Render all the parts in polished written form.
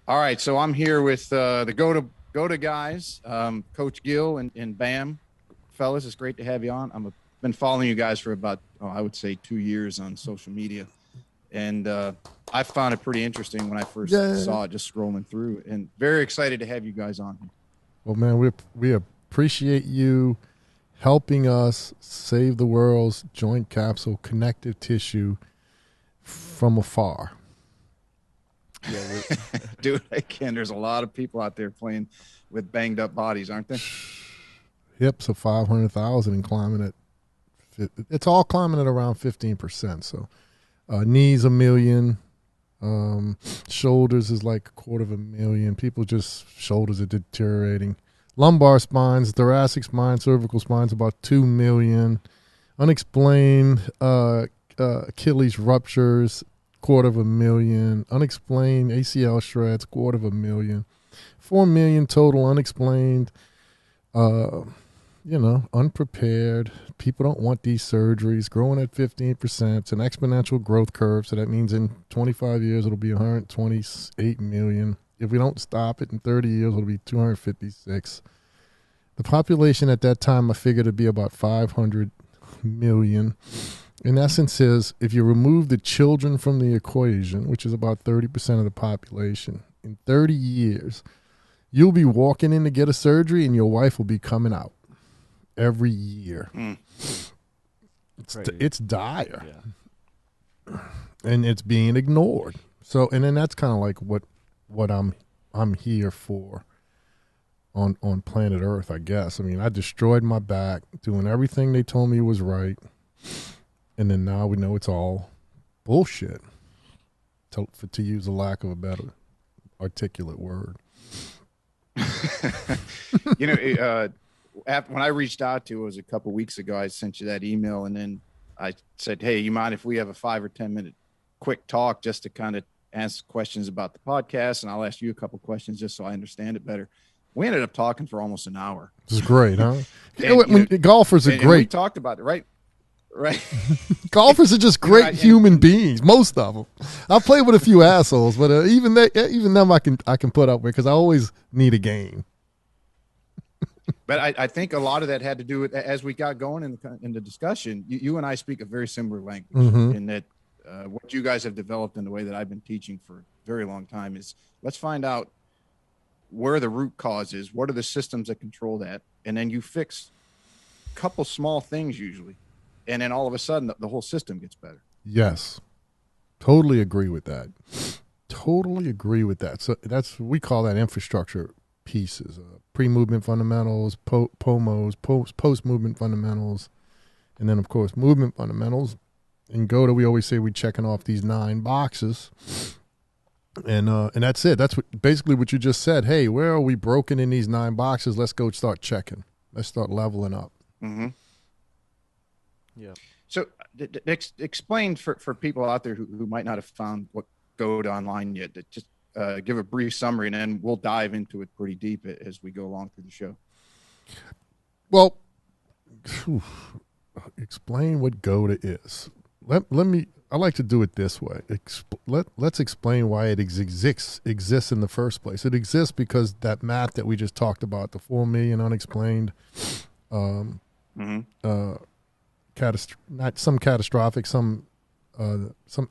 All right, so I'm here with the GOATA guys, Coach Gil and Bam, fellas. It's great to have you on. Been following you guys for about I would say 2 years on social media, and I found it pretty interesting when I first Yeah. saw it, just scrolling through, and very excited to have you guys on here. Well, man, we appreciate you helping us save the world's joint capsule connective tissue from afar. Yeah, dude, again, there's a lot of people out there playing with banged up bodies, aren't there? Hips of 500,000 and climbing at it's all climbing at around 15%. So knees 1 million, shoulders is like 250,000. People just shoulders are deteriorating. Lumbar spines, thoracic spine, cervical spines about 2 million. Unexplained Achilles ruptures, 250,000. Unexplained ACL shreds, 250,000. 4 million total unexplained. Unprepared. People don't want these surgeries. Growing at 15%. It's an exponential growth curve, so that means in 25 years it'll be 128 million. If we don't stop it in 30 years, it'll be 256. The population at that time I figured to be about 500 million. In essence, is if you remove the children from the equation, which is about 30% of the population, in 30 years, you'll be walking in to get a surgery and your wife will be coming out every year. It's dire. Yeah. And it's being ignored. So, and then that's kind of like what I'm here for on planet Earth, I guess. I mean, I destroyed my back doing everything they told me was right. And then now we know it's all bullshit, to use a lack of a better articulate word. When I reached out to you, it was a couple weeks ago. I sent you that email, and then I said, "Hey, you mind if we have a 5 or 10 minute quick talk just to kind of ask questions about the podcast, and I'll ask you a couple questions just so I understand it better." We ended up talking for almost an hour. This is great, huh? Golfers are and great. We talked about it, right? Golfers are just great human beings. Most of them. I play with a few assholes, but even them I can put up with because I always need a game. But I think a lot of that had to do with, as we got going in the discussion, you and I speak a very similar language, in that what you guys have developed in the way that I've been teaching for a very long time is, let's find out where the root cause is, what are the systems that control that, and then you fix a couple small things usually, and then all of a sudden the whole system gets better. Yes, totally agree with that. Totally agree with that. So we call that infrastructure pieces: pre-movement fundamentals, POMOs, post-movement fundamentals, and then of course movement fundamentals. In GOATA, we always say we're checking off these 9 boxes. And that's it. That's basically what you just said. Hey, where are we broken in these 9 boxes? Let's go start checking. Let's start leveling up. Mm-hmm. Yeah. So explain for people out there who might not have found what GOATA online yet, just give a brief summary, and then we'll dive into it pretty deep as we go along through the show. Well, explain what GOATA is. I like to do it this way. Let's explain why it exists in the first place. It exists because that math that we just talked about, the 4 million unexplained, not some catastrophic, some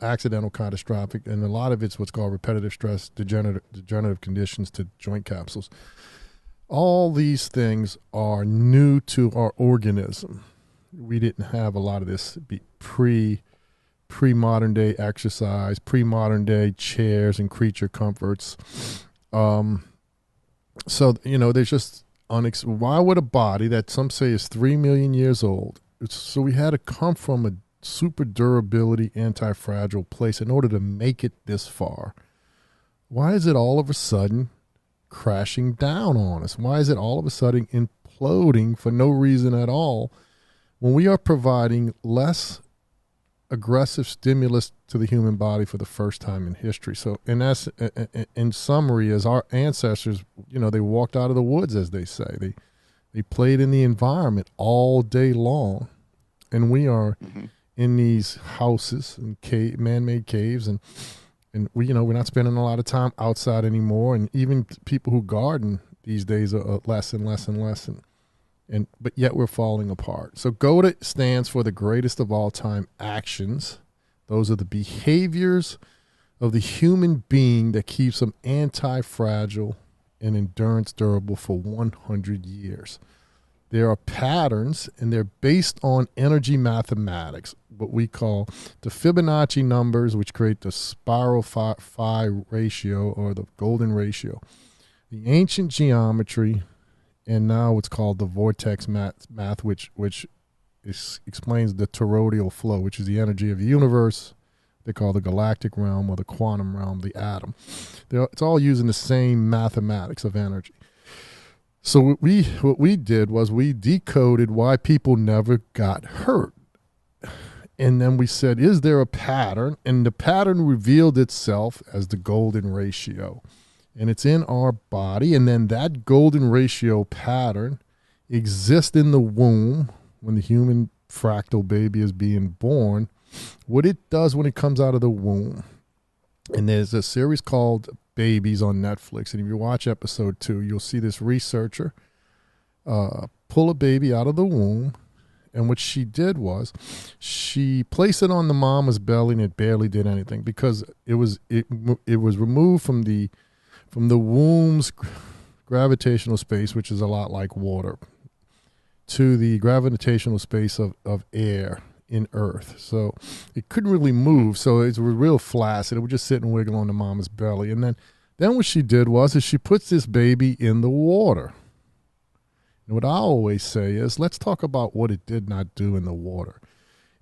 accidental catastrophic, and a lot of it's what's called repetitive stress, degenerative conditions to joint capsules. All these things are new to our organism. We didn't have a lot of this pre-modern day exercise, pre-modern day chairs and creature comforts. So, there's just why would a body that some say is 3 million years old, so we had to come from a super durability, anti-fragile place in order to make it this far. Why is it all of a sudden crashing down on us? Why is it all of a sudden imploding for no reason at all when we are providing less aggressive stimulus to the human body for the first time in history? So in summary, as our ancestors, they walked out of the woods, as they say. They played in the environment all day long. And we are in these houses and man-made caves, and And we're not spending a lot of time outside anymore. And even people who garden these days are less and less and less. But yet we're falling apart. So GOATA stands for the greatest of all time actions. Those are the behaviors of the human being that keeps them anti-fragile and endurance durable for 100 years. There are patterns, and they're based on energy mathematics, what we call the Fibonacci numbers, which create the spiral phi ratio, or the golden ratio, the ancient geometry, and now what's called the vortex math, which explains the toroidal flow, which is the energy of the universe. They call the galactic realm or the quantum realm, the atom. It's all using the same mathematics of energy. So what we did was we decoded why people never got hurt. And then we said, is there a pattern? And the pattern revealed itself as the golden ratio. And it's in our body. And then that golden ratio pattern exists in the womb when the human fractal baby is being born. What it does when it comes out of the womb. And there's a series called Babies on Netflix. And if you watch episode 2, you'll see this researcher pull a baby out of the womb. And what she did was she placed it on the mama's belly, and it barely did anything because it was removed from the womb's gravitational space, which is a lot like water, to the gravitational space of air in Earth. So it couldn't really move. So it was real flaccid. It would just sit and wiggle on the mama's belly. And then what she did was she puts this baby in the water. And what I always say is, let's talk about what it did not do in the water.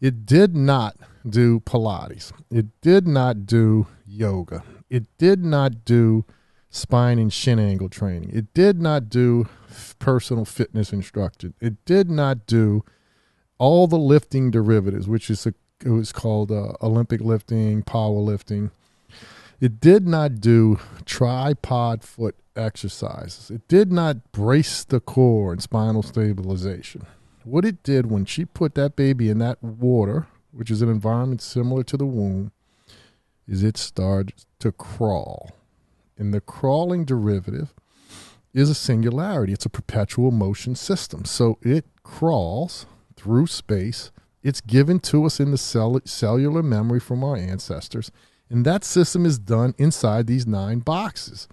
It did not do Pilates. It did not do yoga. It did not do spine and shin angle training. It did not do personal fitness instruction. It did not do all the lifting derivatives, which it was called Olympic lifting, power lifting. It did not do tripod foot exercises. It did not brace the core and spinal stabilization. What it did when she put that baby in that water, which is an environment similar to the womb, is it started to crawl. And the crawling derivative is a singularity. It's a perpetual motion system. So it crawls through space. It's given to us in the cellular memory from our ancestors. And that system is done inside these 9 boxes.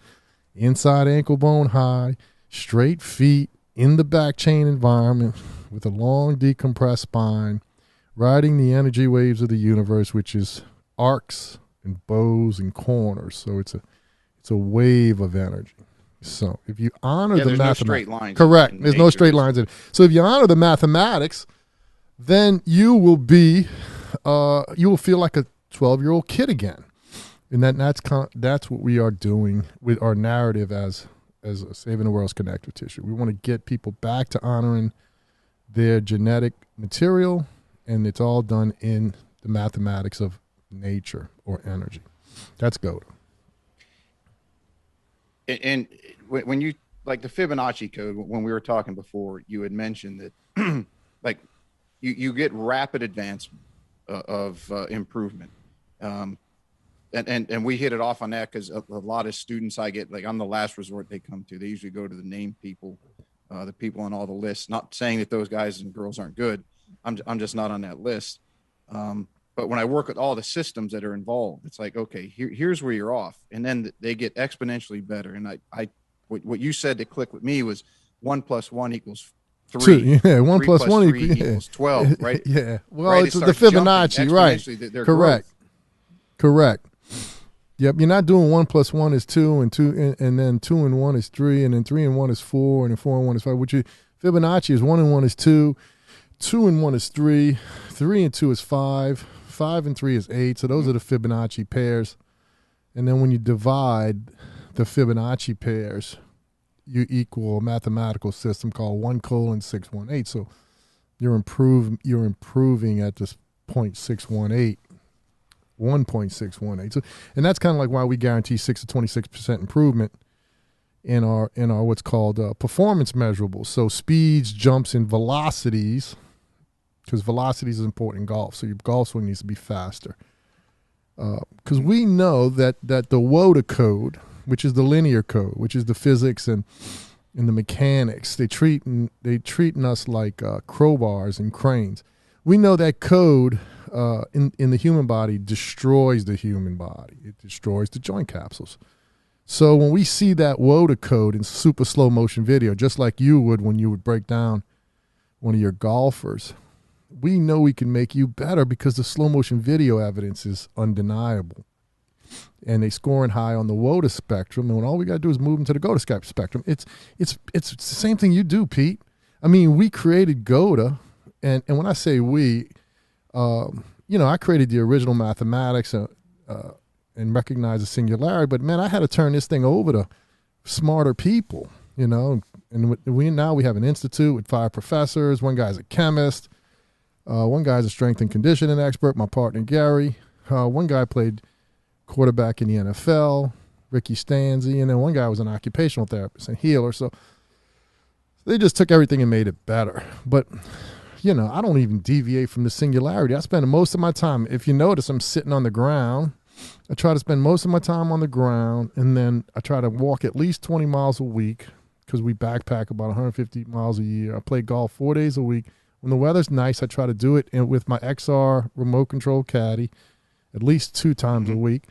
Inside ankle bone high, straight feet, in the back chain environment, with a long decompressed spine, riding the energy waves of the universe, which is arcs and bows and corners. So it's a wave of energy. So if you honor the mathematics, no straight lines. Correct. There's no straight lines in it. So if you honor the mathematics, then you will feel like a 12-year-old kid again. And that's what we are doing with our narrative as Saving the World's Connective Tissue. We want to get people back to honoring their genetic material, and it's all done in the mathematics of nature or energy. That's GOATA. And when you, like the Fibonacci code, when we were talking before, you had mentioned that like you get rapid advancement of improvement. And we hit it off on that because a lot of students I get, like I'm the last resort they come to. They usually go to the named people, the people on all the lists. Not saying that those guys and girls aren't good. I'm just not on that list. But when I work with all the systems that are involved, it's like, okay, here's where you're off. And then they get exponentially better. And what you said that clicked with me was 1 + 1 = 3. 2, yeah, 1 + 1 equals 12, right? Yeah. Well, right? it's the Fibonacci, right? Correct. Growth. Correct. Yep. You're not doing 1 + 1 is 2, and then 2 and 1 is 3, and then 3 and 1 is 4, and then 4 and 1 is 5. Which Fibonacci is 1 and 1 is 2, 2 and 1 is 3, 3 and 2 is 5, 5 and 3 is 8. So those are the Fibonacci pairs. And then when you divide the Fibonacci pairs, you equal a mathematical system called 1:618. So you're improving at this 0.618. 1.618. So, and that's kind of like why we guarantee 6 to 26% improvement in our what's called performance measurables. So speeds, jumps, and velocities, because velocities is important in golf. So your golf swing needs to be faster. Because we know that the GOATA code, which is the linear code, which is the physics and the mechanics, they treating us like crowbars and cranes. We know that code in the human body destroys the human body. It destroys the joint capsules. So when we see that GOATA code in super slow motion video, just like you would when you would break down one of your golfers, we know we can make you better because the slow motion video evidence is undeniable. And they scoring high on the GOATA spectrum, and when all we got to do is move them to the GOATA spectrum. It's the same thing you do, Pete. I mean, we created GOATA, and when I say we, I created the original mathematics and recognized the singularity. But man, I had to turn this thing over to smarter people, And we have an institute with 5 professors. One guy's a chemist. One guy's a strength and conditioning expert. My partner Gary. One guy played quarterback in the NFL, Ricky Stanzi, and then one guy was an occupational therapist and healer. So they just took everything and made it better. But, I don't even deviate from the singularity. I spend most of my time, if you notice, I'm sitting on the ground. I try to spend most of my time on the ground, and then I try to walk at least 20 miles a week because we backpack about 150 miles a year. I play golf 4 days a week. When the weather's nice, I try to do it with my XR remote control caddy at least 2 times a week.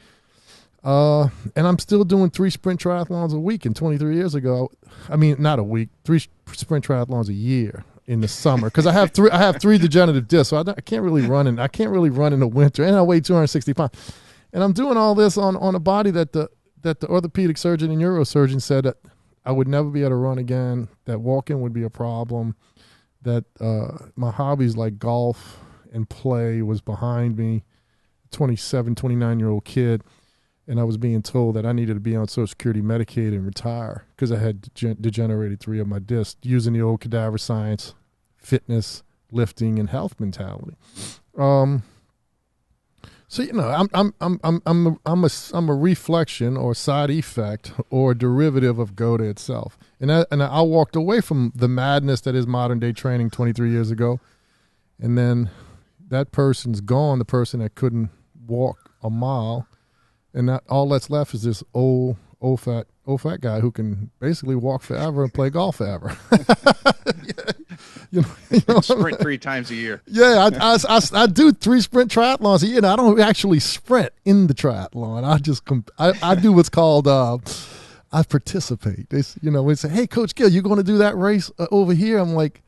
And I'm still doing 3 sprint triathlons a week. And 23 years ago, not a week, 3 sprint triathlons a year in the summer. Because I have 3 degenerative discs, so I can't really run in the winter. And I weigh 260 pounds. And I'm doing all this on a body that the orthopedic surgeon and neurosurgeon said that I would never be able to run again, that walking would be a problem, that my hobbies like golf and play was behind me. 27, 29-year-old kid, and I was being told that I needed to be on Social Security Medicaid and retire because I had degenerated 3 of my discs using the old cadaver science, fitness, lifting, and health mentality. So I'm a reflection or side effect or a derivative of GOATA itself, and I walked away from the madness that is modern day training 23 years ago, and then that person's gone, the person that couldn't walk a mile, and all that's left is this old fat guy who can basically walk forever and play golf forever. Sprint 3 times a year. Yeah, I do 3 sprint triathlons a year. I don't actually sprint in the triathlon. I do what's called I participate. We say, hey, Coach Gil, you going to do that race over here? I'm like,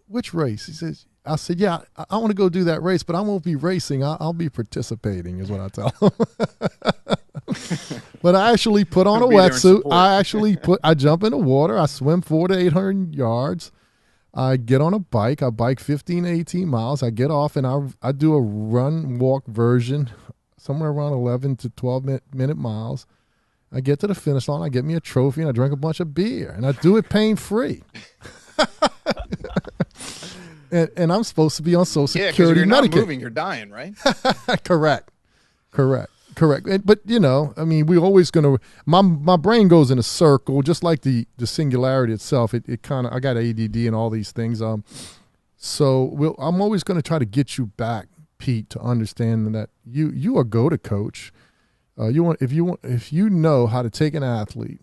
which race? He says, I said, yeah, I want to go do that race, but I won't be racing. I'll be participating is what I tell him. But I actually put on a wetsuit. I jump in the water. I swim 400 to 800 yards. I get on a bike. I bike 15 to 18 miles. I get off and I do a run walk version, somewhere around 11 to 12-minute miles. I get to the finish line. I get me a trophy and I drink a bunch of beer and I do it pain-free. And I'm supposed to be on Social Security Medicaid. You're not Medicaid. moving, you're dying, right? Correct. But we always going to. My brain goes in a circle, just like the singularity itself. It kind of. I got ADD and all these things. So I'm always going to try to get you back, Pete, to understand that you are GOATA coach. If you know how to take an athlete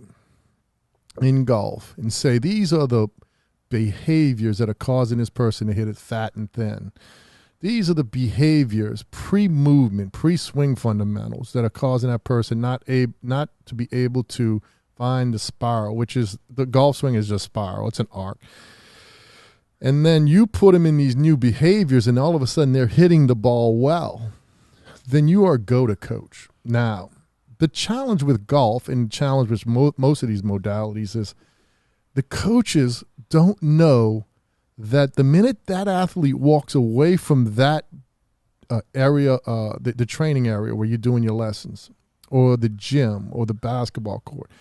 in golf and say these are the behaviors that are causing this person to hit it fat and thin. These are the behaviors, pre-movement, pre-swing fundamentals that are causing that person not to be able to find the spiral, which is the golf swing is just spiral. It's an arc. And then you put them in these new behaviors and all of a sudden they're hitting the ball well. Then you are a GOATA coach. Now, the challenge with golf and the challenge with most of these modalities is the coaches don't know that the minute that athlete walks away from that area, the training area where you're doing your lessons, or the gym, or the basketball court,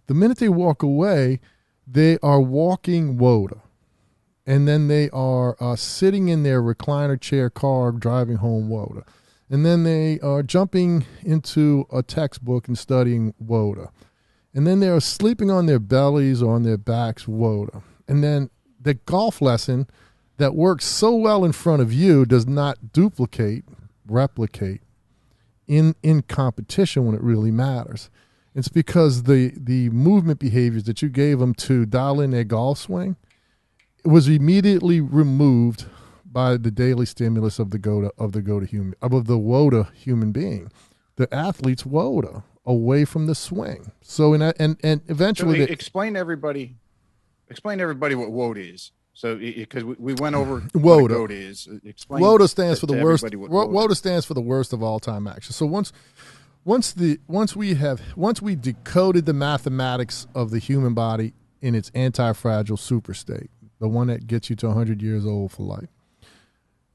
the minute they walk away, they are walking WOTA. And then they are sitting in their recliner chair car driving home WOTA. And then they are jumping into a textbook and studying WOTA. And then they are sleeping on their bellies or on their backs, WOTA. And then the golf lesson that works so well in front of you does not replicate in competition when it really matters. It's because the movement behaviors that you gave them to dial in their golf swing, it was immediately removed by the daily stimulus of the WOTA human being. The athlete's WOTA away from the swing. So and eventually so explain to everybody what WOTA is. So because we went over what GOATA is. Explain WOTA stands for the worst. WOTA stands for the worst of all time action. So once we decoded the mathematics of the human body in its anti-fragile super state, the one that gets you to 100 years old for life.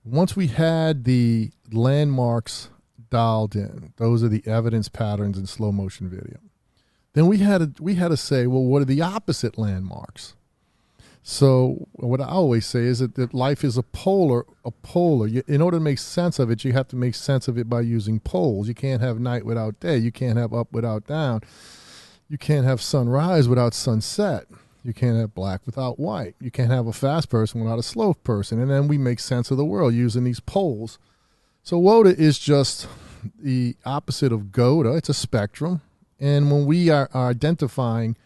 Once we had the landmarks dialed in, those are the evidence patterns in slow motion video. Then we had to say, well, what are the opposite landmarks? So what I always say is that life is a polar. In order to make sense of it, you have to make sense of it by using poles. You can't have night without day. You can't have up without down. You can't have sunrise without sunset. You can't have black without white. You can't have a fast person without a slow person. And then we make sense of the world using these poles. So WOTA is just the opposite of GOATA. It's a spectrum. And when we are identifying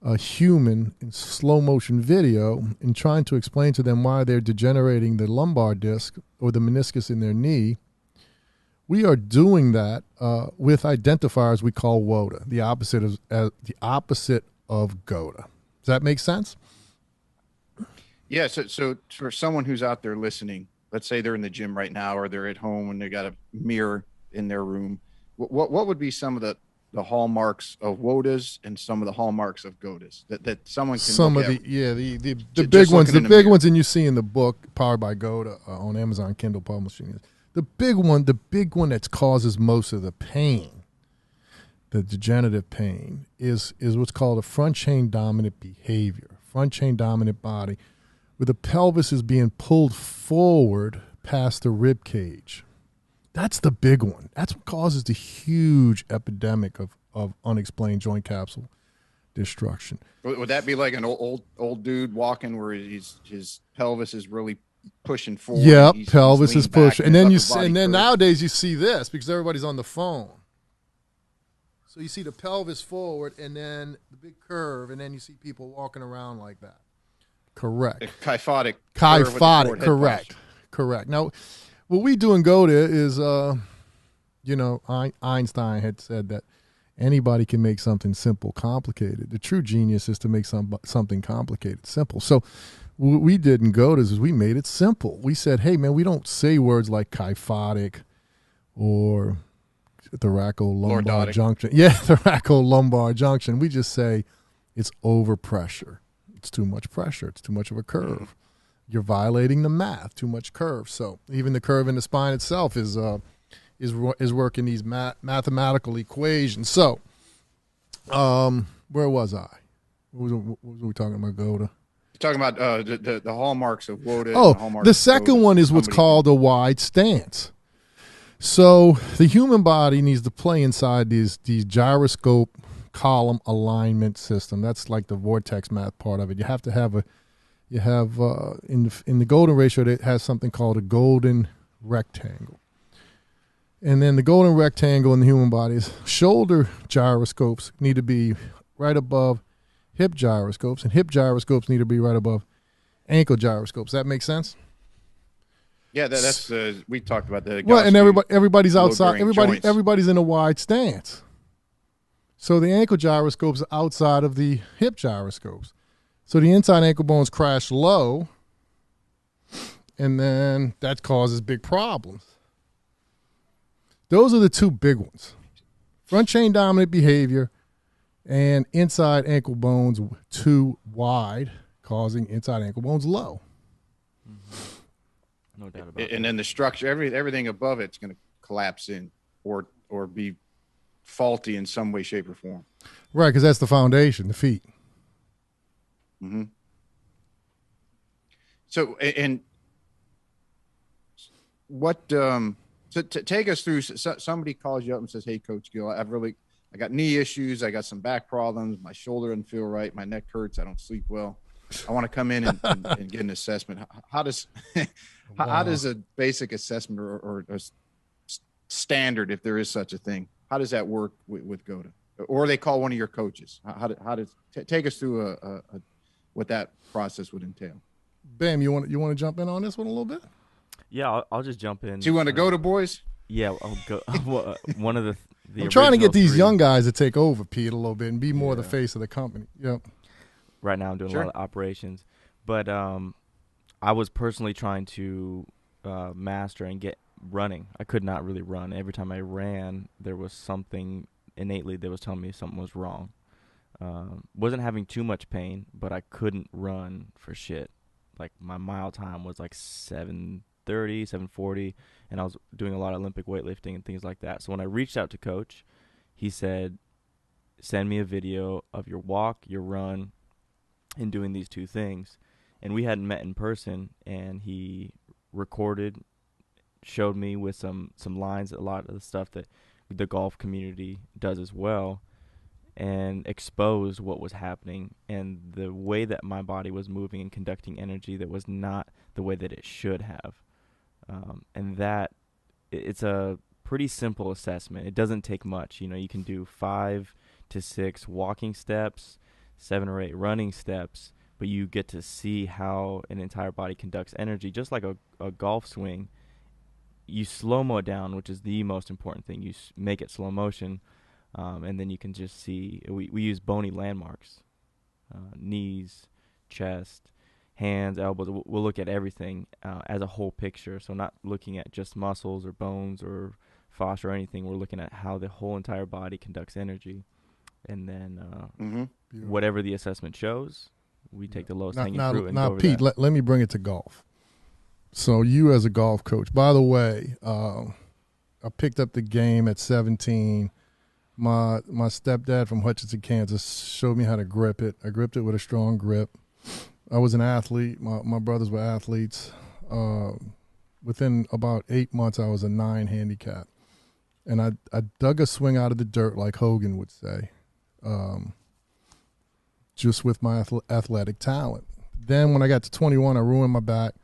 a human in slow motion video and trying to explain to them why they're degenerating the lumbar disc or the meniscus in their knee, we are doing that with identifiers we call WOTA, the opposite of GOATA. Does that make sense? Yeah. So for someone who's out there listening, let's say they're in the gym right now, or they're at home and they got a mirror in their room. What would be some of the hallmarks of WOTAs and some of the hallmarks of GOATAs that someone can the big ones, and you see in the book Powered by GOATA on Amazon Kindle Publishing. The big one that causes most of the pain, the degenerative pain, is what's called a front chain dominant behavior, front chain dominant body, where the pelvis is being pulled forward past the rib cage. That's the big one. That's what causes the huge epidemic of unexplained joint capsule destruction. Would that be like an old dude walking where his pelvis is really pushing forward? Yeah, pelvis is pushing. And then nowadays you see this because everybody's on the phone. So you see the pelvis forward and then the big curve, and then you see people walking around like that. Correct. Kyphotic. Correct. Now, what we do in GOATA is, Einstein had said that anybody can make something simple complicated. The true genius is to make something complicated simple. So what we did in GOATA is we made it simple. We said, hey, man, we don't say words like kyphotic or thoracolumbar junction. Yeah, thoracolumbar junction. We just say it's overpressure. It's too much pressure. It's too much of a curve. You're violating the math. Too much curve. So even the curve in the spine itself is working these mathematical equations. So, where was I? What was we talking about? GOATA. You're talking about the hallmarks of WOTA. Oh, the second one is what's called a wide stance. So the human body needs to play inside these gyroscope column alignment system. That's like the vortex math part of it. You have to have in the golden ratio, it has something called a golden rectangle. And then the golden rectangle in the human body is shoulder gyroscopes need to be right above hip gyroscopes, and hip gyroscopes need to be right above ankle gyroscopes. That makes sense? Yeah, that's we talked about that. Well, and everybody's outside. Everybody's in a wide stance. So the ankle gyroscopes are outside of the hip gyroscopes. So the inside ankle bones crash low, and then that causes big problems. Those are the two big ones. Front chain dominant behavior and inside ankle bones too wide, causing inside ankle bones low. Mm-hmm. No doubt about it. And then the structure, everything above it's going to collapse in or be faulty in some way, shape, or form. Right, because that's the foundation, the feet. Mm-hmm. So, and what, so take us through, somebody calls you up and says, hey, Coach Gil, I got knee issues. I got some back problems. My shoulder doesn't feel right. My neck hurts. I don't sleep well. I want to come in and get an assessment. How does, how does a basic assessment or standard, if there is such a thing? How does that work with GOATA? Or they call one of your coaches? Take us through what that process would entail. Bam, you want to jump in on this one a little bit? Yeah, I'll just jump in. Do you want to GOATA boys? Yeah, I'll go. One of the I'm trying to get these 3 young guys to take over, Pete, a little bit and be more the face of the company. Yep. Right now I'm doing a lot of operations. But I was personally trying to master and get running. I could not really run. Every time I ran, there was something innately that was telling me something was wrong. Wasn't having too much pain, but I couldn't run for shit. Like my mile time was like 7:30, 7:40, and I was doing a lot of Olympic weightlifting and things like that. So when I reached out to Coach, he said, send me a video of your walk, your run, and doing these 2 things. And we hadn't met in person, and he recorded, showed me with some lines, a lot of the stuff that the golf community does as well, and exposed what was happening and the way that my body was moving and conducting energy that was not the way that it should have. And that it's a pretty simple assessment. It doesn't take much. You can do 5 to 6 walking steps, 7 or 8 running steps, but you get to see how an entire body conducts energy, just like a golf swing. You slow-mo it down, which is the most important thing. You make it slow motion, and then you can just see. We use bony landmarks, knees, chest, hands, elbows. We'll look at everything as a whole picture, so not looking at just muscles or bones or fascia or anything. We're looking at how the whole entire body conducts energy, and then whatever the assessment shows, we take the lowest hanging fruit and go over Pete, that. let me bring it to golf. So you as a golf coach, by the way, I picked up the game at 17. My stepdad from Hutchinson, Kansas, showed me how to grip it. I gripped it with a strong grip. I was an athlete. My brothers were athletes. Within about 8 months, I was a 9 handicap. And I dug a swing out of the dirt, like Hogan would say, just with my athletic talent. Then when I got to 21, I ruined my back,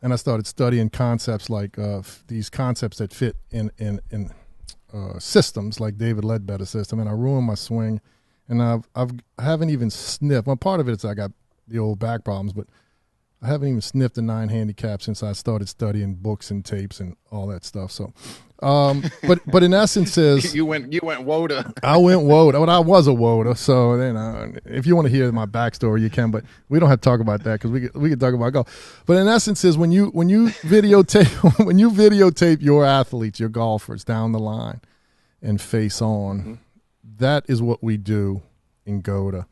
and I started studying concepts like these concepts that fit in systems like David Ledbetter's system, and I ruined my swing. And I haven't even sniffed. Well, part of it is I got the old back problems, but I haven't even sniffed a 9 handicap since I started studying books and tapes and all that stuff. So, but in essence, is you went WOTA. I went WOTA. Well, I was a WOTA. So then, if you want to hear my backstory, you can. But we don't have to talk about that because we could talk about golf. But in essence, is when you videotape your athletes, your golfers down the line, and face on, that is what we do in GOATA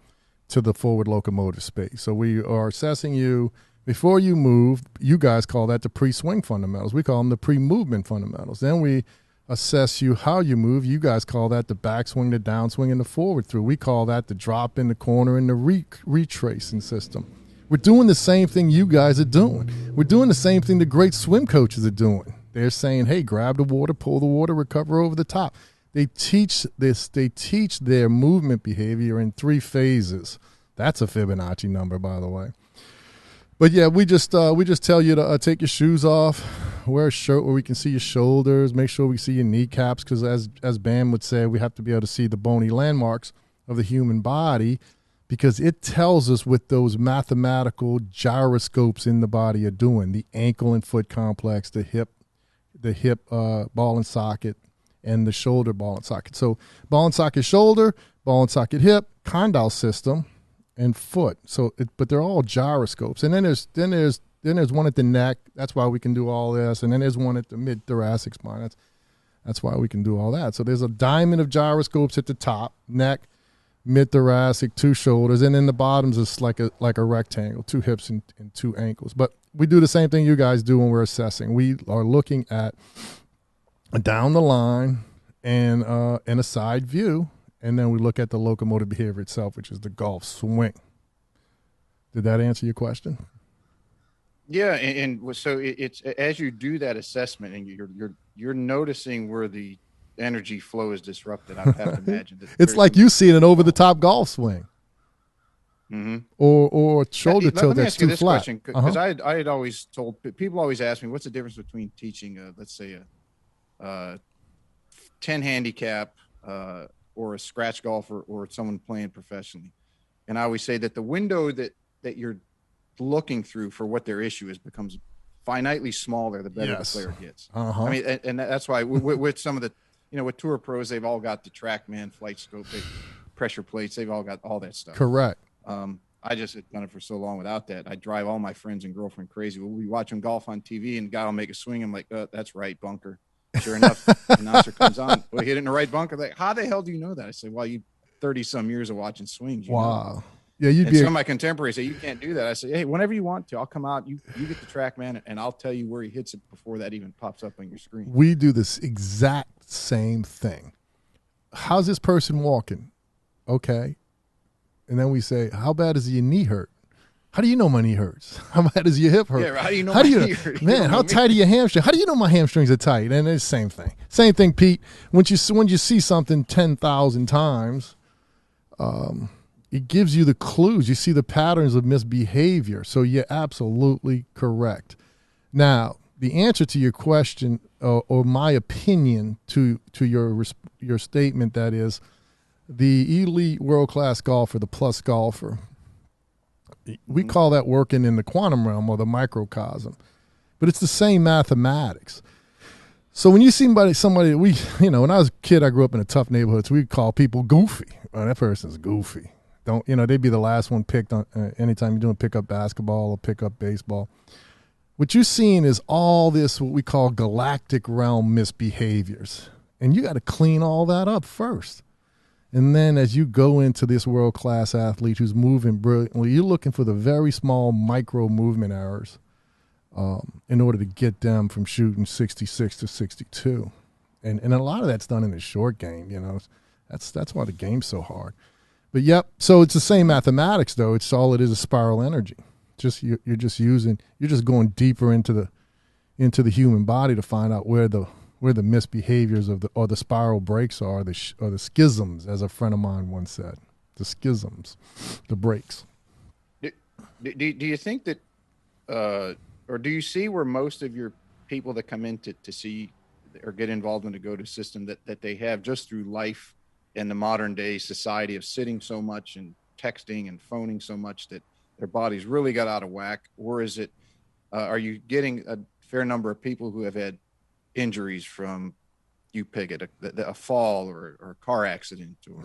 to the forward locomotive space. So we are assessing you before you move. You guys call that the pre-swing fundamentals. We call them the pre-movement fundamentals. Then we assess you how you move. You guys call that the backswing, the downswing, and the forward through. We call that the drop in the corner and the retracing system. We're doing the same thing you guys are doing. We're doing the same thing the great swim coaches are doing. They're saying, hey, grab the water, pull the water, recover over the top. They teach this. They teach their movement behavior in 3 phases. That's a Fibonacci number, by the way. But yeah, we just tell you to take your shoes off, wear a shirt where we can see your shoulders, make sure we see your kneecaps, because as Bam would say, we have to be able to see the bony landmarks of the human body, because it tells us what those mathematical gyroscopes in the body are doing. The ankle and foot complex, the hip ball and socket, and the shoulder ball and socket. So ball and socket shoulder, ball and socket hip, condyle system, and foot. So, but they're all gyroscopes. And then there's one at the neck. That's why we can do all this. And then there's one at the mid thoracic spine. That's why we can do all that. So there's a diamond of gyroscopes at the top, neck, mid thoracic, 2 shoulders, and then the bottoms is like a rectangle, 2 hips and 2 ankles. But we do the same thing you guys do when we're assessing. We are looking at down the line and a side view, and then we look at the locomotive behavior itself, which is the golf swing. Did that answer your question? Yeah, and so it's as you do that assessment, and you're noticing where the energy flow is disrupted. I would have to imagine that it's like you see an over-the-top golf swing, or shoulder tilt that's too flat. Let me ask you this question, because I had always told people always ask me, what's the difference between teaching let's say a 10 handicap or a scratch golfer or someone playing professionally. And I always say that the window that you're looking through for what their issue is becomes finitely smaller the better the player gets. I mean, and that's why with some of the, with tour pros, they've all got the TrackMan, Flight Scope, pressure plates. They've all got all that stuff. Correct. I just had done it for so long without that. I drive all my friends and girlfriend crazy. We'll be watching golf on TV and the guy will make a swing. I'm like, that's right, bunker. Sure enough, the announcer comes on. Well, he hit it in the right bunker. Like, how the hell do you know that? I say, well, you 30-some years of watching swings. Wow. Yeah, some of my contemporaries say, you can't do that. I say, hey, whenever you want to, I'll come out. You get the TrackMan, and I'll tell you where he hits it before that even pops up on your screen. We do this exact same thing. How's this person walking? Okay. And then we say, how bad is your knee hurt? How do you know my knee hurts? How bad does your hip hurt? Yeah, how do you know my knee hurt? Man, how tight are your hamstrings? How do you know my hamstrings are tight? And it's the same thing. Same thing, Pete. When you see something 10,000 times, it gives you the clues. You see the patterns of misbehavior. So you're absolutely correct. Now, the answer to your question, or my opinion to your statement, that is, the elite world-class golfer, the plus golfer, we call that working in the quantum realm or the microcosm. But it's the same mathematics. So when you see somebody, when I was a kid, I grew up in a tough neighborhood, so we'd call people goofy. Oh, that person's goofy. They'd be the last one picked on anytime you're doing pickup basketball or pickup baseball. What you're seeing is all this, what we call galactic realm misbehaviors. And you got to clean all that up first. And then as you go into this world-class athlete who's moving brilliantly, you're looking for the very small micro movement errors in order to get them from shooting 66 to 62. And a lot of that's done in the short game, That's why the game's so hard. But, yep, so it's the same mathematics, though. It's all it is spiral energy. You're just going deeper into the human body to find out where the misbehaviors or the spiral breaks are, or the schisms, as a friend of mine once said. The schisms, the breaks. Do you think that, or do you see where most of your people that come in to see or get involved in the GOATA system that they have just through life in the modern day society of sitting so much and texting and phoning so much that their bodies really got out of whack? Or is it, are you getting a fair number of people who have had injuries from, you pick it, a fall or a car accident or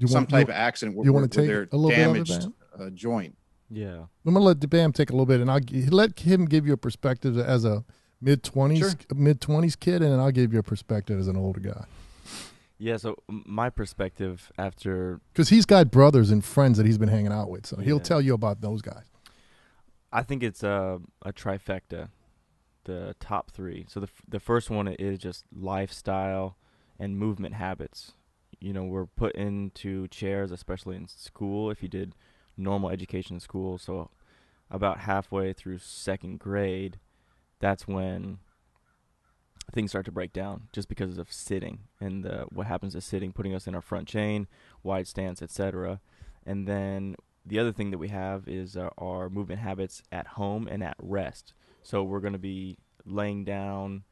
some type of accident where they're damaged a joint? Yeah. I'm going to let the BAM take a little bit, and I'll let him give you a perspective as a mid-20s kid, and then I'll give you a perspective as an older guy. Yeah, so my perspective after... Because he's got brothers and friends that he's been hanging out with, so he'll tell you about those guys. I think it's a trifecta, the top three. So the first one is just lifestyle and movement habits. We're put into chairs, especially in school, if you did normal education in school. So about halfway through second grade, that's when things start to break down just because of sitting and what happens to sitting, putting us in our front chain, wide stance, etc. And then the other thing that we have is our movement habits at home and at rest. So we're going to be laying down,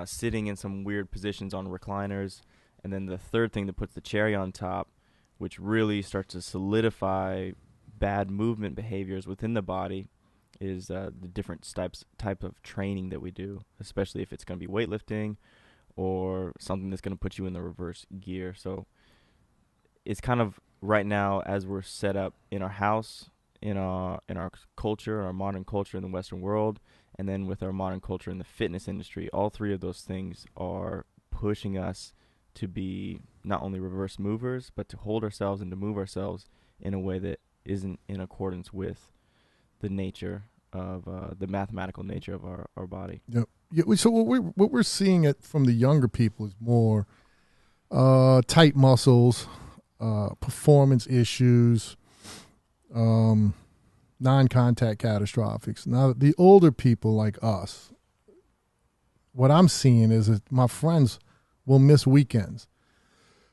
sitting in some weird positions on recliners. And then the third thing that puts the cherry on top, which really starts to solidify bad movement behaviors within the body, is the different type of training that we do, especially if it's going to be weightlifting or something that's going to put you in the reverse gear. So it's kind of right now, as we're set up in our house, in our culture, our modern culture in the Western world, and then with our modern culture in the fitness industry, all three of those things are pushing us to be not only reverse movers, but to hold ourselves and to move ourselves in a way that isn't in accordance with the nature of the mathematical nature of our body. Yep. Yeah. So what we're seeing from the younger people is more tight muscles, performance issues, non-contact catastrophics. Now, the older people like us, what I'm seeing is that my friends will miss weekends.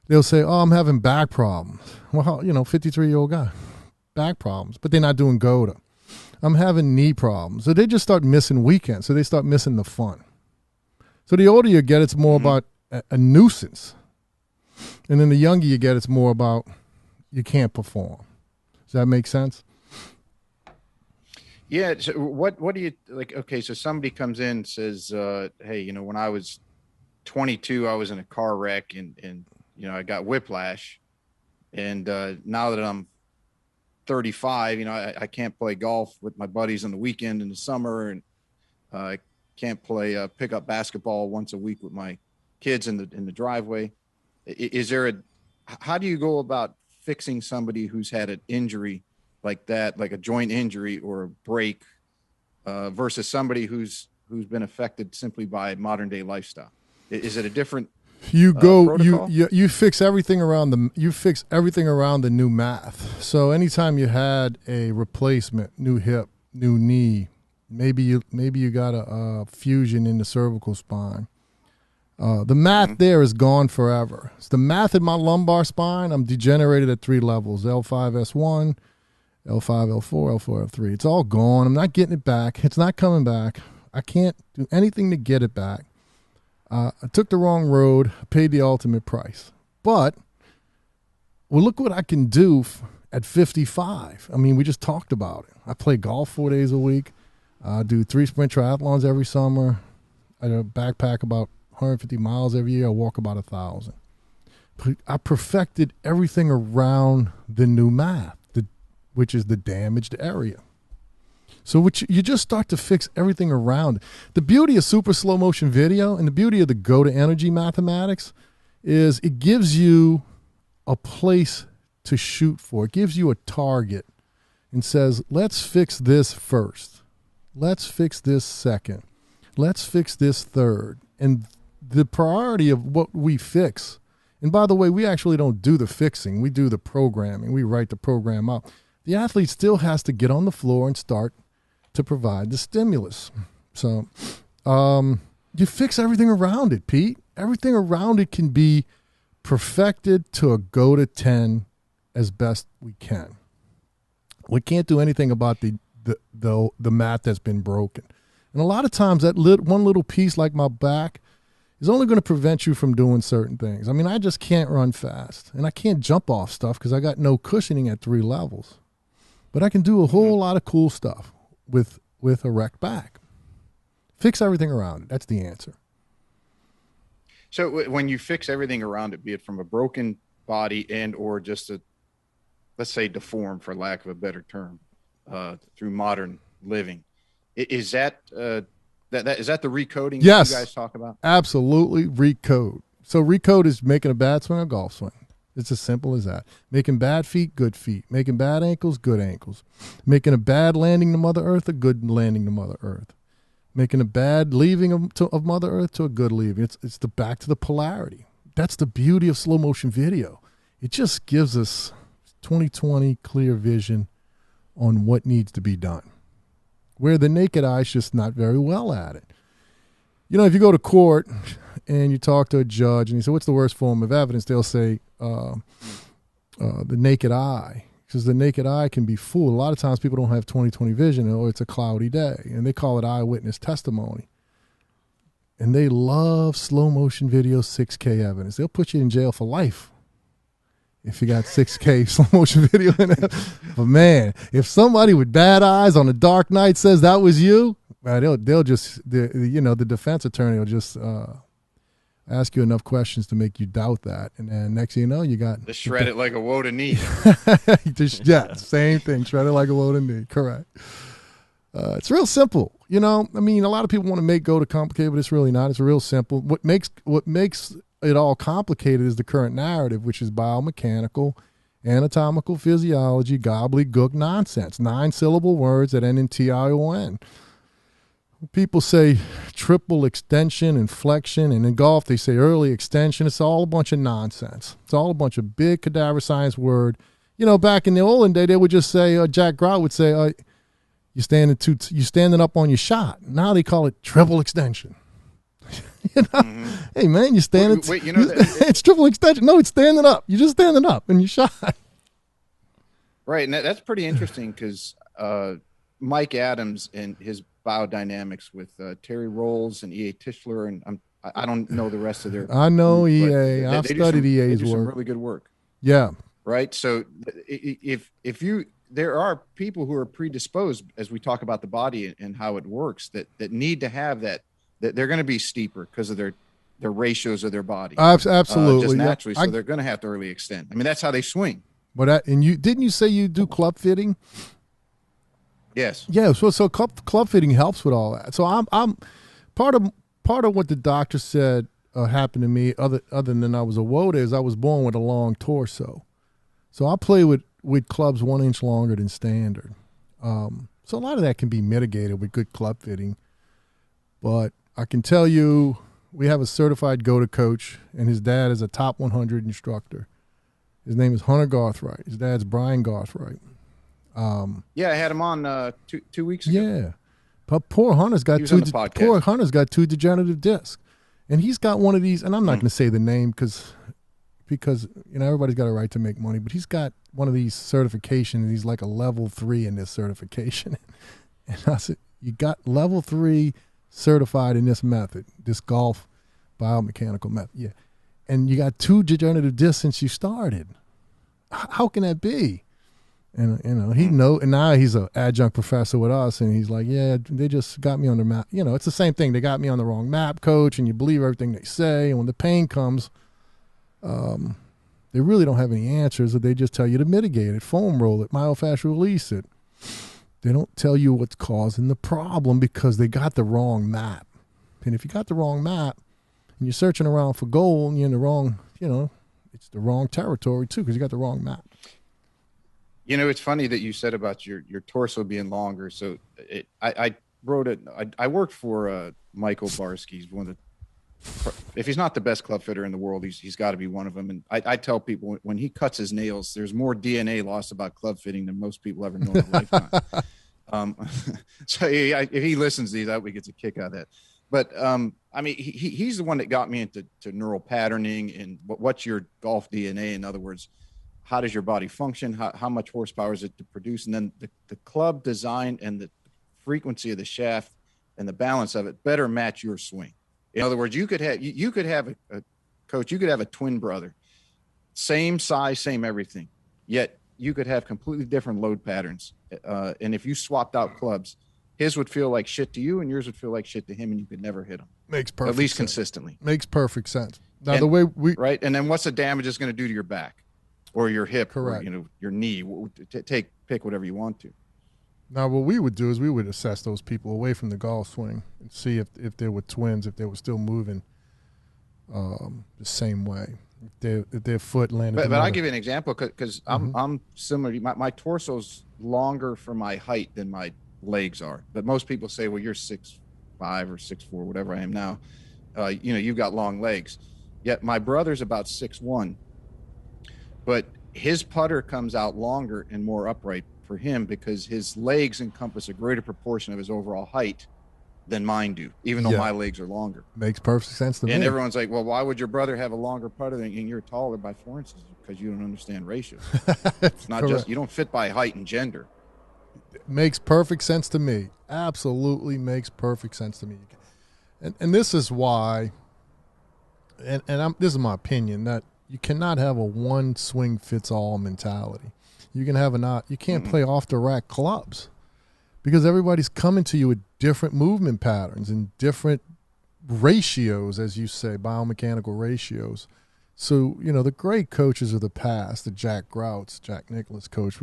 They'll say, "Oh, I'm having back problems." Well, 53-year-old guy, back problems, but they're not doing GOATA. I'm having knee problems. So they just start missing weekends. So they start missing the fun. So the older you get, it's more about a nuisance. And then the younger you get, it's more about you can't perform. Does that make sense? Yeah. So what do you like? Okay. So somebody comes in and says, hey, when I was 22, I was in a car wreck and I got whiplash. And now that I'm 35, I can't play golf with my buddies on the weekend in the summer. And I can't play pickup basketball once a week with my kids in the driveway. How do you go about fixing somebody who's had an injury like that, like a joint injury or a break, versus somebody who's been affected simply by modern day lifestyle? Is it a different protocol? You fix everything around the new math. So anytime you had a replacement, new hip, new knee, maybe you got a fusion in the cervical spine. The math there is gone forever. It's the math in my lumbar spine. I'm degenerated at 3 levels: L5, S1, L5, L4, L4, L3. It's all gone. I'm not getting it back. It's not coming back. I can't do anything to get it back. I took the wrong road. I paid the ultimate price. But, look what I can do at 55. I mean, we just talked about it. I play golf 4 days a week. I do 3 sprint triathlons every summer. I backpack about 150 miles every year. I walk about 1,000. I perfected everything around the new math, which is the damaged area. So you just start to fix everything around. The beauty of super slow motion video and the beauty of the GOATA energy mathematics is it gives you a place to shoot for. It gives you a target and says, let's fix this first. Let's fix this second. Let's fix this third. And the priority of what we fix, and by the way, we actually don't do the fixing. We do the programming. We write the program out. The athlete still has to get on the floor and start to provide the stimulus. So you fix everything around it, Pete. Everything around it can be perfected to a GOATA 10 as best we can. We can't do anything about the math that's been broken. And a lot of times that one little piece like my back is only going to prevent you from doing certain things. I mean, I just can't run fast, and I can't jump off stuff because I got no cushioning at 3 levels. But I can do a whole lot of cool stuff with a wrecked back. Fix everything around it. That's the answer. So when you fix everything around it, be it from a broken body and or just let's say deformed, for lack of a better term, through modern living, is that the recoding yes, that you guys talk about? Absolutely, recode. So recode is making a bad swing a golf swing. It's as simple as that. Making bad feet, good feet. Making bad ankles, good ankles. Making a bad landing to Mother Earth, a good landing to Mother Earth. Making a bad leaving of Mother Earth to a good leaving. It's back to the polarity. That's the beauty of slow motion video. It just gives us 20/20 clear vision on what needs to be done, where the naked eye is just not very well at it. If you go to court and you talk to a judge and you say, what's the worst form of evidence? They'll say the naked eye, because the naked eye can be fooled. A lot of times people don't have 20/20 vision, or it's a cloudy day, and they call it eyewitness testimony. And they love slow motion video 6K evidence. They'll put you in jail for life if you got 6K slow motion video in it. But man, if somebody with bad eyes on a dark night says that was you, they'll just the defense attorney will just ask you enough questions to make you doubt that, and then next thing you know, you got to shred it like a woe to knee. Yeah, same thing. Shred it like a woe to knee. Correct. It's real simple. I mean, a lot of people want to make GOATA complicated, but it's really not. It's real simple. What makes it all complicated is the current narrative, which is biomechanical, anatomical physiology, gobbledygook nonsense. 9-syllable words that end in T-I-O-N. People say triple extension and flexion, and in golf they say early extension. It's all a bunch of nonsense. It's all a bunch of big cadaver science word. Back in the olden day, they would just say, Jack Grout would say, you're standing up on your shot. Now they call it triple extension. Hey man, you're standing. Wait, it's triple extension. No, it's standing up. You're just standing up and you shot. Right, and that's pretty interesting because Mike Adams and his biodynamics with Terry Rolls and E.A. Tischler, and I'm I don't know the rest of their. I know group, EA. I've studied EA's they do some work. really good work. Yeah. Right. So there are people who are predisposed, as we talk about the body and how it works, that need to have that they're going to be steeper because of their ratios of their body. Absolutely. Just naturally. So they're going to have to early extend. I mean, that's how they swing. But and you didn't you say you do club fitting? Yes. Yeah. So club fitting helps with all that. So I'm part of what the doctor said happened to me. Other than I was a WOTA is I was born with a long torso. So I play with clubs 1 inch longer than standard. So a lot of that can be mitigated with good club fitting. But I can tell you, we have a certified GOATA coach, and his dad is a top 100 instructor. His name is Hunter Garthright. His dad's Brian Garthright. Yeah, I had him on 2 weeks ago. Yeah, but poor Hunter's got two degenerative discs, and he's got one of these. And I'm not going to say the name because everybody's got a right to make money, but he's got one of these certifications. He's like a level 3 in this certification, and I said, "You got level 3 certified in this method, this golf biomechanical method, yeah, and you got 2 degenerative discs since you started. How can that be?" And and now he's an adjunct professor with us, and he's like, "Yeah, they just got me on the map. It's the same thing. They got me on the wrong map, coach, and you believe everything they say, and when the pain comes, they really don't have any answers, or they just tell you to mitigate it, foam roll it, myofascial release it. They don't tell you what's causing the problem because they got the wrong map. And if you got the wrong map and you're searching around for gold and you're in the wrong, it's the wrong territory too because you got the wrong map." It's funny that you said about your torso being longer. So I wrote it. I worked for Michael Barsky. He's one of the, if he's not the best club fitter in the world, he's got to be one of them. And I tell people when he cuts his nails, there's more DNA lost about club fitting than most people ever know in their lifetime. So if he listens to these, I hope he gets a kick out of that. But I mean, he's the one that got me into neural patterning and what's your golf DNA. In other words, how does your body function? How much horsepower is it to produce? And then the club design and the frequency of the shaft and the balance of it better match your swing. In other words, you could have a coach, you could have a twin brother, same size, same everything, yet you could have completely different load patterns. And if you swapped out clubs, his would feel like shit to you and yours would feel like shit to him, and you could never hit him. Makes perfect at least sense. Consistently. Makes perfect sense. Now, the way right. And then what's the damage it's going to do to your back or your hip, correct, or, your knee? Pick whatever you want to. Now, what we would do is we would assess those people away from the golf swing and see if they were twins, if they were still moving the same way, if their foot landed. But I'll give you an example because I'm similar. My torso's longer for my height than my legs are. But most people say, well, you're 6'5" or 6'4", whatever I am now. You've got long legs. Yet my brother's about 6'1", but his putter comes out longer and more upright for him because his legs encompass a greater proportion of his overall height than mine do, even though my legs are longer. Makes perfect sense to me. And everyone's like, well, why would your brother have a longer putter than you're taller by 4 inches? Because you don't understand ratios. It's not just, you don't fit by height and gender. It makes perfect sense to me. Absolutely makes perfect sense to me. And this is why, this is my opinion, that you cannot have a one swing fits all mentality. You can't play off the rack clubs because everybody's coming to you with different movement patterns and different ratios, as you say, biomechanical ratios. So, the great coaches of the past, the Jack Grouts, Jack Nicklaus coach,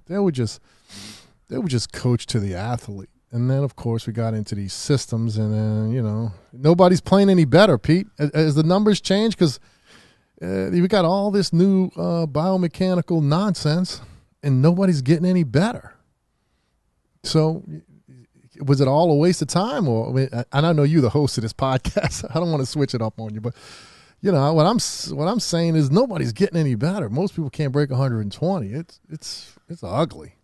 they would just coach to the athlete. And then, of course, we got into these systems and then, nobody's playing any better, Pete, as the numbers change because we got all this new biomechanical nonsense and nobody's getting any better. So was it all a waste of time? Or and I know you're the host of this podcast. I don't want to switch it up on you, but what I'm saying is nobody's getting any better. Most people can't break 120. It's ugly,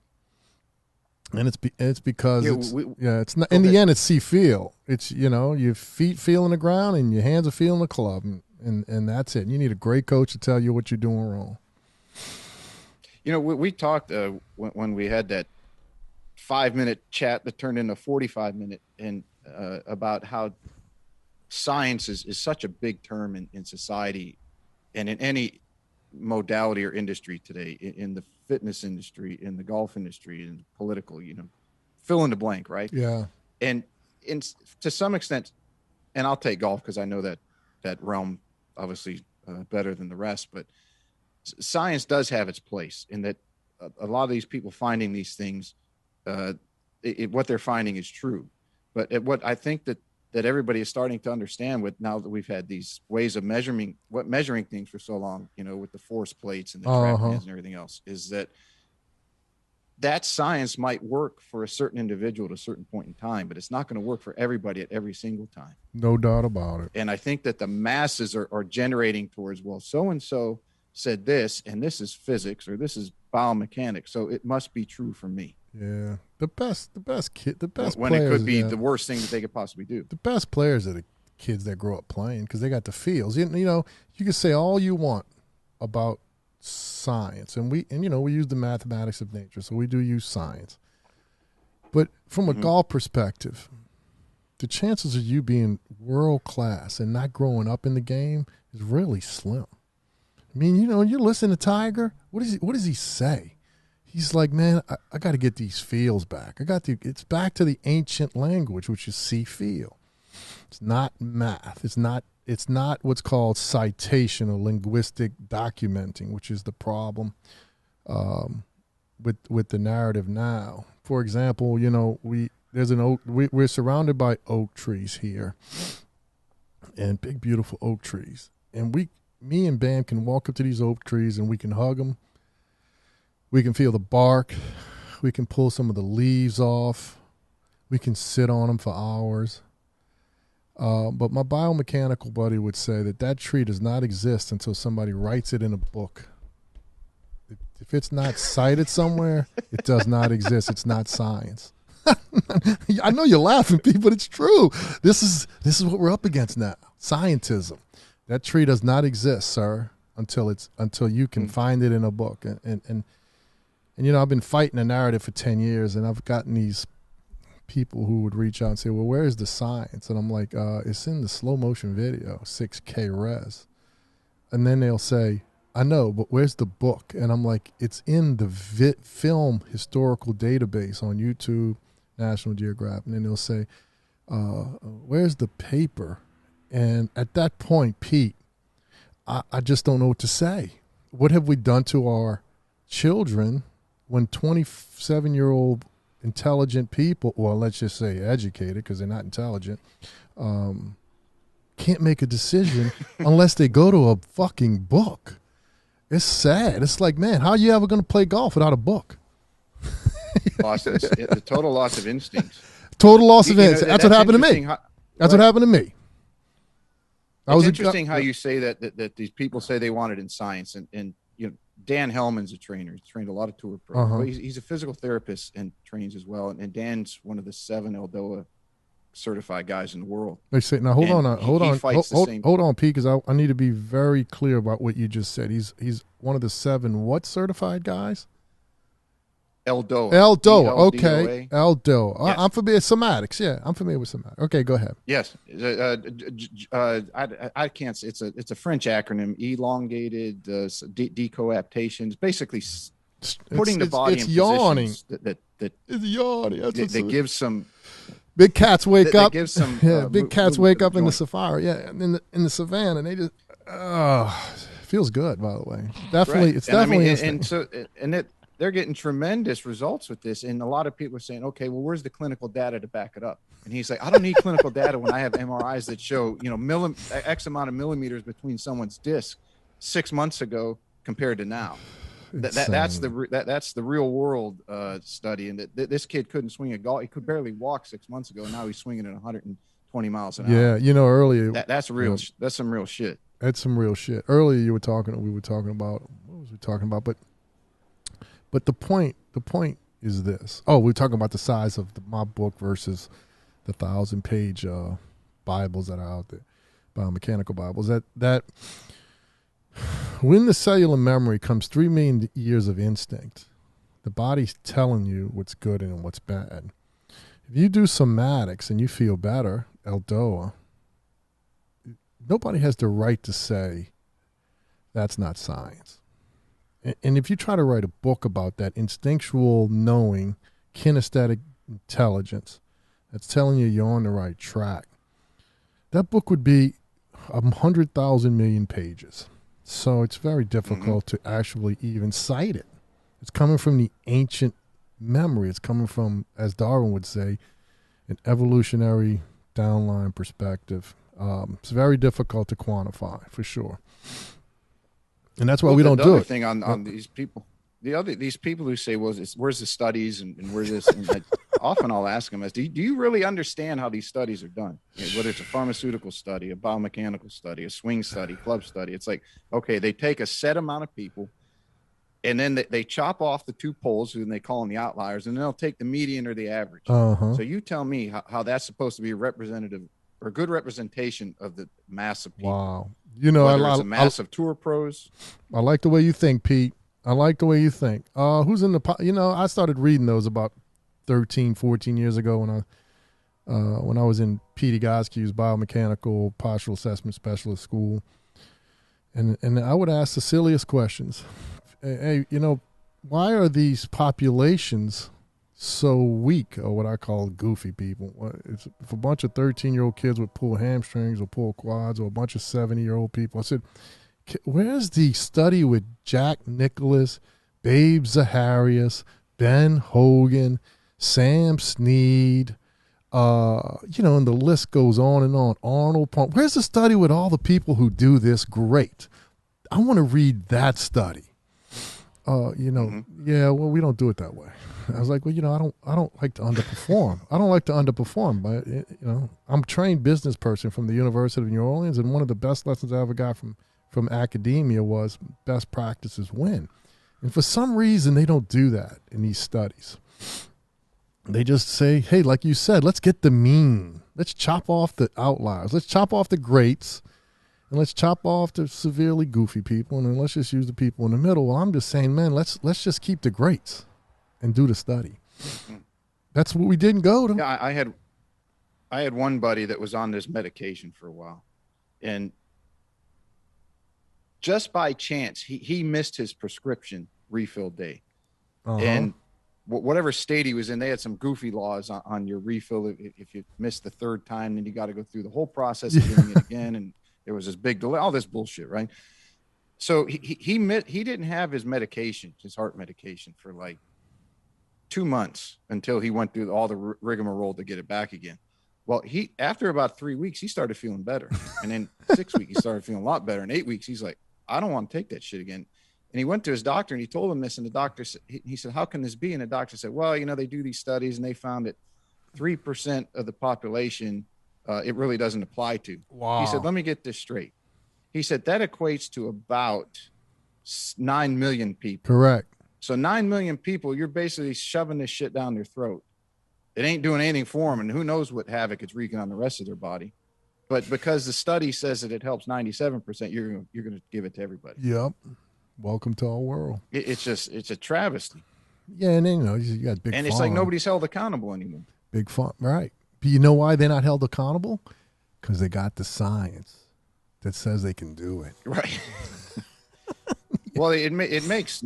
and it's because it's not in the end. It's see feel. It's your feet feeling the ground and your hands are feeling the club, and that's it. And you need a great coach to tell you what you're doing wrong. We talked when we had that 5-minute chat that turned into 45-minute and about how science is such a big term in society and in any modality or industry today, in the fitness industry, in the golf industry, in political, fill in the blank, right? Yeah. And to some extent, and I'll take golf because I know that realm obviously better than the rest, but science does have its place in that a lot of these people finding these things, what they're finding is true. But what I think that everybody is starting to understand, with now that we've had these ways of measuring things for so long, with the force plates and the track pins and everything else, is that science might work for a certain individual at a certain point in time, but it's not going to work for everybody at every single time. No doubt about it. And I think that the masses are generating towards, well, so-and-so said this, and this is physics, or this is biomechanics, so it must be true for me. Yeah. The best when players, it could be the worst thing that they could possibly do. The best players are the kids that grow up playing, because they got the feels. You can say all you want about science, and we use the mathematics of nature, so we do use science. But from a golf perspective, the chances of you being world class and not growing up in the game is really slim. I mean, you listen to Tiger. What does he say? He's like, man, I got to get these feels back. It's back to the ancient language, which is see feel. It's not math. It's not what's called citation or linguistic documenting, which is the problem with the narrative now. For example, we're surrounded by oak trees here, and big, beautiful oak trees. And me and Bam can walk up to these oak trees and we can hug them. We can feel the bark. We can pull some of the leaves off. We can sit on them for hours. But my biomechanical buddy would say that tree does not exist until somebody writes it in a book. If it's not cited somewhere, it does not exist. It's not science. I know you're laughing, Pete, but it's true. This is what we're up against now. Scientism. That tree does not exist, sir, until you can find it in a book. And I've been fighting a narrative for 10 years, and I've gotten these people who would reach out and say, well, where is the science? And I'm like, it's in the slow motion video, 6K res. And then they'll say, I know, but where's the book? And I'm like, it's in the film historical database on YouTube, National Geographic. And then they'll say, where's the paper? And at that point, Pete, I just don't know what to say. What have we done to our children when 27-year-old intelligent people, well, let's just say educated, because they're not intelligent, can't make a decision unless they go to a fucking book? It's sad. It's like, man, how are you ever going to play golf without a book? The total loss of instincts. Total loss of instincts. That's what happened to me. That's what happened to me. It's interesting how you say that these people say they want it in science, and Dan Hellman's a trainer. He's trained a lot of tour pros. But he's a physical therapist and trains as well. And Dan's one of the 7 Eldoa certified guys in the world. They say, now hold on, Pete, because I need to be very clear about what you just said. He's one of the 7 what certified guys? Eldoa. Okay. Eldoa. Yes. I'm familiar with somatics. Yeah, I'm familiar with somatics. Okay, go ahead. Yes. I can't say. It's a French acronym, elongated decoaptations, basically putting the body in yawning. positions that it's yawning. That gives some big cats wake up. Gives some big cats wake up in the safari. Yeah, in the savannah, and they just feels good. By the way, definitely, right. It's definitely they're getting tremendous results with this. And a lot of people are saying, okay, well, where's the clinical data to back it up? And he's like, I don't need clinical data when I have MRIs that show, X amount of millimeters between someone's disc 6 months ago compared to now. That's the real world study. And this kid couldn't swing a golf. He could barely walk 6 months ago. And now he's swinging at 120 miles an hour. Yeah. Earlier. That's real. That's some real shit. That's some real shit. Earlier we were talking about, what was we talking about? But the point is this. Oh, we're talking about the size of my book versus the 1,000-page Bibles that are out there, biomechanical Bibles. That when the cellular memory comes 3 million years of instinct, the body's telling you what's good and what's bad. If you do somatics and you feel better, Eldoa, nobody has the right to say that's not science. And if you try to write a book about that instinctual knowing, kinesthetic intelligence that's telling you you're on the right track, that book would be 100,000 million pages. So it's very difficult to actually even cite it. It's coming from the ancient memory. It's coming from, as Darwin would say, an evolutionary downline perspective. It's very difficult to quantify, for sure. And that's why we don't do it. The other thing on these people, these people who say, well, where's the studies and where's this? And often I'll ask them, do you really understand how these studies are done? Whether it's a pharmaceutical study, a biomechanical study, a swing study, club study. It's like, okay, they take a set amount of people and then they chop off the two poles and they call them the outliers, and then they'll take the median or the average. So you tell me how that's supposed to be a representative or good representation of the mass of people. Wow. Whether it's a mass of tour pros. I like the way you think, Pete. I like the way you think. Who's in the, I started reading those about 13, 14 years ago when I was in P.D. Goskew's biomechanical postural assessment specialist school. And I would ask the silliest questions. Hey, why are these populations so weak, or what I call goofy people? If a bunch of 13-year-old kids would pull hamstrings or pull quads, or a bunch of 70-year-old people, I said, where's the study with Jack Nicklaus, Babe Zaharias, Ben Hogan, Sam Snead, and the list goes on and on, Arnold Palmer. Where's the study with all the people who do this great? I want to read that study. Yeah, well, we don't do it that way. I was like, well, I don't like to underperform. I don't like to underperform, but I'm a trained business person from the University of New Orleans, and one of the best lessons I ever got from academia was best practices win. And for some reason, they don't do that in these studies. They just say, hey, like you said, let's get the mean. Let's chop off the outliers. Let's chop off the greats, and let's chop off the severely goofy people, and then let's just use the people in the middle. Well, I'm just saying, man, let's just keep the greats and do the study. That's what we didn't go to. Yeah, I had one buddy that was on this medication for a while, and just by chance, he missed his prescription refill day. And whatever state he was in, they had some goofy laws on your refill. If you missed the third time, then you got to go through the whole process of doing it again. And there was this big delay, all this bullshit, right? So he didn't have his medication, his heart medication, for like 2 months until he went through all the rigmarole to get it back again. Well, after about 3 weeks, he started feeling better. And then 6 weeks, he started feeling a lot better. And 8 weeks, he's like, I don't want to take that shit again. And he went to his doctor and he told him this. And the doctor said, he said, how can this be? And the doctor said, well, they do these studies and they found that 3% of the population, it really doesn't apply to. Wow. He said, let me get this straight. He said that equates to about 9 million people. Correct. So 9 million people, you're basically shoving this shit down their throat. It ain't doing anything for them. And who knows what havoc it's wreaking on the rest of their body. But because the study says that it helps 97%, you're going to give it to everybody. Yep. Welcome to our world. It's a travesty. Yeah, and then, you got big. And it's like nobody's held accountable anymore. Big fun, right? But you know why they're not held accountable? Because they got the science that says they can do it. Right. Well, it makes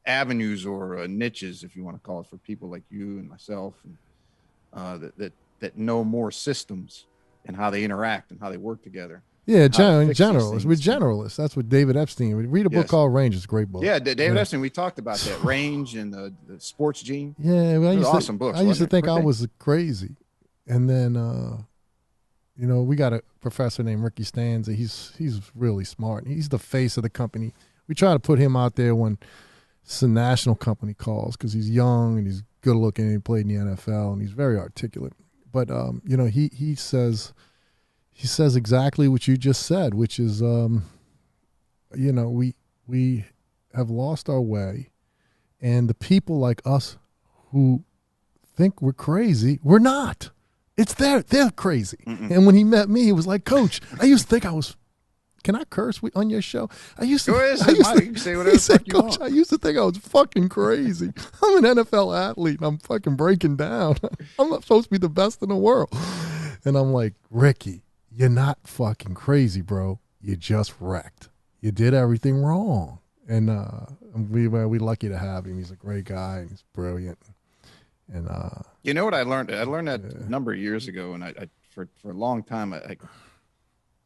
avenues or niches, if you want to call it, for people like you and myself, and that know more systems and how they interact and how they work together. Yeah, generalists. We're generalists. That's what David Epstein. We read a book called Range. It's a great book. Yeah, David Epstein. We talked about that Range and the Sports Gene. Yeah, well, awesome books. I used to think I was crazy, and then we got a professor named Ricky Stanza. He's really smart. He's the face of the company. We try to put him out there when it's a national company calls because he's young and he's good looking and he played in the NFL and he's very articulate. But he says. He says exactly what you just said, which is, we have lost our way, and the people like us who think we're crazy, we're not. It's they're crazy. Mm-mm. And when he met me, he was like, Coach, I used to think I was. Can I curse on your show? You can say whatever the fuck you want. I used to think I was fucking crazy. I'm an NFL athlete, and I'm fucking breaking down. I'm not supposed to be the best in the world. And I'm like, Ricky, you're not fucking crazy, bro. You just wrecked. You did everything wrong. And we're lucky to have him. He's a great guy. He's brilliant. And you know what I learned? I learned that a number of years ago, and I for a long time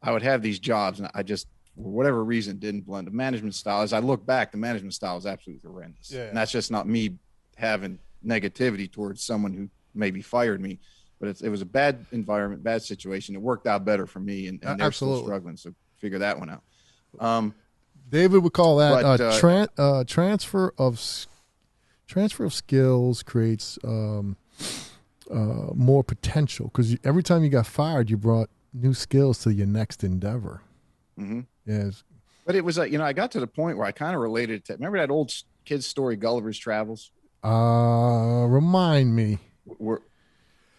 I would have these jobs, and I just, for whatever reason, didn't blend. The management style, as I look back, the management style is absolutely horrendous. Yeah. And that's just not me having negativity towards someone who maybe fired me, but it was a bad environment, bad situation. It worked out better for me, and they're still struggling. So figure that one out. David would call that transfer of skills creates more potential, because every time you got fired, you brought new skills to your next endeavor. Mm-hmm. Yes, but it was I got to the point where I kind of related to. Remember that old kid's story, Gulliver's Travels? Remind me.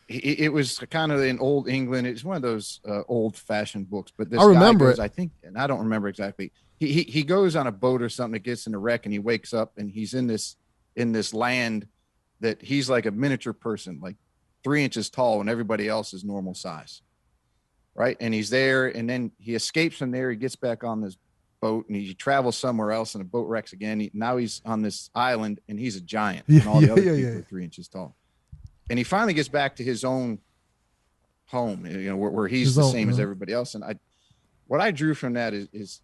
It was kind of in old England. It's one of those old-fashioned books. But this I remember guy goes, it. I think, and I don't remember exactly. He goes on a boat or something that gets in a wreck, and he wakes up, and he's in this land that he's like a miniature person, like 3 inches tall, and everybody else is normal size, right? And he's there, and then he escapes from there. He gets back on this boat, and he travels somewhere else, and the boat wrecks again. Now he's on this island, and he's a giant, and all the other people are 3 inches tall. And he finally gets back to his own home, where he's the same as everybody else. And what I drew from that is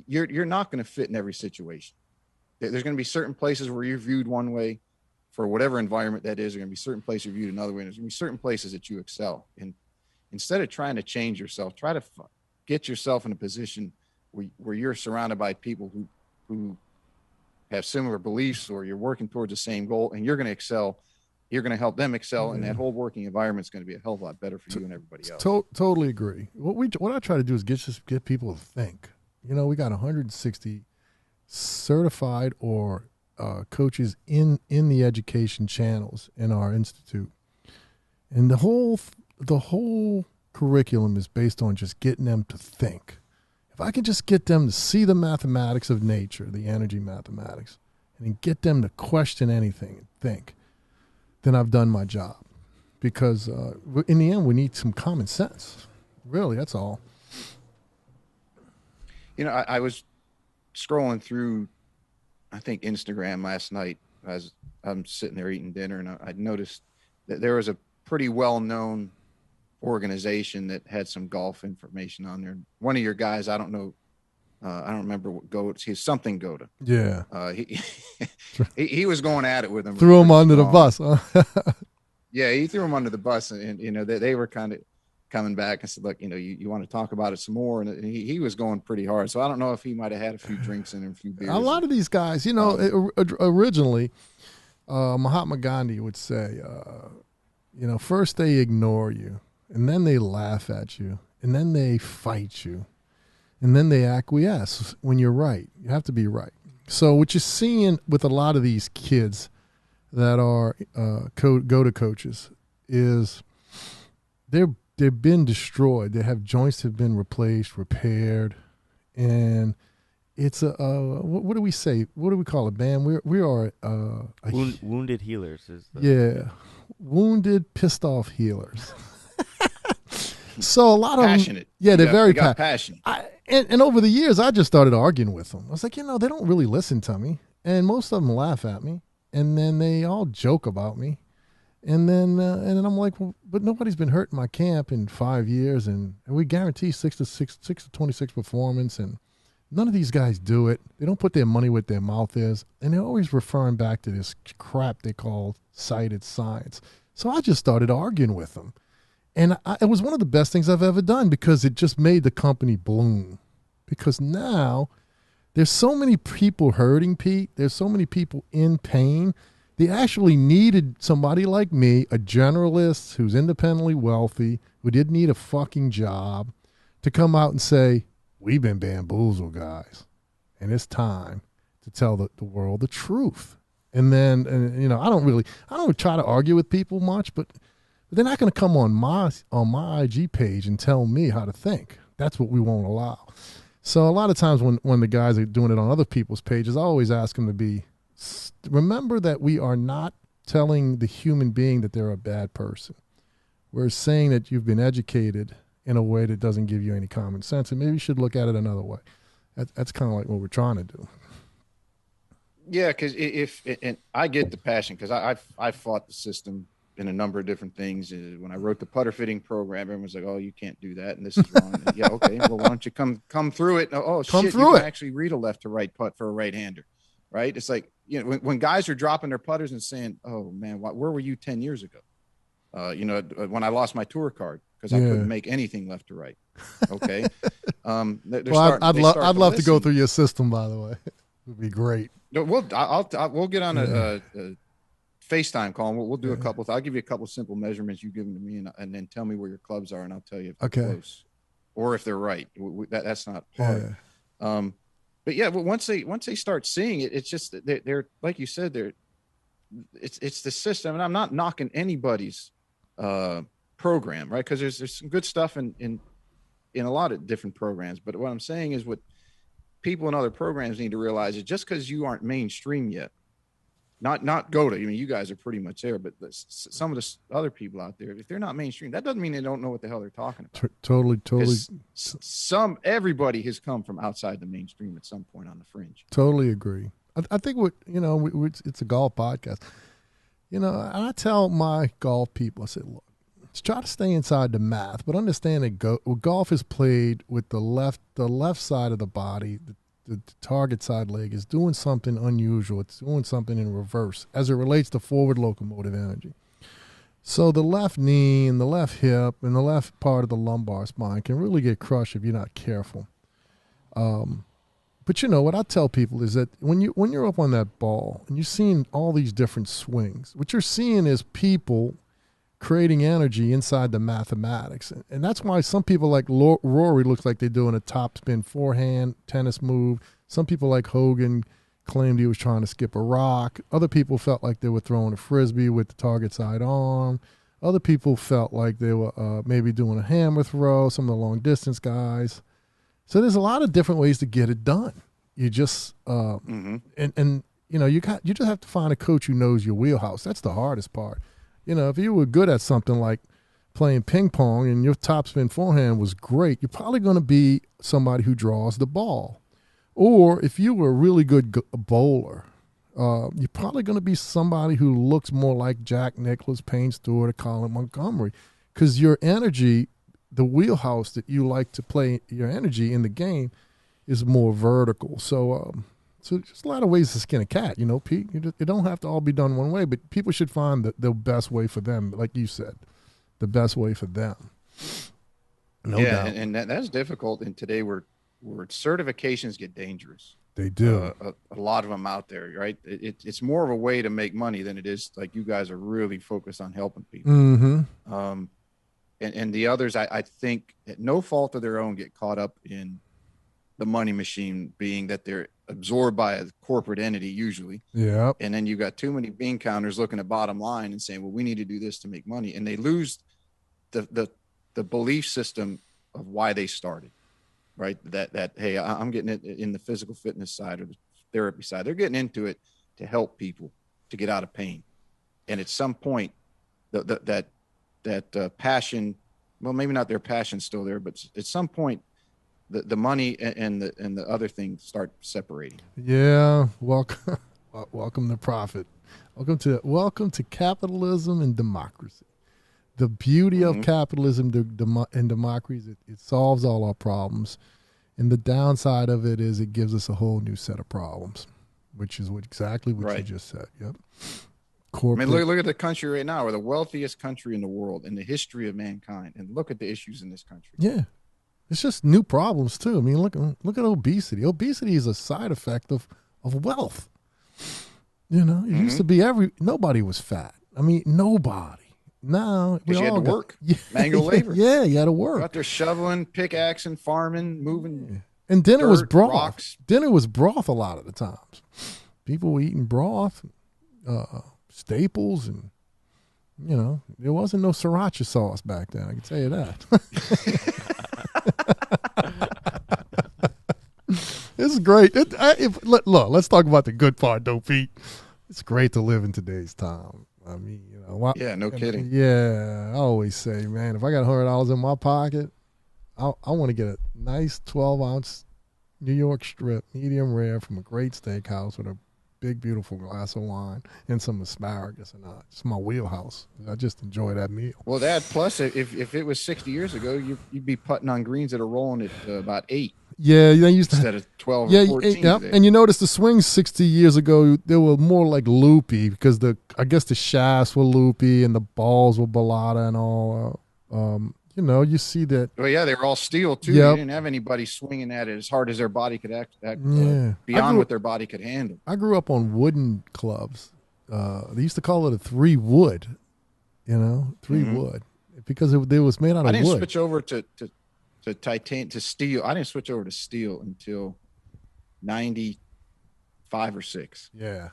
you're not going to fit in every situation. There's going to be certain places where you're viewed one way for whatever environment that is. There's going to be certain places you're viewed another way. And there's going to be certain places that you excel. And instead of trying to change yourself, try to get yourself in a position where you're surrounded by people who have similar beliefs, or you're working towards the same goal, and you're going to excel. You're going to help them excel, and that whole working environment is going to be a hell of a lot better for you and everybody else. Totally agree. What I try to do is get people to think. We got 160 certified or coaches in the education channels in our institute, and the whole curriculum is based on just getting them to think. If I can just get them to see the mathematics of nature, the energy mathematics, and then get them to question anything and think, then I've done my job. Because in the end, we need some common sense. Really, that's all. I was scrolling through, I think, Instagram last night as I'm sitting there eating dinner, and I noticed that there was a pretty well-known organization that had some golf information on there. One of your guys, I don't know, I don't remember what GOATA. He's something GOATA. Yeah. He was going at it with him. Threw him under the bus. Huh? Yeah, he threw him under the bus, and they were kind of coming back and said, look, you want to talk about it some more, and he was going pretty hard. So I don't know if he might have had a few drinks in him, a few beers. A lot of these guys, originally, Mahatma Gandhi would say, first they ignore you, and then they laugh at you, and then they fight you. And then they acquiesce when you're right. You have to be right. So what you're seeing with a lot of these kids that are GOATA coaches is they've been destroyed. They have joints have been replaced, repaired, and it's what do we say? What do we call it, man? We are wounded healers. Wounded, pissed off healers. So a lot of passionate. They're very passionate. And over the years, I just started arguing with them. I was like, they don't really listen to me, and most of them laugh at me, and then they all joke about me, and then I'm like, well, but nobody's been hurt in my camp in 5 years, and we guarantee 6 to 26 performance, and none of these guys do it. They don't put their money where their mouth is, and they're always referring back to this crap they call cited science. So I just started arguing with them. And it was one of the best things I've ever done, because it just made the company bloom. Because now there's so many people hurting, Pete. There's so many people in pain. They actually needed somebody like me, a generalist who's independently wealthy, who didn't need a fucking job, to come out and say, we've been bamboozled, guys. And it's time to tell the world the truth. And then, I don't try to argue with people much, but they're not going to come on my IG page and tell me how to think. That's what we won't allow. So a lot of times when the guys are doing it on other people's pages, I always ask them to remember that we are not telling the human being that they're a bad person. We're saying that you've been educated in a way that doesn't give you any common sense. And maybe you should look at it another way. That's kind of like what we're trying to do. Yeah, because and I get the passion, because I fought the system in a number of different things. When I wrote the putter fitting program, everyone's like, "Oh, you can't do that, and this is wrong." And, yeah, okay. Well, why don't you come through it? Oh, come shit, through you it. can actually read a left to right putt for a right-hander, right? It's like, you know, when guys are dropping their putters and saying, "Oh man, where were you 10 years ago?" You know, when I lost my tour card because I couldn't make anything left to right. Okay. Well, I'd love to go through your system, by the way. It would be great. No, we'll get on a FaceTime call. And we'll do a couple. I'll give you a couple of simple measurements you give them to me, and then tell me where your clubs are, and I'll tell you if they're close or if they're right. That's not hard. But yeah, well, once they start seeing it, it's just they're like you said, it's the system, and I'm not knocking anybody's program, right? Because there's some good stuff in a lot of different programs. But what I'm saying is, what people in other programs need to realize is, just because you aren't mainstream yet, not GOATA. I mean, you guys are pretty much there, but some of the other people out there, if they're not mainstream, that doesn't mean they don't know what the hell they're talking about. Totally. Everybody has come from outside the mainstream at some point on the fringe. Totally agree. I think it's a golf podcast. You know, and I tell my golf people, I say, look, let's try to stay inside the math, but understand that golf is played with the left side of the body. The target side leg is doing something unusual. It's doing something in reverse as it relates to forward locomotive energy. So the left knee and the left hip and the left part of the lumbar spine can really get crushed if you're not careful. But you know what I tell people is that when you're up on that ball and you're seeing all these different swings, what you're seeing is people creating energy inside the mathematics. And that's why some people like Rory looks like they're doing a topspin forehand tennis move. Some people like Hogan claimed he was trying to skip a rock. Other people felt like they were throwing a frisbee with the target side arm. Other people felt like they were maybe doing a hammer throw, some of the long distance guys. So there's a lot of different ways to get it done. You just and you know, you just have to find a coach who knows your wheelhouse. That's the hardest part. You know, if you were good at something like playing ping pong and your topspin forehand was great, you're probably going to be somebody who draws the ball. Or if you were a really good bowler, you're probably going to be somebody who looks more like Jack Nicklaus, Payne Stewart, or Colin Montgomery, because your energy, the wheelhouse that you like to play your energy in the game, is more vertical. So there's a lot of ways to skin a cat, you know, Pete. It don't have to all be done one way, but people should find the best way for them, like you said, the best way for them. No doubt. And that's difficult. And today where certifications get dangerous. They do. A lot of them out there, right? It's more of a way to make money than it is like you guys are really focused on helping people. Mm-hmm. And the others, I think, at no fault of their own, get caught up in the money machine, being that they're absorbed by a corporate entity usually. Yeah. And then you got too many bean counters looking at bottom line and saying, well, we need to do this to make money. And they lose the belief system of why they started, right? That, hey, I'm getting it in the physical fitness side or the therapy side. They're getting into it to help people to get out of pain. And at some point that passion, well, maybe not their passion's still there, but at some point, the money and the other things start separating. Yeah, welcome to profit. Welcome to capitalism and democracy. The beauty of capitalism and democracy is it solves all our problems, and the downside of it is it gives us a whole new set of problems, which is exactly what you just said. Yep. Corporate. I mean, look at the country right now. We're the wealthiest country in the world in the history of mankind, and look at the issues in this country. Yeah. It's just new problems too. I mean, look at obesity. Obesity is a side effect of wealth. You know, it used to be nobody was fat. I mean, nobody. Now we all had to work. Manual labor. Yeah, you had to work. Out there shoveling, pickaxing, farming, moving. Yeah. And dinner was broth. Rocks. Dinner was broth a lot of the times. People were eating broth, staples, and you know, there wasn't no sriracha sauce back then. I can tell you that. This is great. Look, let's talk about the good part, though, Pete. It's great to live in today's time. I mean, you know. Yeah, no kidding. Yeah, I always say, man, if I got $100 in my pocket, I want to get a nice 12-ounce New York strip, medium rare, from a great steakhouse with a big, beautiful glass of wine and some asparagus. And it's my wheelhouse. I just enjoy that meal. Well, that plus, if it was 60 years ago, you'd be putting on greens that are rolling at about 8. Yeah, they used to instead of 12 or 14. Yeah. And you notice the swings 60 years ago, they were more like loopy because I guess the shafts were loopy and the balls were balata and all. You see that. Well, yeah, they were all steel too. Yep. You didn't have anybody swinging at it as hard as their body could act beyond what their body could handle. I grew up on wooden clubs. They used to call it a 3-wood, 3-wood, because it was made out of wood. I didn't switch over to steel. I didn't switch over to steel until 95 or 6. Yeah.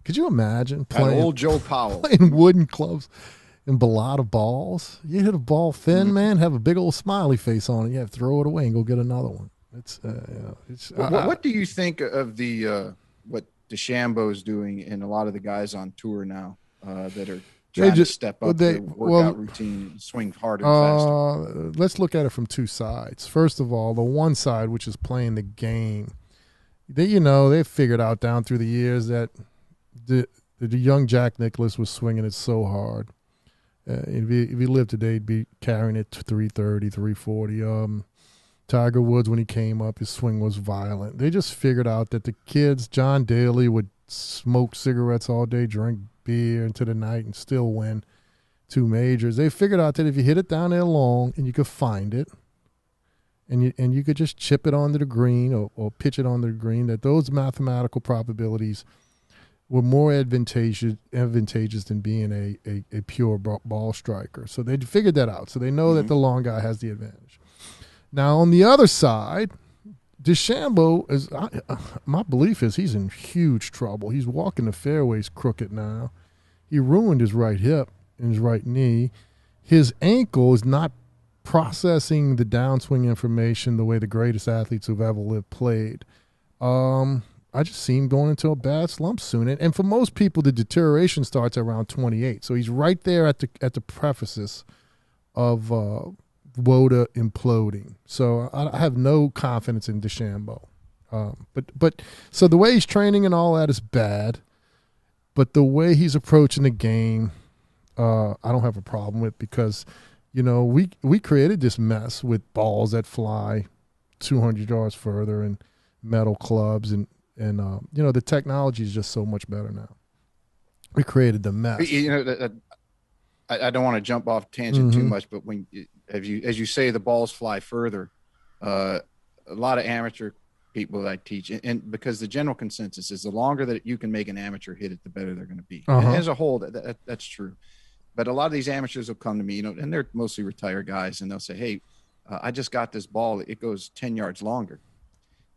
Could you imagine playing old Joe Powell playing wooden clubs and balata balls? You hit a ball thin, man, have a big old smiley face on it. You have to throw it away and go get another one. What do you think of the what DeChambeau's doing and a lot of the guys on tour now that are trying to step up their workout routine and swing harder and faster? Let's look at it from two sides. First of all, the one side, which is playing the game, they figured out down through the years that the young Jack Nicklaus was swinging it so hard. If he lived today, he'd be carrying it to 330, 340. Tiger Woods, when he came up, his swing was violent. They just figured out that the kids, John Daly, would smoke cigarettes all day, drink beer into the night, and still win 2 majors. They figured out that if you hit it down there long and you could find it, and you could just chip it onto the green or pitch it onto the green, that those mathematical probabilities were more advantageous than being a pure ball striker. So they figured that out. So they know that the long guy has the advantage. Now, on the other side, DeChambeau, my belief is he's in huge trouble. He's walking the fairways crooked now. He ruined his right hip and his right knee. His ankle is not processing the downswing information the way the greatest athletes who've ever lived played. I just see him going into a bad slump soon. And for most people, the deterioration starts around 28. So he's right there at the prefaces of GOATA imploding. So I have no confidence in DeChambeau. But so the way he's training and all that is bad. But the way he's approaching the game, I don't have a problem with, because, we created this mess with balls that fly 200 yards further and metal clubs and the technology is just so much better now. We created the mess. I don't want to jump off tangent too much, but as you say, the balls fly further. A lot of amateur people that I teach, and because the general consensus is the longer that you can make an amateur hit it, the better they're going to be. And as a whole, that's true. But a lot of these amateurs will come to me, and they're mostly retired guys, and they'll say, "Hey, I just got this ball. It goes 10 yards longer."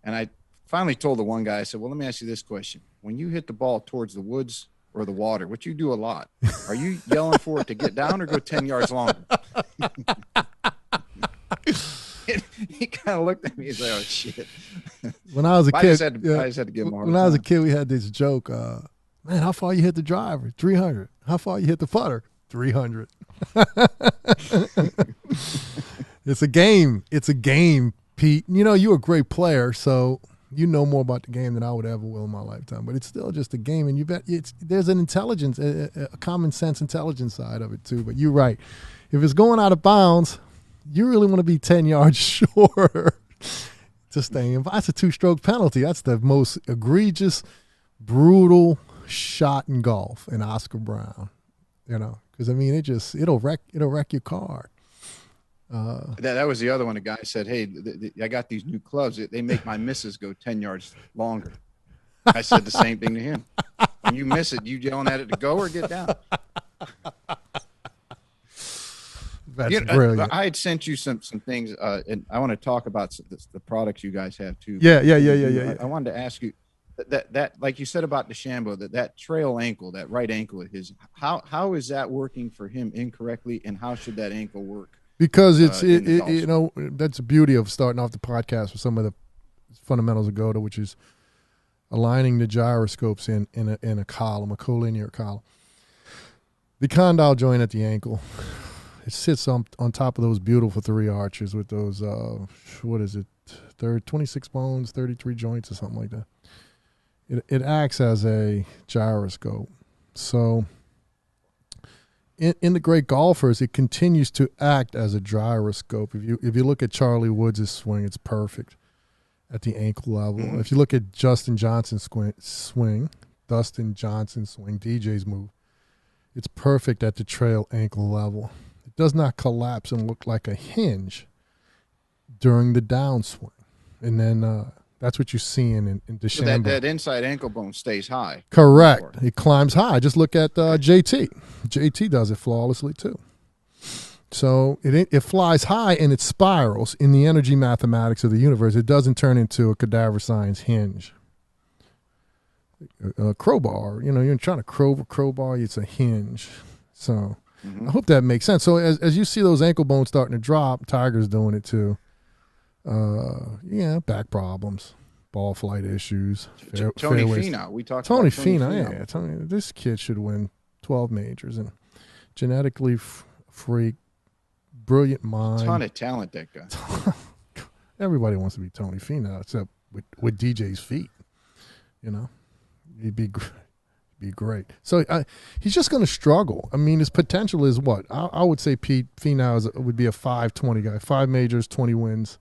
And I finally told the one guy, I said, "Well, let me ask you this question: when you hit the ball towards the woods or the water, which you do a lot, are you yelling for it to get down or go 10 yards longer?" He kind of looked at me and said, "Oh shit." When I was a kid, I just had to give him a hard time. When I was a kid, we had this joke, man, how far you hit the driver? 300. How far you hit the putter? 300. It's a game. It's a game, Pete. You're a great player, so you know more about the game than I would ever will in my lifetime. But it's still just a game, and there's an intelligence, a common sense intelligence side of it too. But you're right. If it's going out of bounds, you really want to be 10 yards shorter to stay in. That's a 2-stroke penalty. That's the most egregious, brutal shot in golf in Oscar Brown. Because it'll wreck your card. That was the other one. The guy said, "Hey, I got these new clubs. They make my misses go 10 yards longer." I said the same thing to him. When you miss it, you yelling at it to go or get down. That's brilliant. I had sent you some things, and I want to talk about the products you guys have too. Yeah. I wanted to ask you that like you said about DeChambeau, that trail ankle, that right ankle of his, how is that working for him incorrectly, and how should that ankle work? Because that's the beauty of starting off the podcast with some of the fundamentals of GOATA, which is aligning the gyroscopes in a column, a collinear column. The condyle joint at the ankle It sits on top of those beautiful 3 arches with those, 26 bones, 33 joints or something like that. It acts as a gyroscope. So in the great golfers, it continues to act as a gyroscope. If you look at Charlie Woods' swing, it's perfect at the ankle level. Mm-hmm. If you look at Dustin Johnson's swing, DJ's move, it's perfect at the trail ankle level. It does not collapse and look like a hinge during the downswing. And then that's what you're seeing in DeChambeau. So that inside ankle bone stays high. Correct. It climbs high. Just look at JT. JT does it flawlessly too. So it flies high and it spirals in the energy mathematics of the universe. It doesn't turn into a cadaver science hinge. A crowbar, you're trying to crowbar, it's a hinge. So I hope that makes sense. So as you see those ankle bones starting to drop, Tiger's doing it too. Back problems, ball flight issues. Tony Finau. We talked Tony about Tony Finau. Finau. Tony, this kid should win 12 majors and genetically freak, brilliant mind. Ton of talent, that guy. Everybody wants to be Tony Finau, except with DJ's feet. He'd be great. So he's just going to struggle. I mean, his potential is what? I would say Pete Finau would be a 5-20 guy. 5 majors, 20 wins.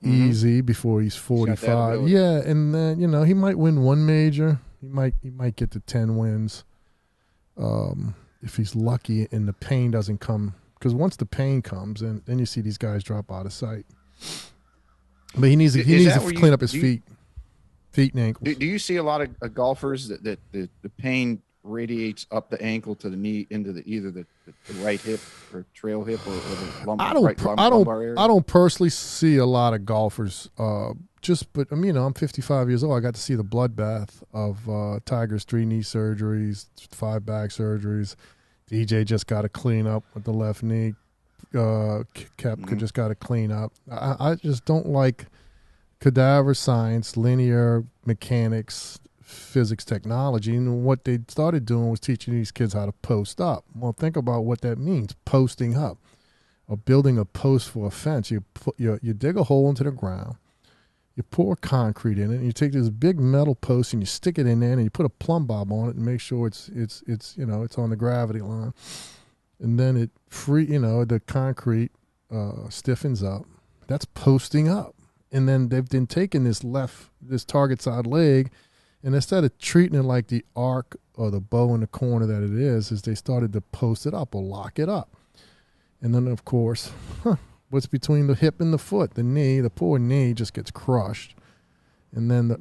Easy before he's 45. Yeah, and then he might win 1 major. He might get to 10 wins if he's lucky and the pain doesn't come. Because once the pain comes, and then you see these guys drop out of sight. But he needs to clean up his feet and ankles. Do you see a lot of golfers that the pain radiates up the ankle to the knee into either the right hip or trail hip or the lumbar, lumbar area? I don't personally see a lot of golfers. I'm 55 years old. I got to see the bloodbath of Tiger's 3 knee surgeries, 5 back surgeries. DJ just got to clean up with the left knee. Koepka just got to clean up. I just don't like cadaver science, linear mechanics, physics, technology, and what they started doing was teaching these kids how to post up. Well, think about what that means, posting up, or building a post for a fence. You dig a hole into the ground, you pour concrete in it, and you take this big metal post and you stick it in there, and you put a plumb bob on it and make sure it's on the gravity line, and then the concrete stiffens up. That's posting up. And then they've been taking this target side leg, and instead of treating it like the arc or the bow in the corner that it is they started to post it up or lock it up. And then, of course, what's between the hip and the foot? The knee. The poor knee just gets crushed. And then the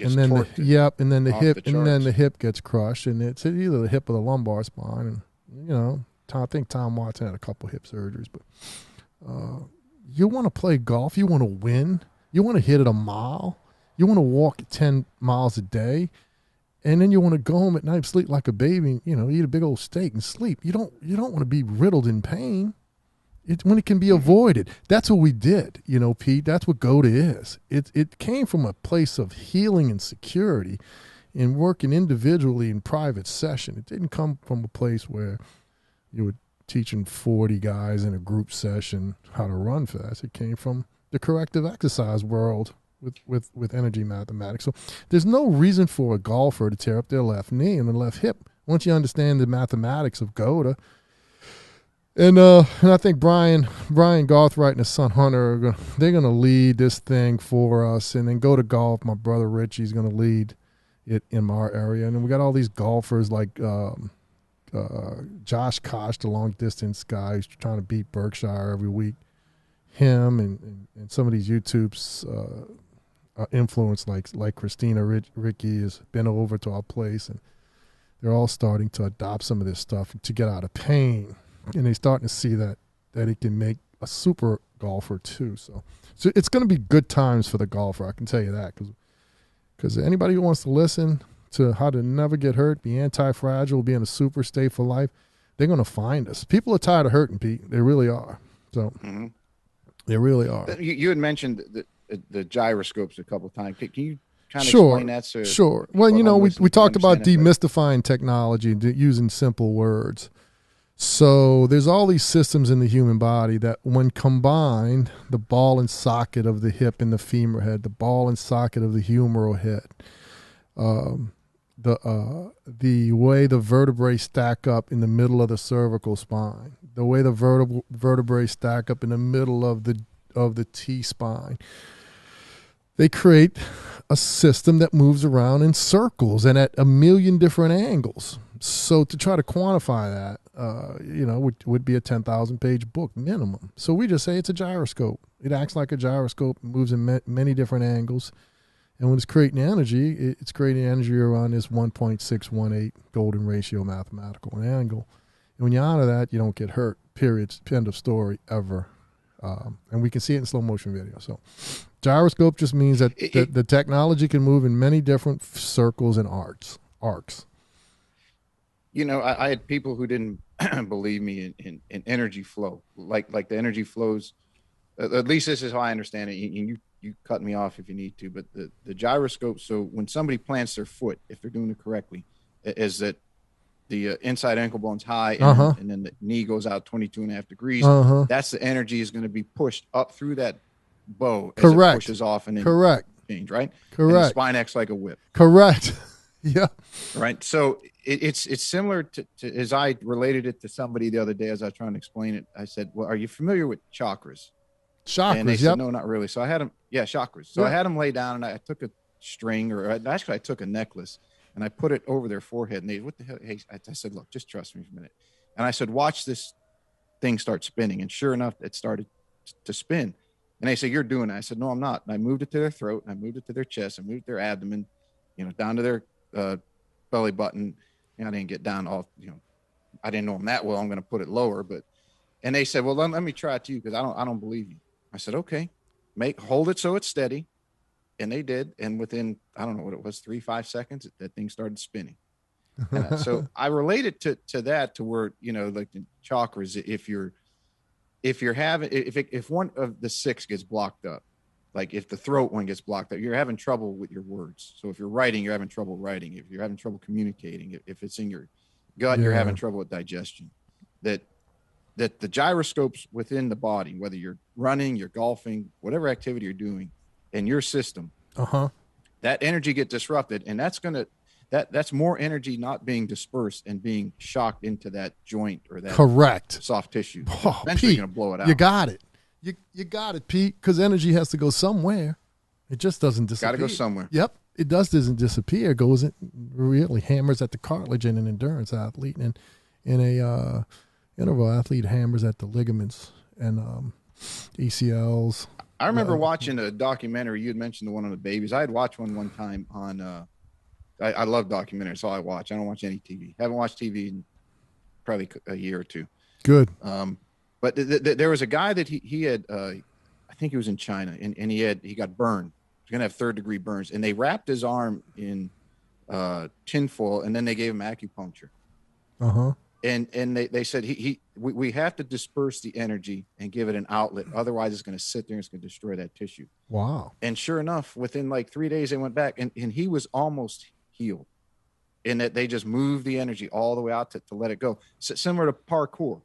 hip gets crushed, and it's either the hip or the lumbar spine. And I think Tom Watson had a couple hip surgeries, but you want to play golf, you want to win. You want to hit it a mile. You want to walk 10 miles a day. And then you want to go home at night, sleep like a baby, eat a big old steak and sleep. You don't want to be riddled in pain when it can be avoided. That's what we did, Pete. That's what GOATA is. It came from a place of healing and security and working individually in private session. It didn't come from a place where you were teaching 40 guys in a group session how to run fast. It came from the corrective exercise world with energy mathematics. So there's no reason for a golfer to tear up their left knee and the left hip once you understand the mathematics of GOATA. And I think Brian Garthright and his son Hunter, they're going to lead this thing for us. And then GOATA Golf, my brother Richie's going to lead it in our area. And then we got all these golfers like Josh Koch, the long-distance guy who's trying to beat Berkshire every week. Him and some of these YouTube's influence like Christina Ricky has been over to our place, and they're all starting to adopt some of this stuff to get out of pain, and they're starting to see that it can make a super golfer too. So it's going to be good times for the golfer, I can tell you that, because anybody who wants to listen to how to never get hurt, be anti-fragile, be in a super state for life, they're going to find us. People are tired of hurting, Pete. They really are. So. Mm-hmm. They really are. You had mentioned the gyroscopes a couple of times. Can you kind of explain that? Sure. Well, we talked about demystifying technology and using simple words. So there's all these systems in the human body that when combined, the ball and socket of the hip and the femur head, the ball and socket of the humeral head, the way the vertebrae stack up in the middle of the cervical spine, the way the vertebrae stack up in the middle of the T-spine, they create a system that moves around in circles and at a million different angles. So to try to quantify that, would be a 10,000-page book minimum. So we just say it's a gyroscope. It acts like a gyroscope, moves in many different angles. And when it's creating energy, it's creating energy around this 1.618 golden ratio mathematical angle. And when you honor that, you don't get hurt, period. End of story, ever. And we can see it in slow motion video. So gyroscope just means that the technology can move in many different circles and arcs. I had people who didn't believe me in energy flow, like the energy flows. At least this is how I understand it. You cut me off if you need to, but the gyroscope. So when somebody plants their foot, if they're doing it correctly, is that the inside ankle bone's high and then the knee goes out 22.5 degrees. That's the energy is going to be pushed up through that bow as it pushes off and then change, right? Correct. And the spine acts like a whip. Correct. Yeah. Right. So it's similar to as I related it to somebody the other day as I was trying to explain it. I said, well, are you familiar with chakras? And they said, no, not really. So I had them. Yeah, chakras. So I had them lay down and I took a string I took a necklace and I put it over their forehead. And they, what the hell? Hey, I said, look, just trust me for a minute. And I said, watch this thing start spinning. And sure enough, it started to spin. And they said, you're doing it. I said, no, I'm not. And I moved it to their throat. And I moved it to their chest. I moved their abdomen, down to their belly button. I didn't get down all, I didn't know them that well. I'm going to put it lower, and they said, well, let me try it to you because I don't believe you. I said, okay, hold it so it's steady. And they did. And within, I don't know what it was, 3-5 seconds, that thing started spinning. And so I related to that to where, like the chakras, if one of the 6 gets blocked up, like if the throat one gets blocked up, you're having trouble with your words. So if you're writing, you're having trouble writing. If you're having trouble communicating, if it's in your gut, you're having trouble with digestion. That the gyroscopes within the body, whether you're running, you're golfing, whatever activity you're doing in your system, that energy gets disrupted. And that's more energy not being dispersed and being shocked into that joint or that soft tissue. Eventually you're going to blow it out. You got it. You got it, Pete, because energy has to go somewhere. It just doesn't disappear. Got to go somewhere. Yep. It doesn't disappear. It goes in, really hammers at the cartilage in an endurance athlete. And in a interval athlete hammers at the ligaments and ACLs. I remember watching a documentary. You had mentioned the one on the babies. I had watched one time on I love documentaries, so I watch. I don't watch any TV. Haven't watched TV in probably a year or two. Good. But there was a guy that he had, I think he was in China, and he got burned. He's going to have 3rd-degree burns. And they wrapped his arm in tinfoil, and then they gave him acupuncture. And they said, we have to disperse the energy and give it an outlet. Otherwise, it's going to sit there and it's going to destroy that tissue. Wow. And sure enough, within like 3 days, they went back, and he was almost healed in that they just moved the energy all the way out to let it go. So, similar to parkour.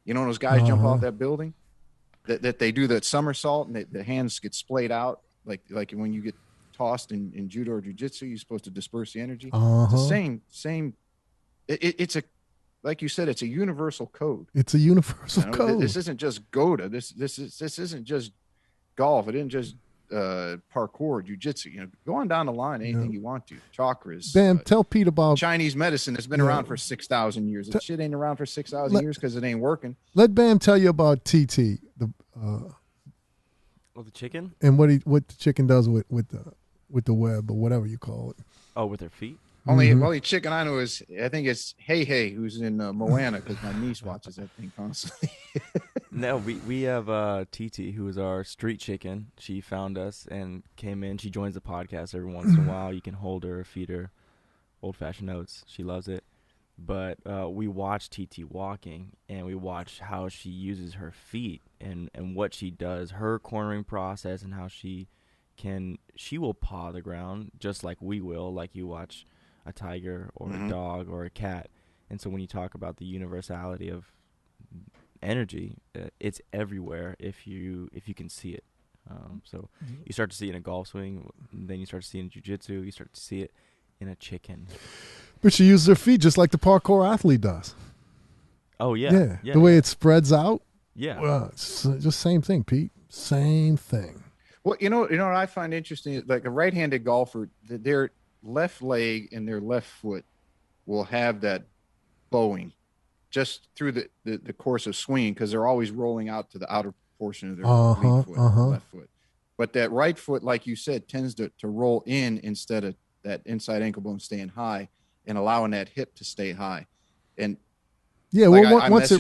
When those guys jump off that building, that they do that somersault and the hands get splayed out, like when you get tossed in judo or jiu-jitsu, you're supposed to disperse the energy. It's the same. It's a, like you said, it's a universal code. It's a universal code. This isn't just GOATA. This isn't just golf. It isn't just parkour, jiu-jitsu. Go on down the line, anything you want to. Chakras. Bam, tell Pete about Chinese medicine that's been around for 6,000 years. That shit ain't around for 6,000 years because it ain't working. Let Bam tell you about TT, the chicken, and what the chicken does with the web or whatever you call it. Oh, with their feet. Only chicken I know is, I think it's Hey, who's in Moana, because my niece watches that thing constantly. No, we have TT, who is our street chicken. She found us and came in. She joins the podcast every once in a while. You can hold her, feed her old-fashioned oats. She loves it. But we watch TT walking, and we watch how she uses her feet and what she does, her cornering process, and how she will paw the ground just like we will, like you watch a tiger or a dog or a cat. And so when you talk about the universality of energy, it's everywhere if you can see it. So you start to see it in a golf swing, then you start to see it in jiu-jitsu, you start to see it in a chicken. But you use their feet just like the parkour athlete does. Oh, yeah. The way it spreads out. Yeah. Well, it's just same thing, Pete. Same thing. Well, you know what I find interesting is like a right-handed golfer, their left leg and their left foot will have that bowing just through the course of swinging, because they're always rolling out to the outer portion of their lead foot, left foot. But that right foot, like you said, tends to roll in instead of that inside ankle bone staying high and allowing that hip to stay high. And yeah, like well, I once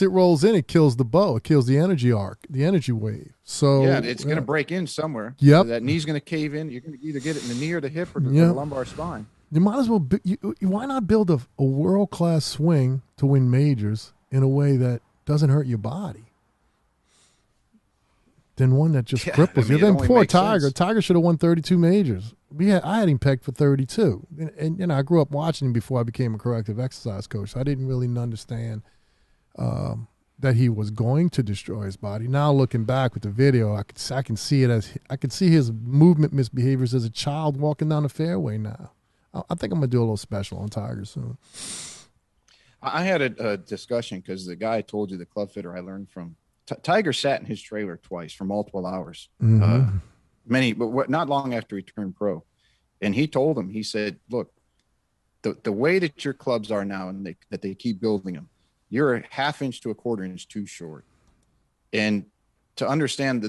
it rolls in, it kills the bow. It kills the energy arc, the energy wave. So yeah, it's going to break in somewhere. Yep. So that knee's going to cave in. You're going to either get it in the knee or the hip or the lumbar spine. You might as well. Why not build a world-class swing to win majors in a way that doesn't hurt your body than one that just cripples you? Then poor Tiger. Sense. Tiger should have won 32 majors. I had him pegged for 32, and you know I grew up watching him before I became a corrective exercise coach. So I didn't really understand that he was going to destroy his body. Now looking back with the video, I can see it as I can see his movement misbehaviors as a child walking down the fairway. Now I think I'm gonna do a little special on Tiger soon. I had a discussion because the guy I told you, the club fitter I learned from, Tiger sat in his trailer twice for multiple hours. But not long after he turned pro. And he told him, he said, look, the way that your clubs are now and that they keep building them, you're a half inch to a quarter inch too short. And to understand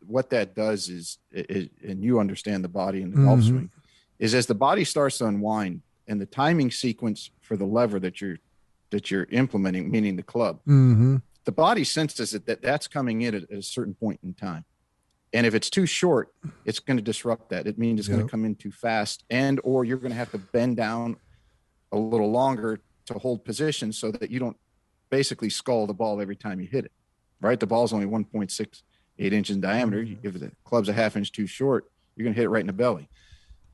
what that does is, and you understand the body and the golf swing, is as the body starts to unwind and the timing sequence for the lever that you're implementing, meaning the club, the body senses that's coming in at a certain point in time. And if it's too short, it's going to disrupt that. It means it's going to come in too fast, or you're going to have to bend down a little longer to hold position so that you don't basically skull the ball every time you hit it, right? The ball's only 1.68 inches in diameter. If the club's a half inch too short, you're going to hit it right in the belly.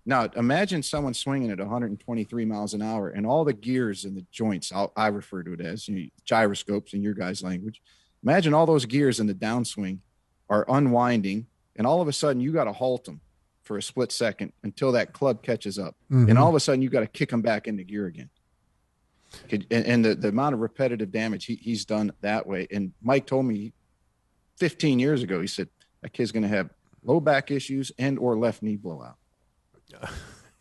Now, imagine someone swinging at 123 miles an hour and all the gears in the joints, I refer to it as gyroscopes in your guys' language. Imagine all those gears in the downswing are unwinding, and all of a sudden you got to halt them for a split second until that club catches up. And all of a sudden you got to kick them back into gear again. And the amount of repetitive damage he's done that way. And Mike told me 15 years ago, he said, that kid's going to have low back issues or left knee blowout.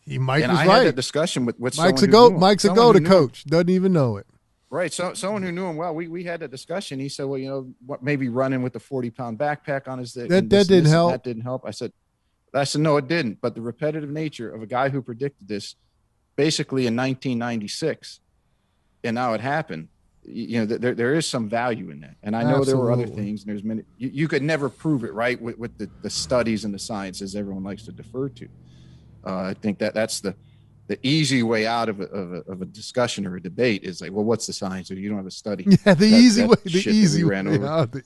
Mike was right. I had that discussion with Mike's a go-to coach. Doesn't even know it. Right. So someone who knew him well, we had a discussion. He said, well, you know, what, maybe running with the 40-pound backpack on his, that didn't help. That didn't help. I said, no, it didn't. But the repetitive nature of a guy who predicted this basically in 1996, and now it happened, you know, there is some value in that. And I know there were other things, and there's many, you could never prove it, right? With the studies and the sciences everyone likes to defer to. I think that's the easy way out of a discussion or a debate is like, well, what's the science? Or you don't have a study. Yeah, the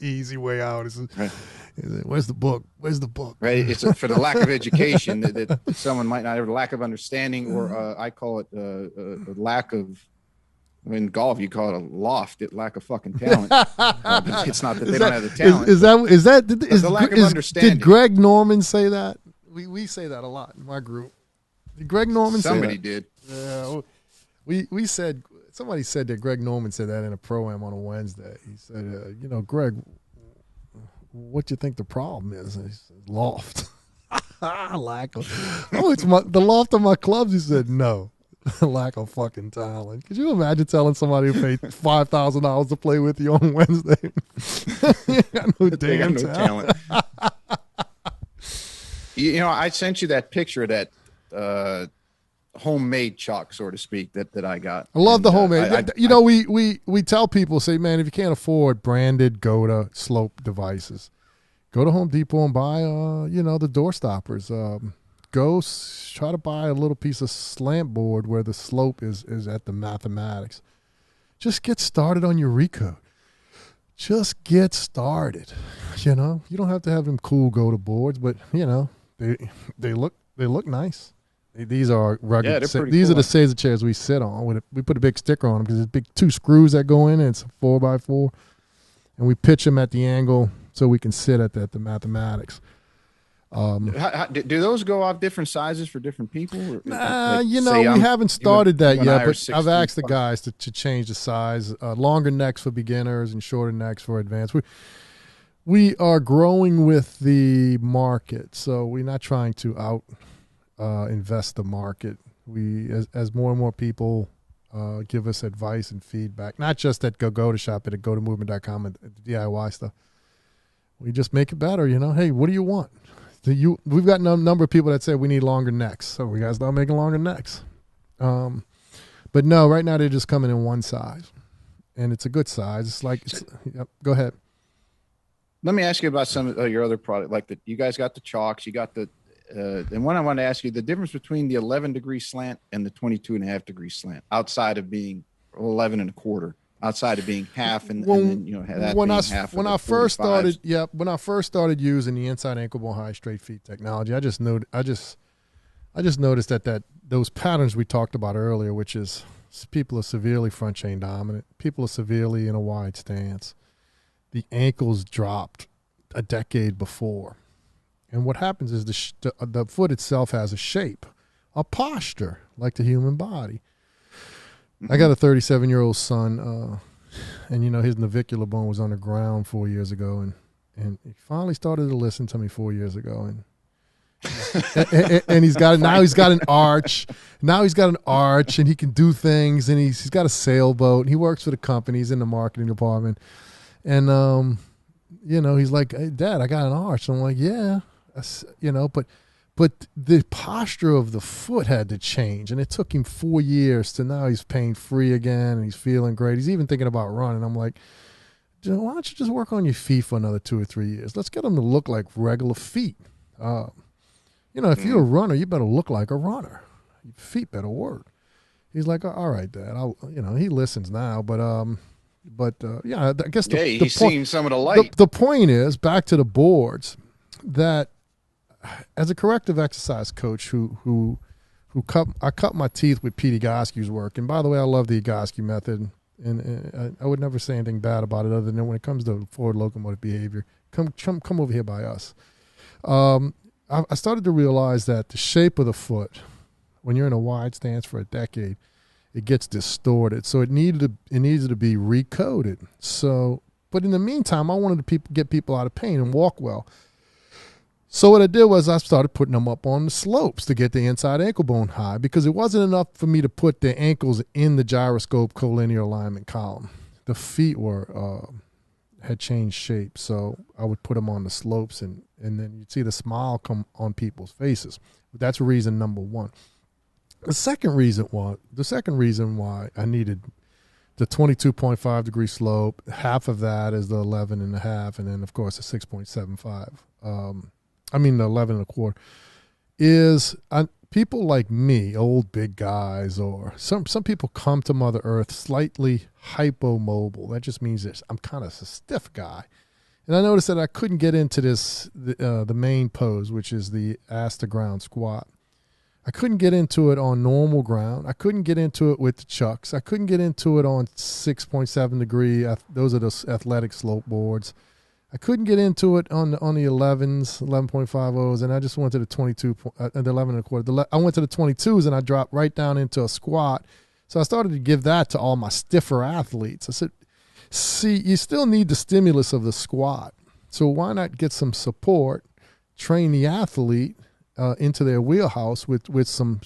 easy way out is, right. Where's the book? Where's the book? Right. It's for the lack of education that someone might not have, a lack of understanding, or I call it a lack of. In golf, you call it a loft, lack of fucking talent. It's not that they don't have the talent. Is the lack of understanding? Did Greg Norman say that? We say that a lot in my group. Did Greg Norman say that? Somebody did. Yeah, we said, somebody said that Greg Norman said that in a pro-am on a Wednesday. He said, you know, Greg, what do you think the problem is? And he said, loft. Lack of. It's the loft of my clubs. He said, no. Lack of fucking talent. Could you imagine telling somebody who paid $5,000 to play with you on Wednesday? You got no damn talent. You know, I sent you that picture of that homemade chalk, so to speak, that I got. I love the homemade. We tell people, say, man, if you can't afford branded GOATA slope devices, go to Home Depot and buy, the door stoppers. Go try to buy a little piece of slant board where the slope is at the mathematics. Just get started on your recode. Just get started. You don't have to have them cool GOATA boards, but they look nice. These are rugged. Yeah, they're these cool. are the Caesar chairs we sit on. We put a big sticker on them because there's big 2 screws that go in, and it's a 4x4, and we pitch them at the angle so we can sit at the mathematics. Do those go off different sizes for different people? We haven't started that yet, but I've asked the guys to change the size. Longer necks for beginners and shorter necks for advanced. We are growing with the market, so we're not trying to invest the market. As more and more people give us advice and feedback, not just at GOATA shop, but at GOATAMovement.com and DIY stuff. We just make it better, Hey, what do you want? We've got a number of people that say we need longer necks, so we got to start making longer necks. But no, right now they're just coming in one size, and it's a good size. Yep, go ahead. Let me ask you about some of your other product, like you guys got the chalks, you got the, and one I want to ask you, the difference between the 11-degree slant and the 22.5-degree slant, outside of being 11 1/4. Outside of being half, and then that when being I half. When I first started using the inside ankle bone high straight feet technology, I just noticed that those patterns we talked about earlier, which is people are severely front chain dominant, people are severely in a wide stance, the ankles dropped a decade before, and what happens is the foot itself has a shape, a posture like the human body. I got a 37-year-old son, and his navicular bone was on the ground 4 years ago, and he finally started to listen to me 4 years ago, and he's got now he's got an arch. Now he's got an arch, and he can do things, and he's got a sailboat. He works for the company. He's in the marketing department, and he's like, "Hey, Dad, I got an arch." And I'm like, "Yeah, But the posture of the foot had to change, and it took him 4 years to now he's pain-free again, and he's feeling great. He's even thinking about running. I'm like, why don't you just work on your feet for another 2 or 3 years? Let's get them to look like regular feet. If you're a runner, you better look like a runner. Your feet better work." He's like, "All right, Dad." He listens now, but I guess he's seen some of the light. The point is, back to the boards, that as a corrective exercise coach I cut my teeth with Pete Egoscue's work. And by the way, I love the Egoscue method, and I would never say anything bad about it other than when it comes to forward locomotive behavior, come over here by us. I started to realize that the shape of the foot, when you're in a wide stance for a decade, it gets distorted. So it needed to be recoded. But in the meantime, I wanted to get people out of pain and walk well. So what I did was I started putting them up on the slopes to get the inside ankle bone high, because it wasn't enough for me to put the ankles in the gyroscope collinear alignment column. The feet had changed shape, so I would put them on the slopes, and then you'd see the smile come on people's faces. That's reason number one. The second reason why I needed the 22.5-degree slope, half of that is the 11.5, and then of course the 6.75. The 11 1/4 is people like me, old big guys, or some people come to Mother Earth slightly hypomobile. That just means this: I'm kind of a stiff guy. And I noticed that I couldn't get into the main pose, which is the ass to ground squat. I couldn't get into it on normal ground. I couldn't get into it with the chucks. I couldn't get into it on 6.7 degree. Those are the athletic slope boards. I couldn't get into it on the 11s, 11.50s, and I just went to the 22, the 11 1/4. I went to the 22s, and I dropped right down into a squat. So I started to give that to all my stiffer athletes. I said, see, you still need the stimulus of the squat. So why not get some support, train the athlete into their wheelhouse with some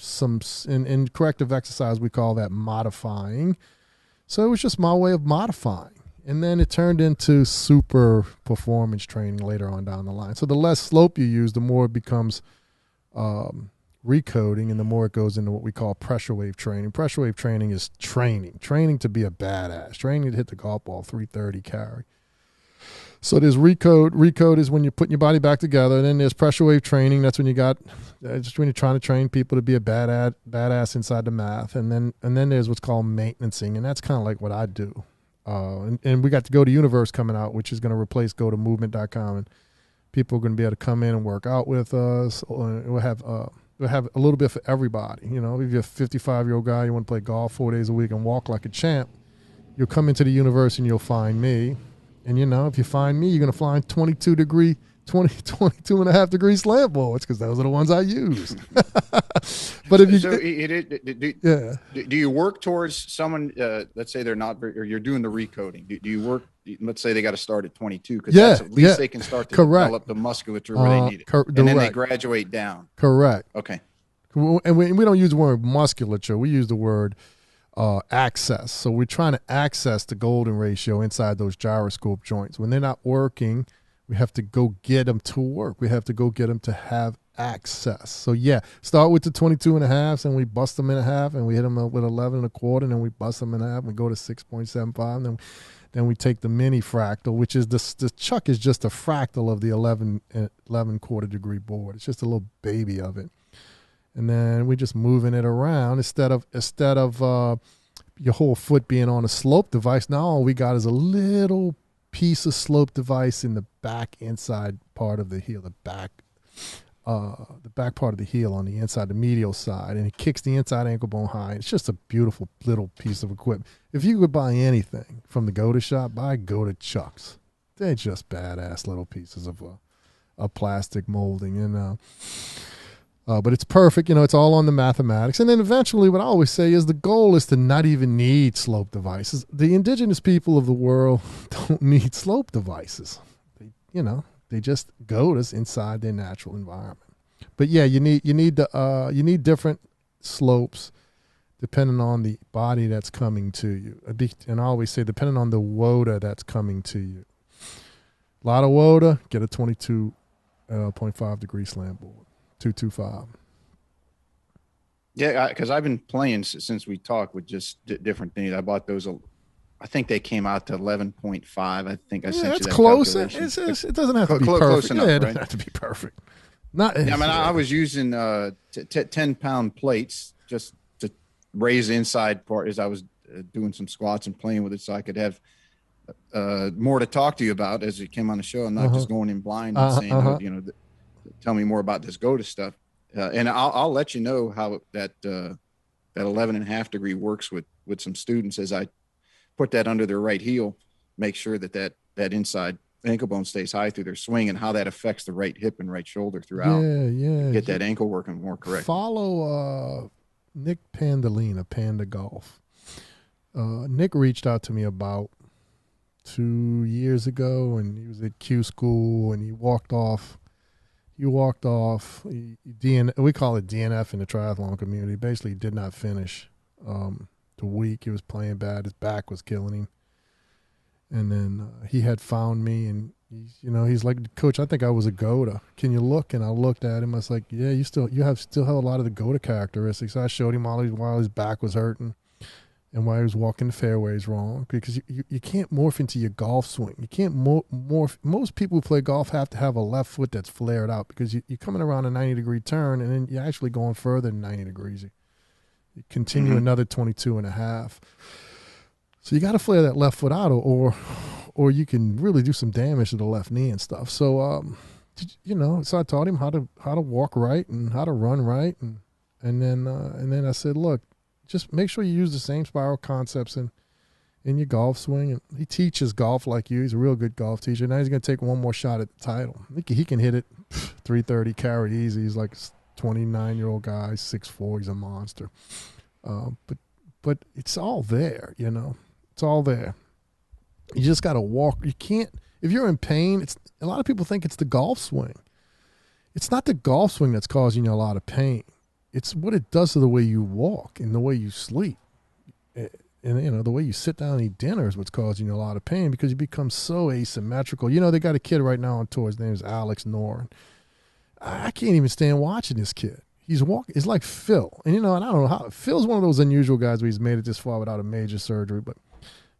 in corrective exercise, we call that modifying. So it was just my way of modifying. And then it turned into super performance training later on down the line. So the less slope you use, the more it becomes recoding, and the more it goes into what we call pressure wave training. Pressure wave training is training to be a badass, training to hit the golf ball 330 carry. So there's recode. Recode is when you're putting your body back together. And then there's pressure wave training. That's when you're trying to train people to be a badass inside the mat. And then there's what's called maintenancing, and that's kind of like what I do. And we got the GOATA Universe coming out, which is going to replace GOATAMovement.com, and people are going to be able to come in and work out with us. We'll have we have a little bit for everybody. You know, if you're a 55-year-old guy, you want to play golf 4 days a week and walk like a champ, you'll come into the universe and you'll find me. And, you know, if you find me, you're going to find 22 and a half degree slant boards, because those are the ones I use. But if you do you work towards someone, let's say they're not, or you're doing the recoding, do you work, let's say they got to start at 22, because that's at least they can start to develop the musculature where they need it, and then they graduate down. Correct. Okay. And we don't use the word musculature, we use the word access. So we're trying to access the golden ratio inside those gyroscope joints. When they're not working, we have to go get them to work. We have to go get them to have access. So yeah, start with the 22 and a half, and we bust them in a half, and we hit them with 11 and a quarter, and then we bust them in a half, and we go to 6.75, and then we take the mini fractal, which is the chuck is just a fractal of the 11 quarter degree board. It's just a little baby of it. And then we're just moving it around instead of your whole foot being on a slope device. Now all we got is a little piece of slope device in the back inside part of the heel, the back part of the heel on the inside, the medial side, and it kicks the inside ankle bone high. It's just a beautiful little piece of equipment. If you could buy anything from the GOATA shop, buy GOATA chucks. They're just badass little pieces of plastic molding, and but it's perfect. You know, it's all on the mathematics. And then eventually what I always say is the goal is to not even need slope devices. The indigenous people of the world don't need slope devices. They just GOATAs inside their natural environment. But yeah, you need different slopes depending on the body that's coming to you. And I always say depending on the WOTA that's coming to you. A lot of WOTA, get a 22.5 degree slant board. 225. Yeah, because I've been playing since we talked with just different things. I bought those. I think they came out to 11.5. I think I sent you that close. calculation. It doesn't have to be perfect. Close enough, it right? doesn't have to be perfect. I was using 10-pound plates just to raise the inside part as I was doing some squats and playing with it, so I could have more to talk to you about as it came on the show, and not just going in blind and saying, tell me more about this GOATA stuff. And I'll let you know how that 11.5 degree works with some students as I put that under their right heel, make sure that inside ankle bone stays high through their swing, and how that affects the right hip and right shoulder throughout. Get that ankle working more correct. Follow Nick Pandolina, Panda Golf. Nick reached out to me about 2 years ago, and he was at Q school, and he walked off. We call it DNF in the triathlon community. Basically, he did not finish the week. He was playing bad. His back was killing him. And then he had found me, and he's like, Coach, I think I was a GOATA. Can you look? And I looked at him. I was like, yeah, you still have a lot of the GOATA characteristics. I showed him while his back was hurting, and why he was walking the fairways wrong, because you can't morph into your golf swing. You can't morph. Most people who play golf have to have a left foot that's flared out, because you're coming around a 90-degree turn, and then you're actually going further than 90 degrees. You continue another 22 and a half. So you got to flare that left foot out, or you can really do some damage to the left knee and stuff. So, so I taught him how to walk right and how to run right. And then I said, look, just make sure you use the same spiral concepts in your golf swing. And he teaches golf like you. He's a real good golf teacher. Now he's going to take one more shot at the title. He can hit it 330 carry easy. He's like a 29-year-old guy, 6'4". He's a monster. But it's all there, It's all there. You just got to walk. You can't, if you're in pain, a lot of people think it's the golf swing. It's not the golf swing that's causing you a lot of pain. It's what it does to the way you walk and the way you sleep. And, the way you sit down and eat dinner is what's causing you a lot of pain, because you become so asymmetrical. They got a kid right now on tour. His name is Alex Noren. I can't even stand watching this kid. He's walking. It's like Phil. And, and I don't know how. Phil's one of those unusual guys where he's made it this far without a major surgery. But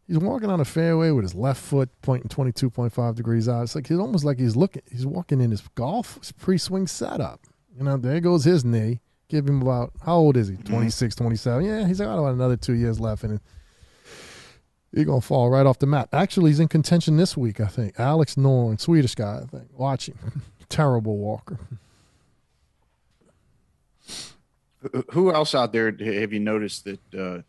he's walking on a fairway with his left foot pointing 22.5 degrees out. It's like he's almost like he's walking in his golf pre-swing setup. There goes his knee. Give him about, how old is he? 26, 27. Yeah, he's got about another 2 years left, and he's going to fall right off the map. Actually, he's in contention this week, I think. Alex Noren, Swedish guy, I think. Watch him. Terrible walker. Who else out there have you noticed that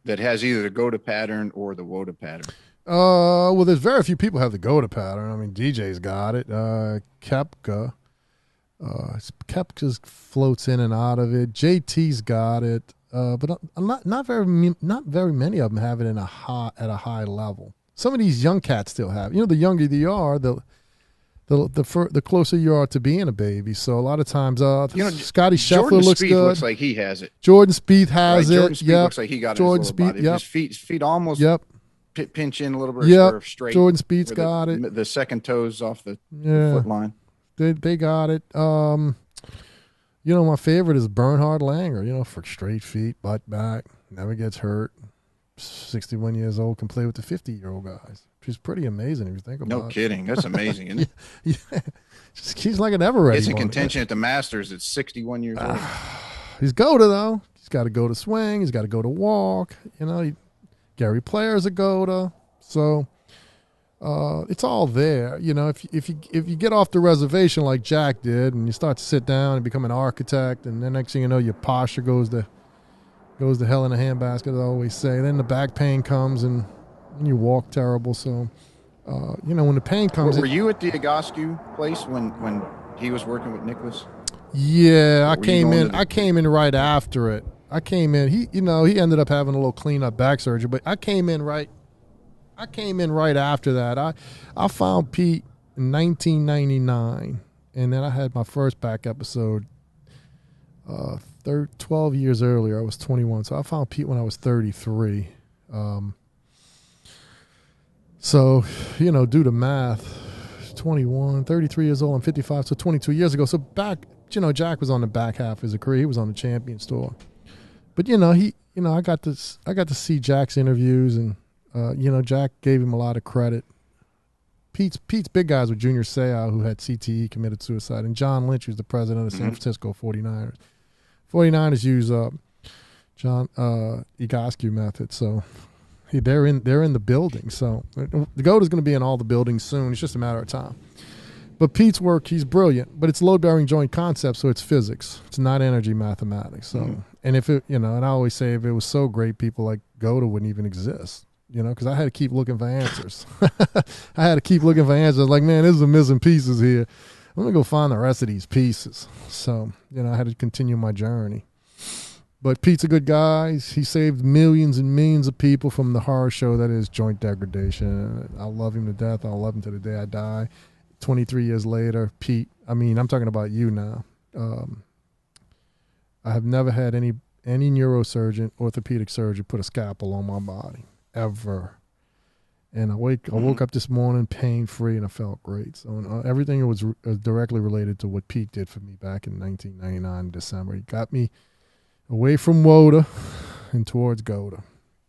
that has either the GOATA pattern or the WOTA pattern? Well, there's very few people have the GOATA pattern. I mean, DJ's got it. Kepka. Kepka floats in and out of it. JT's got it. But not very many of them have it at a high level. Some of these young cats still have. You know, the younger you are, the closer you are to being a baby. So a lot of times, Scotty Scheffler looks good. Looks like he has it. Jordan Spieth has it. Jordan Spieth looks like he got it. Jordan Spieth, yep. His feet almost pinch in a little bit. Yep. Straight. Jordan Spieth's got it. The second toes off the foot line. They got it. You know, my favorite is Bernhard Langer. You know, for straight feet, butt back, never gets hurt. 61 years old, can play with the 50-year-old guys. She's pretty amazing if you think about it. No kidding. That's amazing, isn't it? Yeah. He's like an ever-ready. He's in contention at the Masters at 61 years old. He's GOATA, though. He's got to go to swing. He's got to go to walk. You know, Gary Player's a GOATA. So it's all there. You know, if you get off the reservation like Jack did and you start to sit down and become an architect, and then next thing you know, your posture goes to hell in a handbasket, as I always say. Then the back pain comes and you walk terrible. So, you know, when the pain comes... Were you at the Agascu place when he was working with Nicholas? Yeah, I came in right after it. I came in. He ended up having a little cleanup back surgery, but I came in right after that. I found Pete in 1999, and then I had my first back episode 12 years earlier. I was 21, so I found Pete when I was 33. So, you know, do the math. 21, 33 years old, I'm 55, so 22 years ago. So back, you know, Jack was on the back half of his career. He was on the Champions Tour. But, you know, I got to see Jack's interviews, and, you know, Jack gave him a lot of credit. Pete's big guys were Junior Seau, who had CTE, committed suicide, and John Lynch, who's the president of the San Francisco 49ers. 49ers use John Agascu method, so they're in the building. So the GOAT is going to be in all the buildings soon. It's just a matter of time. But Pete's work, he's brilliant, but it's load-bearing joint concept, so it's physics. It's not energy mathematics. So, and if it, you know, and I always say if it was so great, people like GOATA wouldn't even exist. You know, because I had to keep looking for answers. Like, man, there's some missing pieces here. Let me go find the rest of these pieces. So, you know, I had to continue my journey. But Pete's a good guy. He saved millions and millions of people from the horror show that is joint degradation. I love him to death. I'll love him to the day I die. 23 years later, Pete, I mean, I'm talking about you now. I have never had any neurosurgeon, orthopedic surgeon put a scalpel on my body, ever. And I woke up this morning pain-free, and I felt great. So everything was directly related to what Pete did for me back in 1999 in December. He got me away from WOTA and towards GOATA.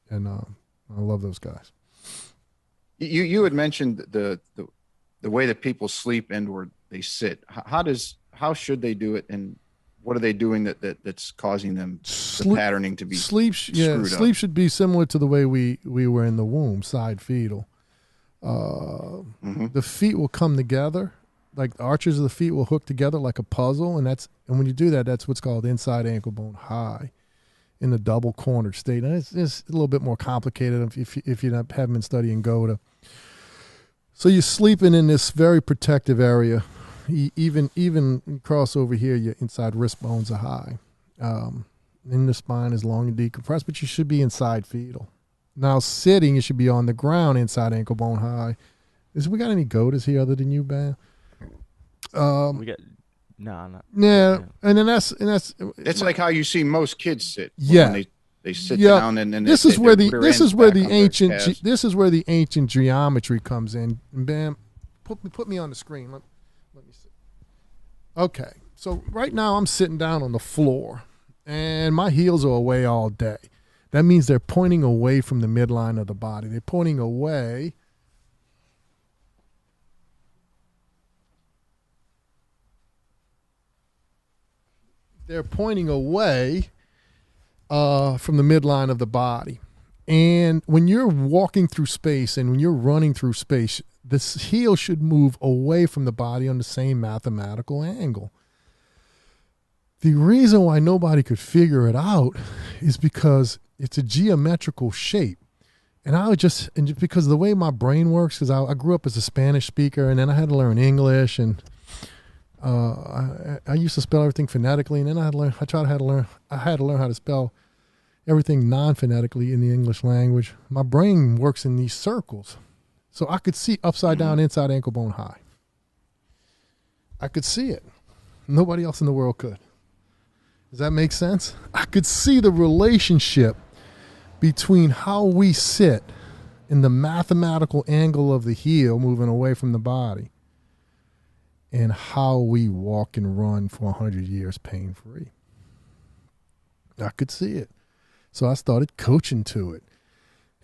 And I love those guys. You had mentioned the way that people sleep and or they sit. How should they do it, and what are they doing that's causing them the patterning to be screwed up? Sleep should be similar to the way we were in the womb, side fetal. The feet will come together, like the arches of the feet will hook together like a puzzle, and when you do that, that's what's called inside ankle bone high, in the double cornered state. And it's a little bit more complicated if you haven't been studying GOATA. So you're sleeping in this very protective area. Even cross over here, your inside wrist bones are high. And the spine is long and decompressed, but you should be inside fetal. Now sitting, you should be on the ground, inside ankle bone high. We got any GOATAs here other than you, Bam? We got not. Yeah, and that's it's like how you see most kids sit. Yeah. When they sit down and this is where the ancient geometry comes in. Bam, put me on the screen. Let me see. Okay, so right now I'm sitting down on the floor, and my heels are away all day. That means they're pointing away from the midline of the body. They're pointing away. They're pointing away from the midline of the body. And when you're walking through space and when you're running through space, this heel should move away from the body on the same mathematical angle. The reason why nobody could figure it out is because it's a geometrical shape. And because of the way my brain works, because I grew up as a Spanish speaker, and then I had to learn English, and I used to spell everything phonetically, and then I had to learn how to spell everything non-phonetically in the English language. My brain works in these circles. So I could see upside down, inside ankle bone high. I could see it. Nobody else in the world could. Does that make sense? I could see the relationship between how we sit in the mathematical angle of the heel moving away from the body and how we walk and run for 100 years pain-free. I could see it. So I started coaching to it.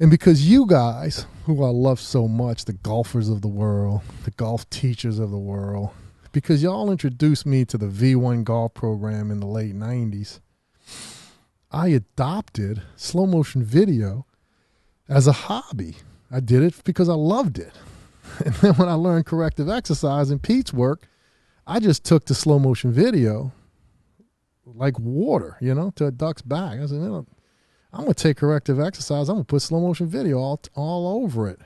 And because you guys, who I love so much, the golfers of the world, the golf teachers of the world, because y'all introduced me to the V1 golf program in the late 90s, I adopted slow motion video as a hobby. I did it because I loved it. And then when I learned corrective exercise in Pete's work, I just took to slow motion video like water, to a duck's back. I said, I'm going to take corrective exercise. I'm going to put slow motion video all over it.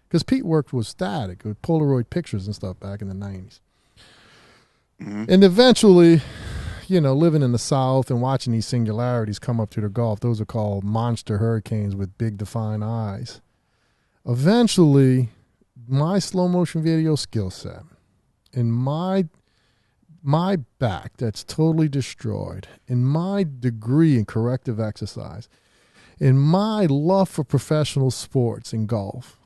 Because Pete worked with static, with Polaroid pictures and stuff back in the 90s. Mm-hmm. And eventually, living in the South and watching these singularities come up to the Gulf, those are called monster hurricanes with big defined eyes. Eventually, my slow motion video skill set and my back that's totally destroyed, and my degree in corrective exercise, and my love for professional sports and golf,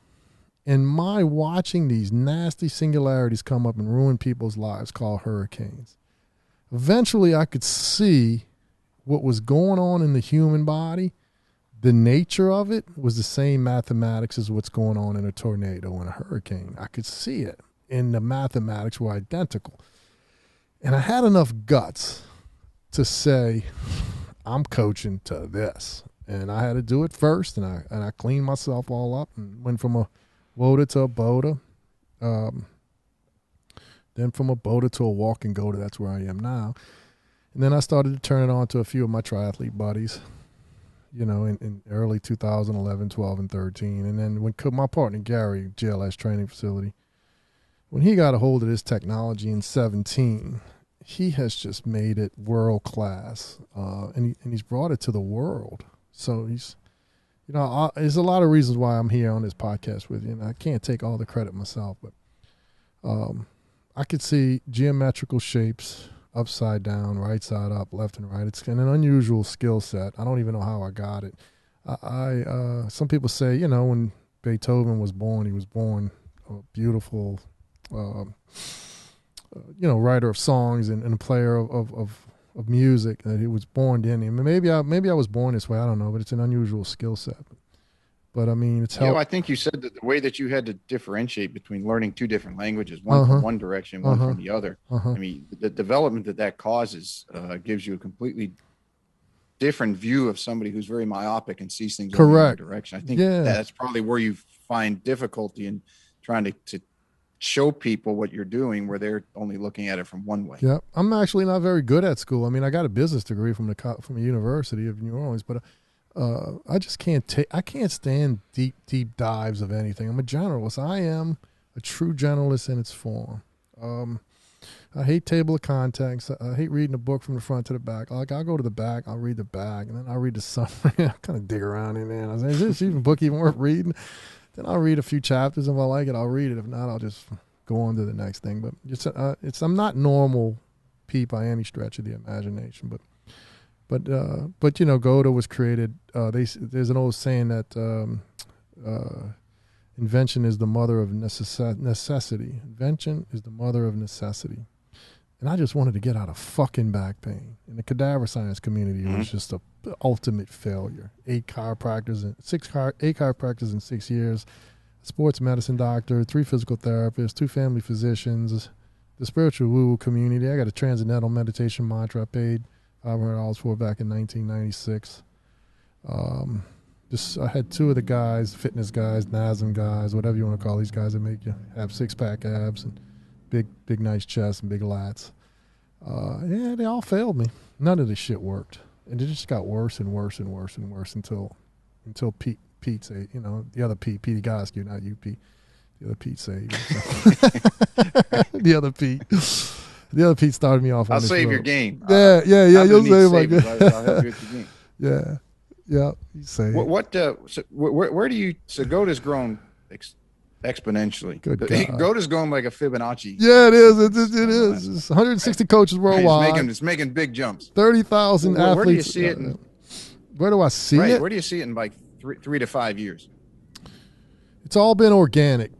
and my watching these nasty singularities come up and ruin people's lives called hurricanes. Eventually, I could see what was going on in the human body. The nature of it was the same mathematics as what's going on in a tornado and a hurricane. I could see it, and the mathematics were identical. And I had enough guts to say, I'm coaching to this. And I had to do it first, and I cleaned myself all up and went from a WOTA to a BOTA. Then from a BOTA to a walk and GOATA. That's where I am now. And then I started to turn it on to a few of my triathlete buddies, in early 2011, 12, and 13. And then when my partner, Gary, GLS Training Facility, when he got a hold of this technology in 17, he has just made it world class, and he's brought it to the world. So he's, there's a lot of reasons why I'm here on this podcast with you, and I can't take all the credit myself, but I could see geometrical shapes, upside down, right side up, left and right. It's an unusual skill set. I don't even know how I got it. Some people say, when Beethoven was born, he was born a beautiful writer of songs and a player of music, that he was born in him. Maybe I was born this way. I don't know, but it's an unusual skill set. But I mean, it's helped. I think you said that the way that you had to differentiate between learning two different languages, one from one direction, one from the other. I mean, the development that causes gives you a completely different view of somebody who's very myopic and sees things in one direction. I think that's probably where you find difficulty in trying to show people what you're doing, where they're only looking at it from one way. Yeah, I'm actually not very good at school. I mean, I got a business degree from the University of New Orleans, but I just I can't stand deep dives of anything. I'm a generalist. I am a true generalist in its form. I hate table of contents. I hate reading a book from the front to the back. I'll go to the back, I'll read the back, and then I'll read the summary. I kind of dig around in there. And I say, is this even book even worth reading? Then I'll read a few chapters. If I like it, I'll read it. If not, I'll just go on to the next thing. But I'm not normal Pete by any stretch of the imagination. But GOATA was created. There's an old saying that invention is the mother of necessity. Invention is the mother of necessity. And I just wanted to get out of fucking back pain. In the cadaver science community, it was just the ultimate failure. 8 chiropractors in 6 years, a sports medicine doctor, 3 physical therapists, 2 family physicians, the spiritual woo-woo community. I got a transcendental meditation mantra I paid $500 for back in 1996. I had 2 of the guys, fitness guys, NASM guys, whatever you want to call these guys that make you have 6-pack abs and big nice chest and big lats. Yeah, they all failed me. None of this shit worked. And it just got worse and worse and worse and worse until Pete say, the other Pete Egoscue, not you, Pete. The other Pete saved me. So. The other Pete started me off on I'll this save road. your game. Yeah. You'll save my game. I'll help you with your game. Yeah. You say where do you? So GOATA's grown exponentially. Good God. GOATA's going like a Fibonacci. Yeah, it is. It is. It's 160 coaches worldwide. It's making big jumps. 30,000 athletes. Where do you see it? Where do I see it? Where do you see it in like 3 to 5 years? It's all been organic,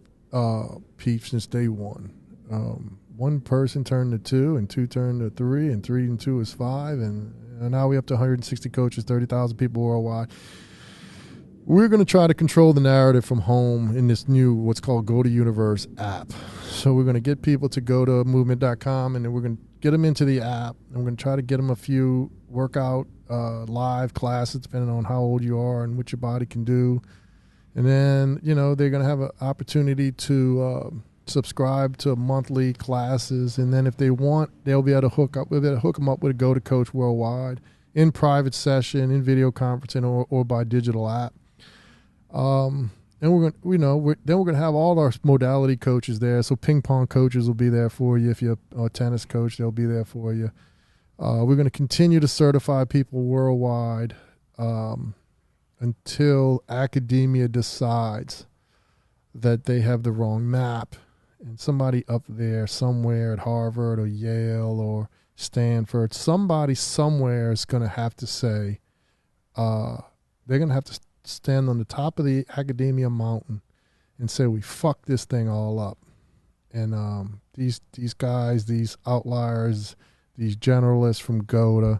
Pete, since day one. One person turned to 2, and 2 turned to 3, and 3 and 2 is 5, and now we're up to 160 coaches, 30,000 people worldwide. We're going to try to control the narrative from home in this new, what's called GOATA Universe app. So we're going to get people to GOATAmovement.com, and then we're going to get them into the app, and we're going to try to get them a few workout live classes, depending on how old you are and what your body can do. And then, they're going to have an opportunity to subscribe to monthly classes. And then if they want, they'll be able to hook them up with a GOATA coach worldwide in private session, in video conferencing, or by digital app. And we're going to have all our modality coaches there. So ping pong coaches will be there for you. If you're a tennis coach, they'll be there for you. We're going to continue to certify people worldwide until academia decides that they have the wrong map, and somebody up there somewhere at Harvard or Yale or Stanford, somebody somewhere is going to have to say, they're going to have to stand on the top of the academia mountain and say, we fucked this thing all up. And these guys, these outliers, these generalists from GOATA,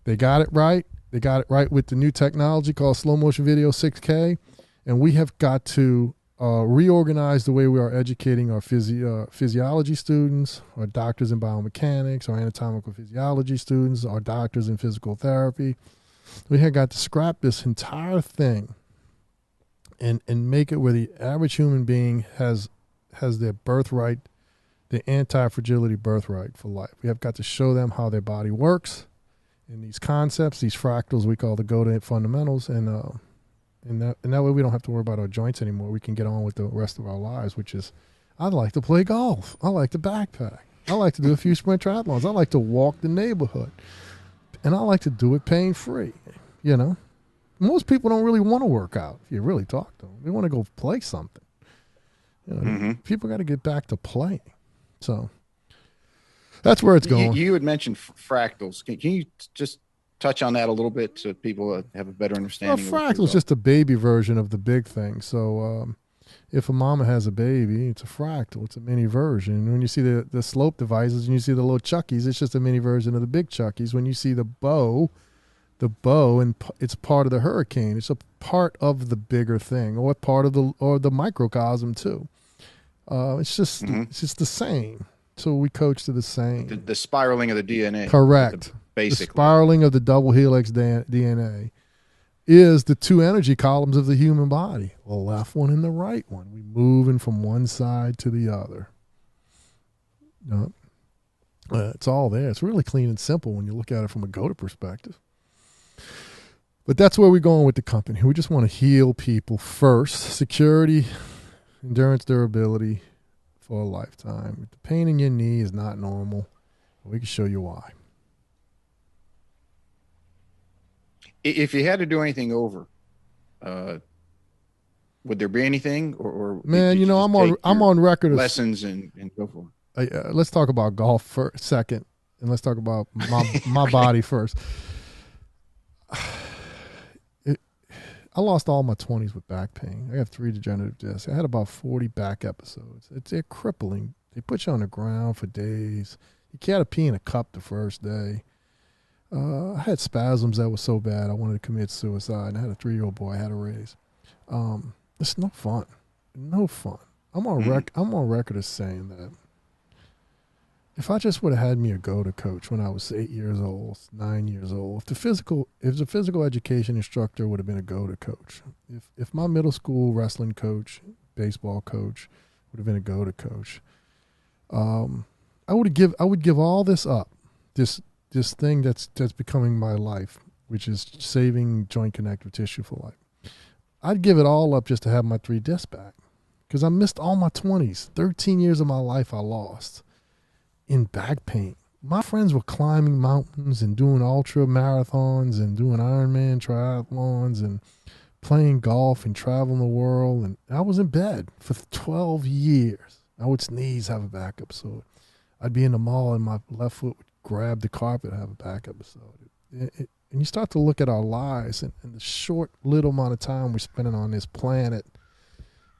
they got it right. They got it right with the new technology called slow motion video 6K. And we have got to reorganize the way we are educating our physiology students, our doctors in biomechanics, our anatomical physiology students, our doctors in physical therapy. We have got to scrap this entire thing and make it where the average human being has their birthright, the anti-fragility birthright for life. We have got to show them how their body works in these concepts, these fractals we call the GOATA fundamentals, and that way we don't have to worry about our joints anymore. We can get on with the rest of our lives, which is, I like to play golf. I like to backpack. I like to do a few sprint triathlons. I like to walk the neighborhood. And I like to do it pain-free, Most people don't really want to work out, if you really talk to them. They want to go play something. People got to get back to playing. So that's where it's going. You had mentioned fractals. Can you just touch on that a little bit so people have a better understanding? Well, fractal is just a baby version of the big thing. So if a mama has a baby, it's a fractal. It's a mini version. And when you see the slope devices and you see the little Chuckies, it's just a mini version of the big Chuckies. When you see the bow, and it's part of the hurricane. It's a part of the bigger thing, or part of the microcosm too. It's just the same. So we coach to the same. The spiraling of the DNA. Correct. Basically. The spiraling of the double helix DNA is the 2 energy columns of the human body, the left one and the right one. We moving from one side to the other. It's all there. It's really clean and simple when you look at it from a GOATA perspective. But that's where we're going with the company. We just want to heal people first. Security, endurance, durability for a lifetime. If the pain in your knee is not normal, we can show you why. If you had to do anything over, would there be anything? Or man, I'm on record. Lessons and go for it. Let's talk about golf for a second, and let's talk about my body first. I lost all my 20s with back pain. I have 3 degenerative discs. I had about 40 back episodes. They're crippling. They put you on the ground for days. You can't pee in a cup the first day. I had spasms that were so bad I wanted to commit suicide. I had a 3-year-old boy I had to raise. It's no fun. No fun. I'm on record as saying that if I just would have had me a GOATA coach when I was 8 years old, 9 years old, if the physical education instructor would have been a GOATA coach, if my middle school wrestling coach, baseball coach would have been a GOATA coach, I would give all this up. this thing that's becoming my life, which is saving joint connective tissue for life. I'd give it all up just to have my 3 discs back, because I missed all my 20s. 13 years of my life I lost in back pain. My friends were climbing mountains and doing ultra marathons and doing Ironman triathlons and playing golf and traveling the world. And I was in bed for 12 years. I would sneeze, have a back episode. I'd be in the mall and my left foot would grab the carpet, have a back episode. And you start to look at our lives and the short little amount of time we're spending on this planet.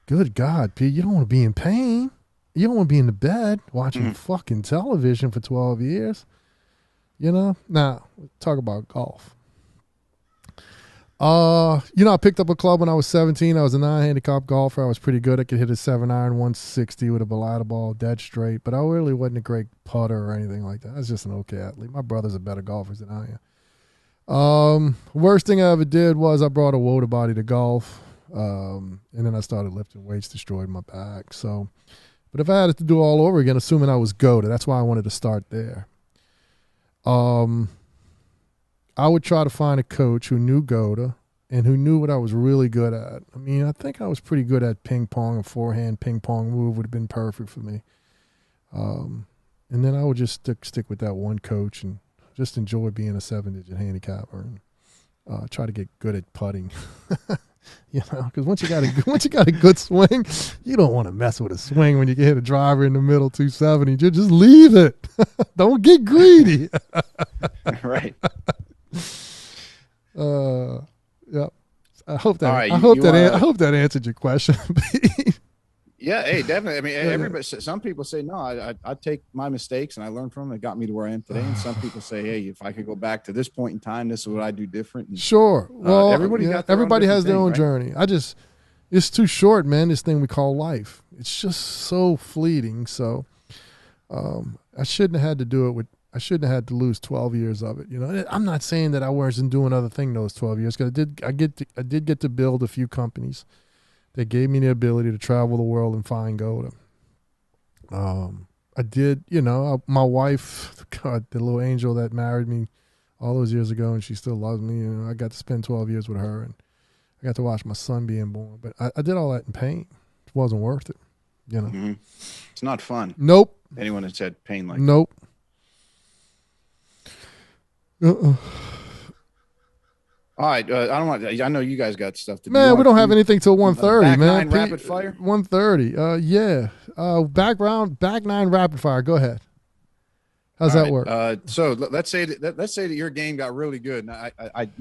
Good God, Pete, you don't want to be in pain. You don't want to be in the bed watching fucking television for 12 years. You know? Now, talk about golf. I picked up a club when I was 17. I was a 9-handicap golfer. I was pretty good. I could hit a 7-iron 160 with a balata ball dead straight, but I really wasn't a great putter or anything like that. I was just an okay athlete. My brothers are better golfers than I am. Worst thing I ever did was I brought a WOTA body to golf, and then I started lifting weights, destroyed my back. So... But if I had to do all over again, assuming I was GOATA, that's why I wanted to start there. I would try to find a coach who knew GOATA and who knew what I was really good at. I mean, I think I was pretty good at ping pong. A forehand ping pong move would have been perfect for me. And then I would just stick with that one coach and just enjoy being a 7-digit handicapper and try to get good at putting. Because once you got a good swing, you don't want to mess with a swing when you can hit a driver in the middle 270. Just leave it. Don't get greedy. Right. Yeah. I hope that. Right, I hope that answered your question. Yeah, hey, definitely. I mean, everybody. Some people say no. I take my mistakes and I learn from them. It got me to where I am today. And some people say, hey, if I could go back to this point in time, this is what I do different. And, sure. Well, everybody has their own right? journey. It's too short, man. This thing we call life. It's just so fleeting. So, I shouldn't have had to do it I shouldn't have had to lose 12 years of it. I'm not saying that I wasn't doing other things those 12 years, because I did get to build a few companies that gave me the ability to travel the world and find GOATA. I did, my wife, God, the little angel that married me all those years ago, and she still loves me. I got to spend 12 years with her, and I got to watch my son being born. But I did all that in pain. It wasn't worth it, Mm-hmm. It's not fun. Nope. Anyone that's had pain like nope. All right, I know you guys got stuff to do. Man, we don't have anything till 1:30, man. Rapid fire. 1:30. Yeah. Back 9 rapid fire. Go ahead. How's that work? So let's say that your game got really good, and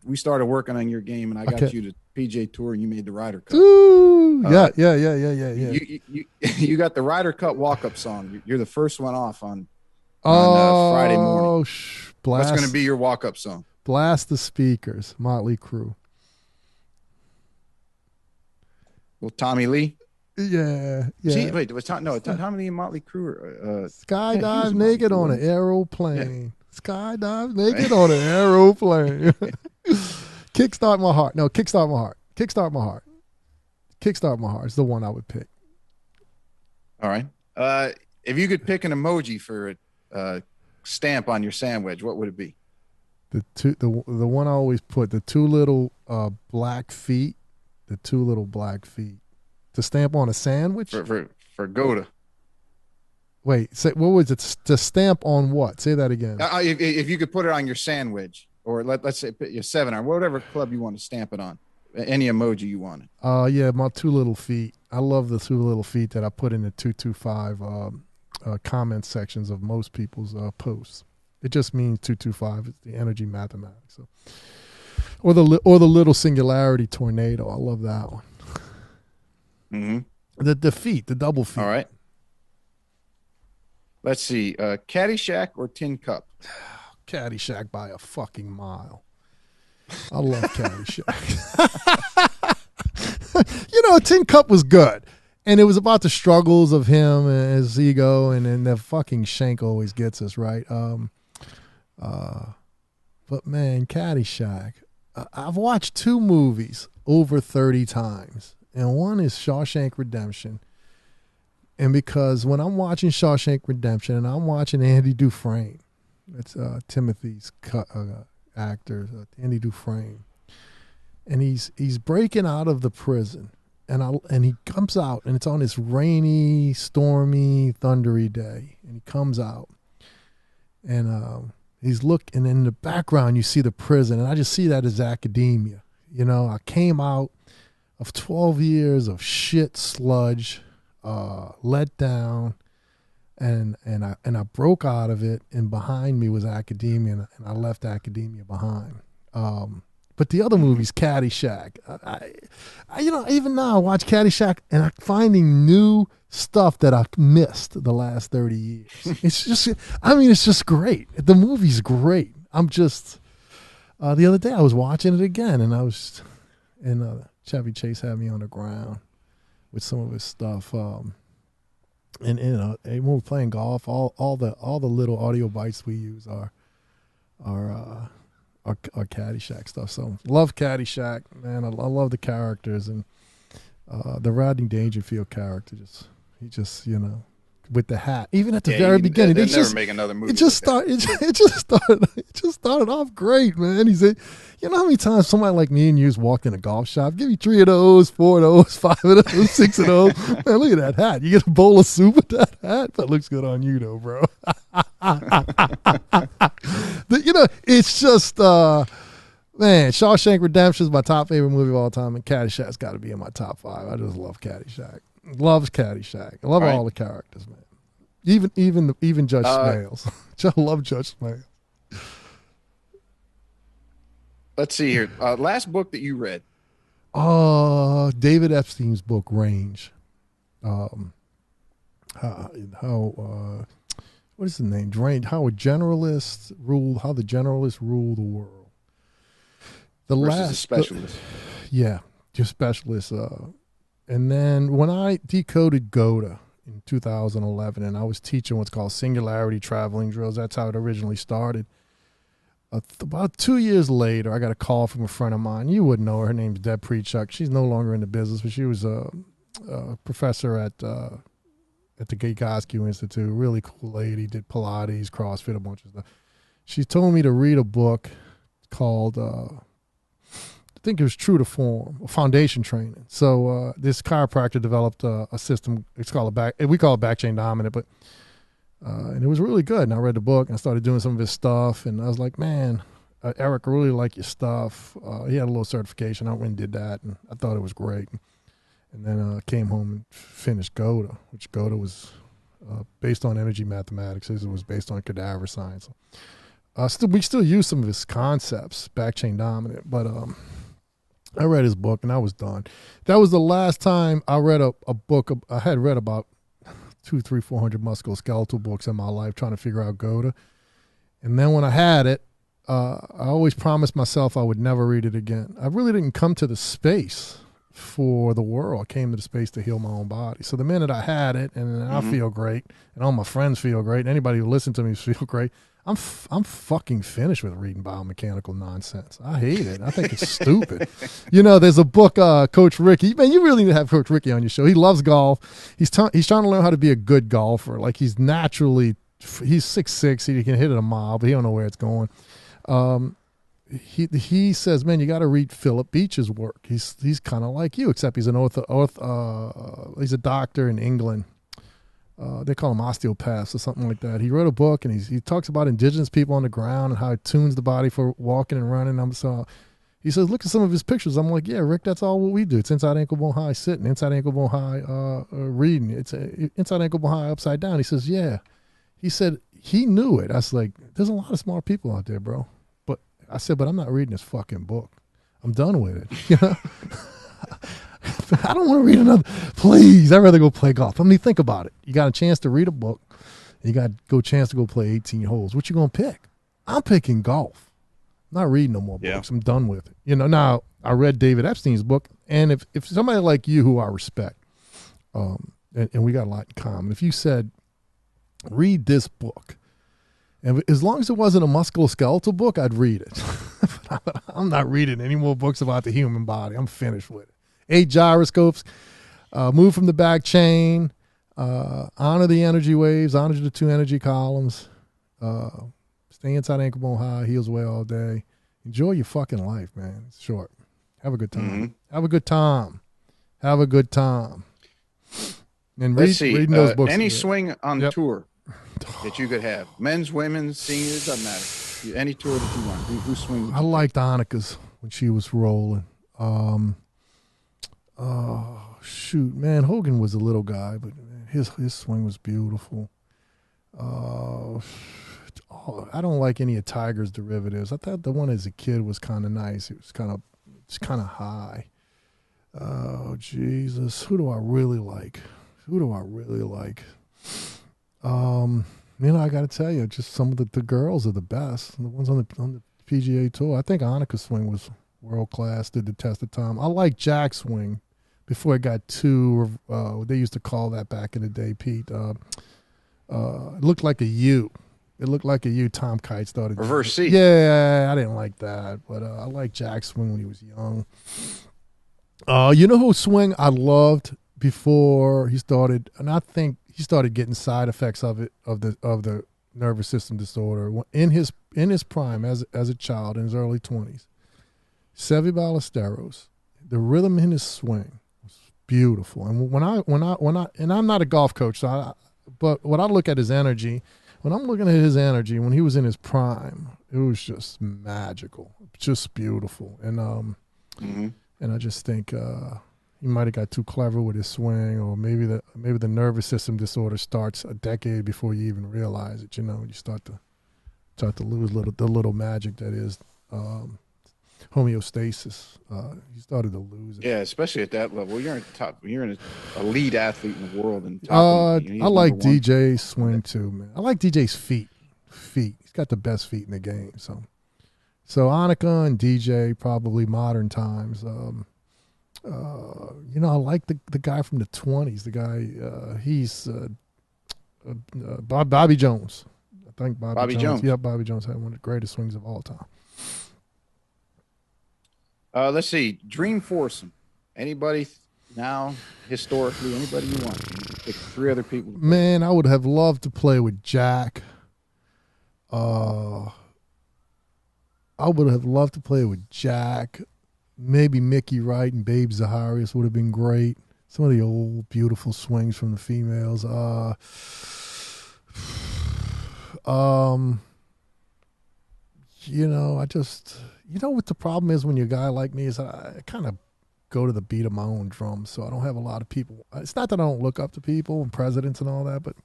we started working on your game, and I got you to PJ Tour, and you made the Ryder Cup. Ooh, yeah. You got the Ryder Cup walk-up song. You're the first one off on Friday morning. What's going to be your walk-up song? Blast the speakers, Motley Crue. Well, Tommy Lee. Yeah. See, wait, Tommy Lee and Motley Crue. Skydive naked on an aeroplane. Yeah. Skydive naked on an aeroplane. Kickstart my heart. No, kickstart my heart. Kickstart my heart. Kickstart my heart is the one I would pick. All right. If you could pick an emoji for a stamp on your sandwich, what would it be? The one I always put, the 2 little black feet. The 2 little black feet. To stamp on a sandwich? For GOATA. Wait, what was it? To stamp on what? Say that again. If you could put it on your sandwich, or let's say your 7-iron, whatever club you want to stamp it on, any emoji you wanted. Yeah, my 2 little feet. I love the 2 little feet that I put in the 225 comment sections of most people's posts. It just means 225. It's the energy mathematics. So, or the little singularity tornado. I love that one. Mm-hmm. The feet, the double feet. All right. Let's see. Caddyshack or Tin Cup? Caddyshack by a fucking mile. I love Caddyshack. Tin Cup was good. And it was about the struggles of him and his ego, and then the fucking shank always gets us, right? But man, Caddyshack. I've watched 2 movies over 30 times, and one is Shawshank Redemption. And because when I'm watching Shawshank Redemption and I'm watching Andy Dufresne, It's Timothy's actor, Andy Dufresne, and he's breaking out of the prison, and he comes out, and it's on this rainy, stormy, thundery day, and he comes out, and he's looking, and in the background you see the prison, and I just see that as academia. You know, I came out of 12 years of shit, sludge, let down. And I broke out of it, and behind me was academia, and I left academia behind. But the other movie's Caddyshack. I even now I watch Caddyshack, and I'm finding new stuff that I missed the last 30 years. It's just great. The movie's great. I'm just the other day I was watching it again, and Chevy Chase had me on the ground with some of his stuff. And when we're playing golf, all the little audio bites we use are Caddyshack stuff. So love Caddyshack, man. I love the characters, and the Rodney Dangerfield character he just with the hat. Even at the very beginning, they never make another movie. It just started off great, man. He said, "You know how many times somebody like me and you's walked in a golf shop? Give me 3 of those, 4 of those, 5 of those, 6 of those. Man, look at that hat. You get a bowl of soup with that hat. That looks good on you, though, bro." It's just man. Shawshank Redemption is my top favorite movie of all time, and Caddyshack's got to be in my top 5. I just love Caddyshack. Loves Caddyshack. I love all the characters, man. Even Judge Smales. I love Judge Smales. Let's see here. Last book that you read. David Epstein's book, Range. What is the name? Range. How the generalists rule the world. Versus a specialist. Just specialists. And then when I decoded GOATA in 2011, and I was teaching what's called singularity traveling drills, that's how it originally started. About 2 years later, I got a call from a friend of mine. You wouldn't know her. Her name's Deb Prechuk. She's no longer in the business, but she was a professor at the Gagosky Institute. Really cool lady. Did Pilates, CrossFit, a bunch of stuff. She told me to read a book called I think it was True to Form, foundation training. So this chiropractor developed a system. It's called we call it back chain dominant, but and it was really good. And I read the book and I started doing some of his stuff, and I was like, man, Eric, I really like your stuff. He had a little certification. I went and did that, and I thought it was great. And then came home and finished GOATA, which GOATA was based on energy mathematics. It was based on cadaver science. We still use some of his concepts, back chain dominant, but I read his book and I was done. That was the last time I read a book. I had read about 200, 300, 400 musculoskeletal books in my life trying to figure out GOATA. And then when I had it, I always promised myself I would never read it again. I really didn't come to the space for the world. I came to the space to heal my own body. So the minute I had it, and I feel great, and all my friends feel great, and anybody who listens to me feel great, I'm fucking finished with reading biomechanical nonsense. I hate it. I think it's stupid. There's a book, Coach Ricky. Man, you really need to have Coach Ricky on your show. He loves golf. He's trying to learn how to be a good golfer. Like he's 6'6". He can hit it a mile, but he don't know where it's going. He says, man, you got to read Philip Beach's work. He's kind of like you, except he's an he's a doctor in England. They call him osteopaths or something like that. He wrote a book, and he talks about indigenous people on the ground and how it tunes the body for walking and running. He says, look at some of his pictures. I'm like, yeah, Rick, that's all what we do. It's inside ankle bone high sitting, inside ankle bone high reading. It's inside ankle bone high upside down. He says, yeah. He said he knew it. I was like, there's a lot of smart people out there, bro. But I said, but I'm not reading this fucking book. I'm done with it. I don't want to read another. Please, I'd rather go play golf. I mean, think about it. You got a chance to read a book. You got a chance to go play 18 holes. What you going to pick? I'm picking golf. I'm not reading no more books. I'm done with it. Now I read David Epstein's book, and if somebody like you who I respect, and we got a lot in common, if you said, read this book, and as long as it wasn't a musculoskeletal book, I'd read it. But I'm not reading any more books about the human body. I'm finished with it. 8 gyroscopes, move from the back chain, honor the energy waves, honor the 2 energy columns, Stay inside ankle bone high, heels away all day. Enjoy your fucking life, man. It's short. Have a good time. Mm-hmm. Have a good time. Have a good time. And reading those books. Any swing on tour that you could have, men's, women's, seniors, doesn't matter. Any tour that you want. Who swings? I liked Annika's when she was rolling. Oh shoot, man, Hogan was a little guy, but his swing was beautiful. I don't like any of Tiger's derivatives. I thought the one as a kid was kind of nice. It's kind of high. Oh Jesus, who do I really like? I got to tell you, just some of the girls are the best. The ones on the PGA Tour. I think Annika's swing was world class. Did the test of time. I like Jack's swing before it got too. They used to call that back in the day, Pete. It looked like a U. It looked like a U. Tom Kite started. Reverse C. Yeah, I didn't like that, but I liked Jack's swing when he was young. You know whose swing I loved before he started, and I think he started getting side effects of the nervous system disorder in his prime as a child in his early 20s. Seve Ballesteros, the rhythm in his swing was beautiful, and when I and I'm not a golf coach, but when I look at his energy. When I'm looking at his energy when he was in his prime, it was just magical, just beautiful, and and I just think he might have got too clever with his swing, or maybe the nervous system disorder starts a decade before you even realize it. You start to lose the little magic that is homeostasis. You started to lose it. Yeah, especially at that level. You're an elite athlete in the world. And I like DJ's swing too, man. I like DJ's feet. He's got the best feet in the game. So Annika and DJ, probably modern times. I like the guy from the 20s. The guy, he's Bobby Jones. I think Bobby Jones. Yeah, Bobby Jones had one of the greatest swings of all time. Let's see. Dream foursome. Anybody now, historically, anybody you want. You pick 3 other people. Man, I would have loved to play with Jack. I would have loved to play with Jack. Maybe Mickey Wright and Babe Zaharias would have been great. Some of the old, beautiful swings from the females. What the problem is when you're a guy like me is I kind of go to the beat of my own drum, so I don't have a lot of people. It's not that I don't look up to people and presidents and all that, but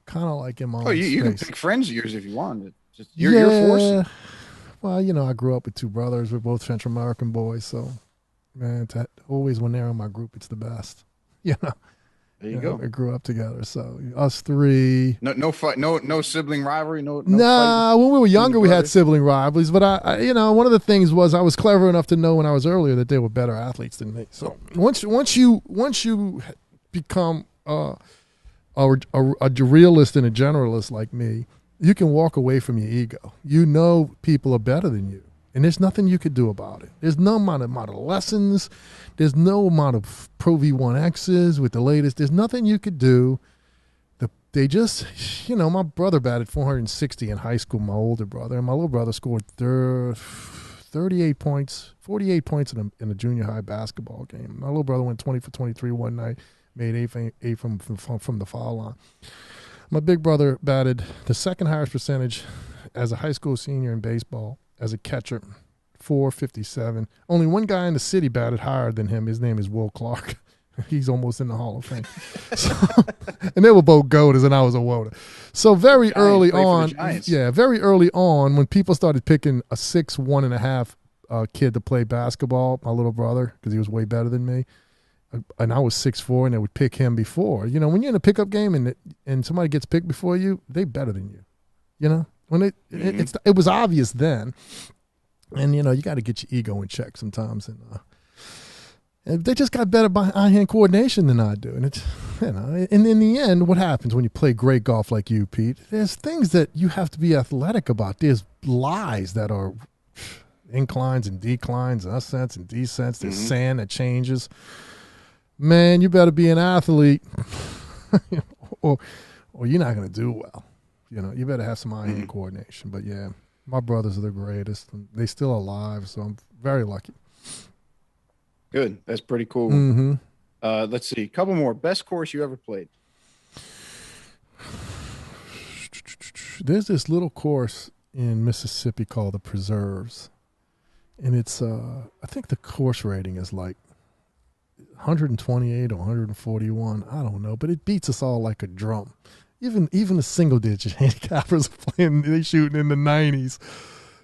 kind of like in my own space. You can pick friends of yours if you want. You're forcing. Well, I grew up with 2 brothers. We're both Central American boys, so, man, always when they're in my group, it's the best. There you go. We grew up together, so us 3. No fight, no sibling rivalry, no. Nah, when we were younger, we had sibling rivalries, but I one of the things was I was clever enough to know when I was earlier that they were better athletes than me. So once you become a realist and a generalist like me, you can walk away from your ego. You know people are better than you. And there's nothing you could do about it. There's no amount of lessons. There's no amount of Pro V1Xs with the latest. There's nothing you could do. They just, my brother batted 460 in high school, my older brother. And my little brother scored 48 points in a junior high basketball game. My little brother went 20 for 23 one night, made 8 from the foul line. My big brother batted the second highest percentage as a high school senior in baseball. As a catcher, 457. Only one guy in the city batted higher than him. His name is Will Clark. He's almost in the Hall of Fame. And they were both GOATas, and I was a WOTA. So very early on, when people started picking a 6'1.5" kid to play basketball, my little brother, because he was way better than me, and I was 6'4", and they would pick him before. When you're in a pickup game and somebody gets picked before you, they better than you. When it was obvious then, and you got to get your ego in check sometimes, and they just got better behind-hand coordination than I do, and it's and in the end, what happens when you play great golf like you, Pete? There's things that you have to be athletic about. There's lies that are inclines and declines, ascents and descents. There's sand that changes. Man, you better be an athlete, or you're not going to do well. you better have some eye-hand coordination. But yeah, my brothers are the greatest. They still alive, so I'm very lucky. Good. That's pretty cool. Mm-hmm. Let's see. A couple more. Best course you ever played? There's this little course in Mississippi called the Preserves. And it's, I think the course rating is like 128 or 141. I don't know, but it beats us all like a drum. Even the single-digit handicappers are playing, they shooting in the 90s.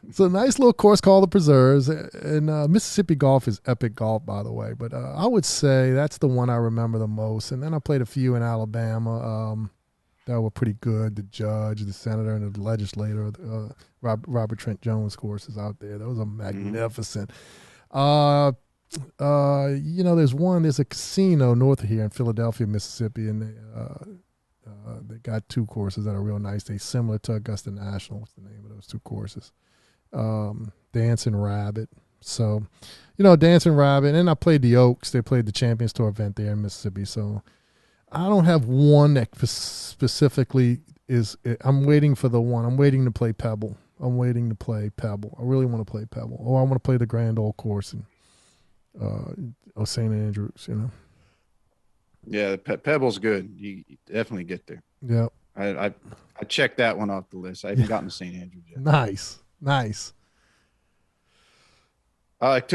It's a nice little course called the Preserves. And Mississippi golf is epic golf, by the way. But I would say that's the one I remember the most. And then I played a few in Alabama that were pretty good. The judge, the senator, and the legislator, Robert Trent Jones courses out there. Those are magnificent. There's a casino north of here in Philadelphia, Mississippi, and they got two courses that are real nice. They're similar to Augusta National. What's the name of those two courses? Dancing Rabbit. So, Dancing Rabbit. And I played the Oaks. They played the Champions Tour event there in Mississippi. So I don't have one that specifically is. I'm waiting for the one. I'm waiting to play Pebble. I really want to play Pebble. Or I want to play the Grand Old Course in St. Andrews, Yeah, Pebble's good. You definitely get there. Yeah. I checked that one off the list. I haven't gotten to St. Andrews yet. Nice.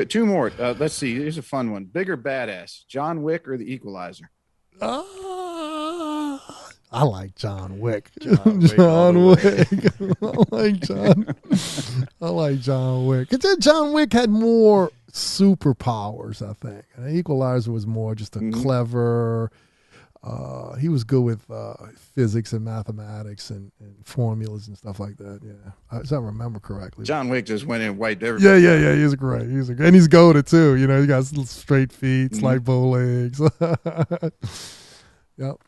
Two more. Let's see. Here's a fun one. Bigger badass, John Wick or the Equalizer? I like John Wick. John Wick. I like John Wick. John Wick had more superpowers, I think. And the Equalizer was more just a clever. He was good with physics and mathematics and formulas and stuff like that. Yeah, if I remember correctly. John Wick just went in and wiped everybody. Yeah. He's great. And he's goated too. He got straight feet, slight bow legs. Yep.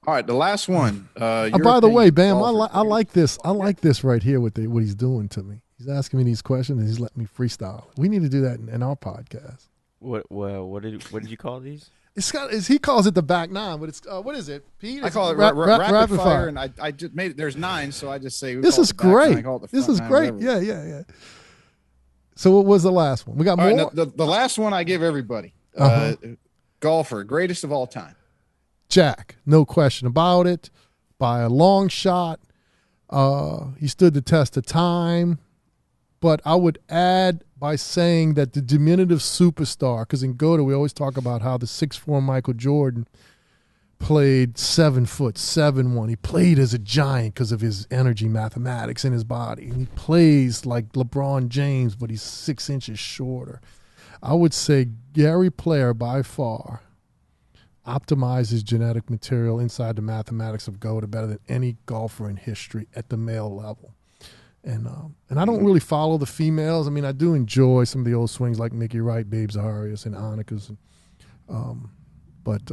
All right, the last one. By the way, Bam, I like this. I like this right here. What he's doing to me. He's asking me these questions and he's letting me freestyle. We need to do that in our podcast. What did you call these? He calls it the back nine, but it's what is it, Pete? I call it rapid fire, and I just made it. There's 9, so I just say this is great. This is great. Yeah. So what was the last one? We got more. Right, the last one I give everybody. Golfer, greatest of all time. Jack, no question about it. By a long shot, he stood the test of time. But I would add by saying that the diminutive superstar, because in GOATA we always talk about how the 6'4" Michael Jordan played 7 foot, 7'1". He played as a giant because of his energy, mathematics in his body. And he plays like LeBron James, but he's 6 inches shorter. I would say Gary Player by far optimizes genetic material inside the mathematics of GOATA better than any golfer in history at the male level. And I don't really follow the females. I mean, I do enjoy some of the old swings like Mickey Wright, Babe Zaharias, and Annika's. But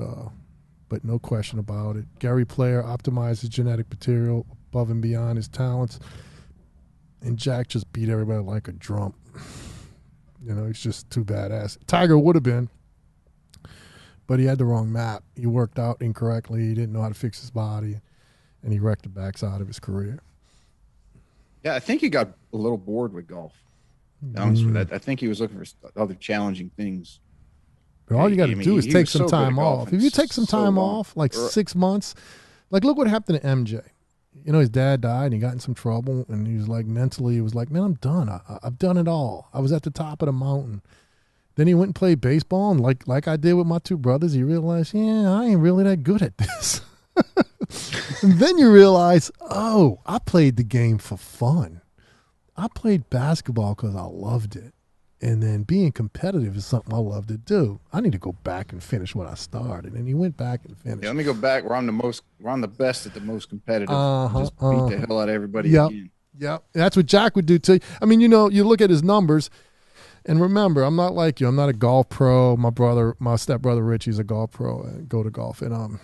no question about it. Gary Player optimizes genetic material above and beyond his talents. And Jack just beat everybody like a drum. He's just too badass. Tiger would have been, but he had the wrong map. He worked out incorrectly. He didn't know how to fix his body, and he wrecked the backside of his career. Yeah, I think he got a little bored with golf. I think he was looking for other challenging things. But all you got to do is take some time off. If you take some time off, like 6 months, like look what happened to MJ. His dad died and he got in some trouble, and he was like mentally, he was like, man, I'm done. I've done it all. I was at the top of the mountain. Then he went and played baseball, and like I did with my two brothers, he realized, I ain't really that good at this. And then you realize, I played the game for fun. I played basketball because I loved it. And then being competitive is something I love to do. I need to go back and finish what I started. And he went back and finished. Yeah, let me go back where I'm the best at the most competitive. Just beat the hell out of everybody again. Yep. That's what Jack would do too. I mean, you look at his numbers, and remember, I'm not like you. I'm not a golf pro. My stepbrother Richie's a golf pro and go to golf. And I'm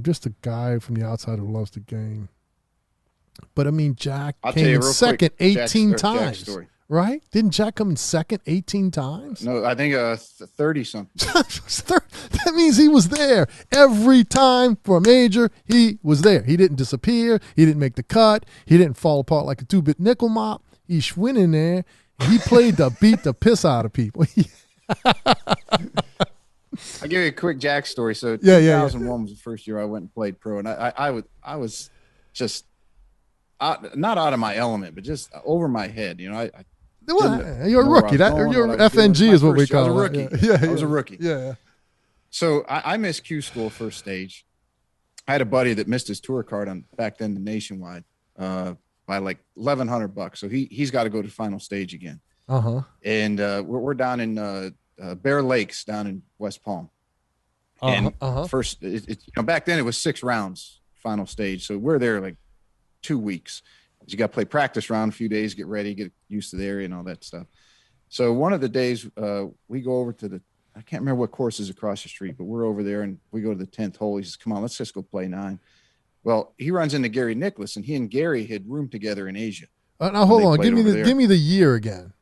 just a guy from the outside who loves the game. But I mean, Jack came in second 18 times. right? Didn't Jack come in second 18 times? No, I think 30-something. That means he was there every time for a major. He was there. He didn't disappear. He didn't make the cut. He didn't fall apart like a 2-bit nickel mop. He went in there. He played to beat the piss out of people. I'll give you a quick Jack story. So 2001 was the first year I went and played pro, and I was just not out of my element, but just over my head. You know, you're a rookie. You're FNG is what we call it. I was a rookie. I was a rookie. Yeah. So I missed Q school first stage. I had a buddy that missed his tour card on back then the Nationwide by like $1,100. So he's got to go to final stage again. And we're down in Bear Lakes down in West Palm. First, back then it was 6 rounds final stage. So we're there like 2 weeks. You got to play practice round a few days, get ready, get used to the area and all that stuff. So one of the days we go over to I can't remember what course is across the street, but we're over there and we go to the 10th hole. He says, come on, let's just go play 9. Well, he runs into Gary Nicholas, and he and Gary had roomed together in Asia. Now hold on, give me the year again.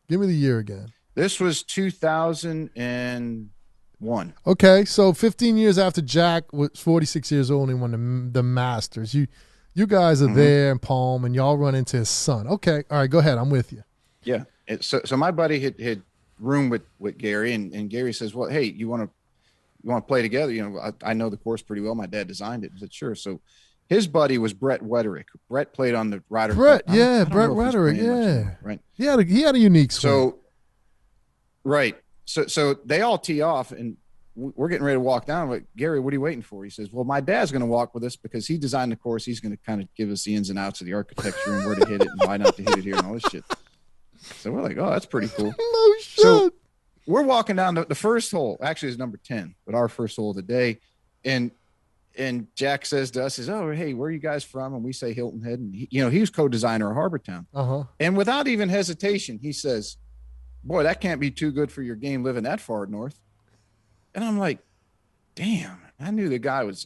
Give me the year again. This was 2001. Okay, so 15 years after Jack was 46 years old and he won the Masters. You guys are there in Palm, and y'all run into his son. Okay, all right, go ahead. I'm with you. Yeah. So my buddy had roomed with Gary, and Gary says, well, hey, you want to play together? You know, I know the course pretty well. My dad designed it. I said, sure. So his buddy was Brett Wederick. Brett played on the Ryder. Brett Wederick, yeah. Right. He had a unique swing. So, right. So they all tee off, and we're getting ready to walk down. Like, Gary, what are you waiting for? He says, well, my dad's going to walk with us because he designed the course. He's going to kind of give us the ins and outs of the architecture and where to hit it and why not to hit it here and all this shit. So we're like, oh, that's pretty cool. No shit. So we're walking down the first hole. Actually, it's number 10, but our first hole of the day. And Jack says to us, oh, hey, where are you guys from? And we say Hilton Head. And he was co-designer of Harbortown. And without even hesitation, he says, boy, that can't be too good for your game living that far north. And I'm like, damn, I knew the guy he's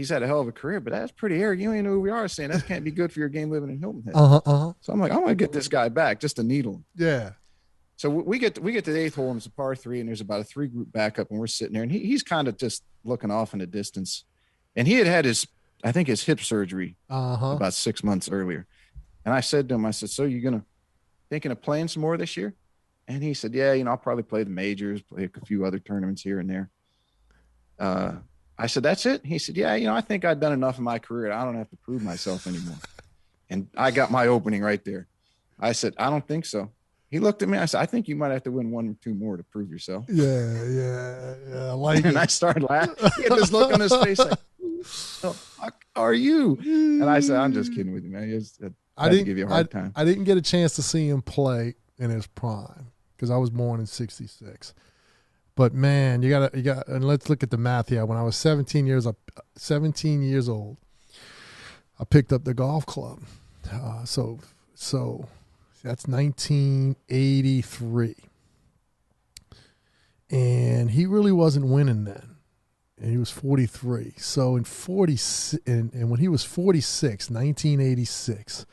had a hell of a career, but that's pretty arrogant. You ain't know who we are, saying that can't be good for your game living in Hilton Head. So I'm like, I'm going to get this guy back just to needle him. Yeah. So we get to the 8th hole, and it's a par 3, and there's about a 3-group backup, and we're sitting there, and he's kind of just looking off in the distance. And he had his hip surgery about 6 months earlier. And I said to him, so you thinking of playing some more this year? And he said, yeah, I'll probably play the majors, play a few other tournaments here and there. I said, that's it? He said, yeah, I think I've done enough in my career. I don't have to prove myself anymore. And I got my opening right there. I said, I don't think so. He looked at me. I said, I think you might have to win 1 or 2 more to prove yourself. Yeah. I like and it. I started laughing. He had this look on his face like, who the fuck are you? And I said, I'm just kidding with you, man. I didn't give you a hard time. I didn't get a chance to see him play in his prime because I was born in '66. But man, you got, and let's look at the math here. When I was 17 years old, I picked up the golf club. So that's 1983. And he really wasn't winning then. And he was 43. So in 46, and when he was 46, 1986,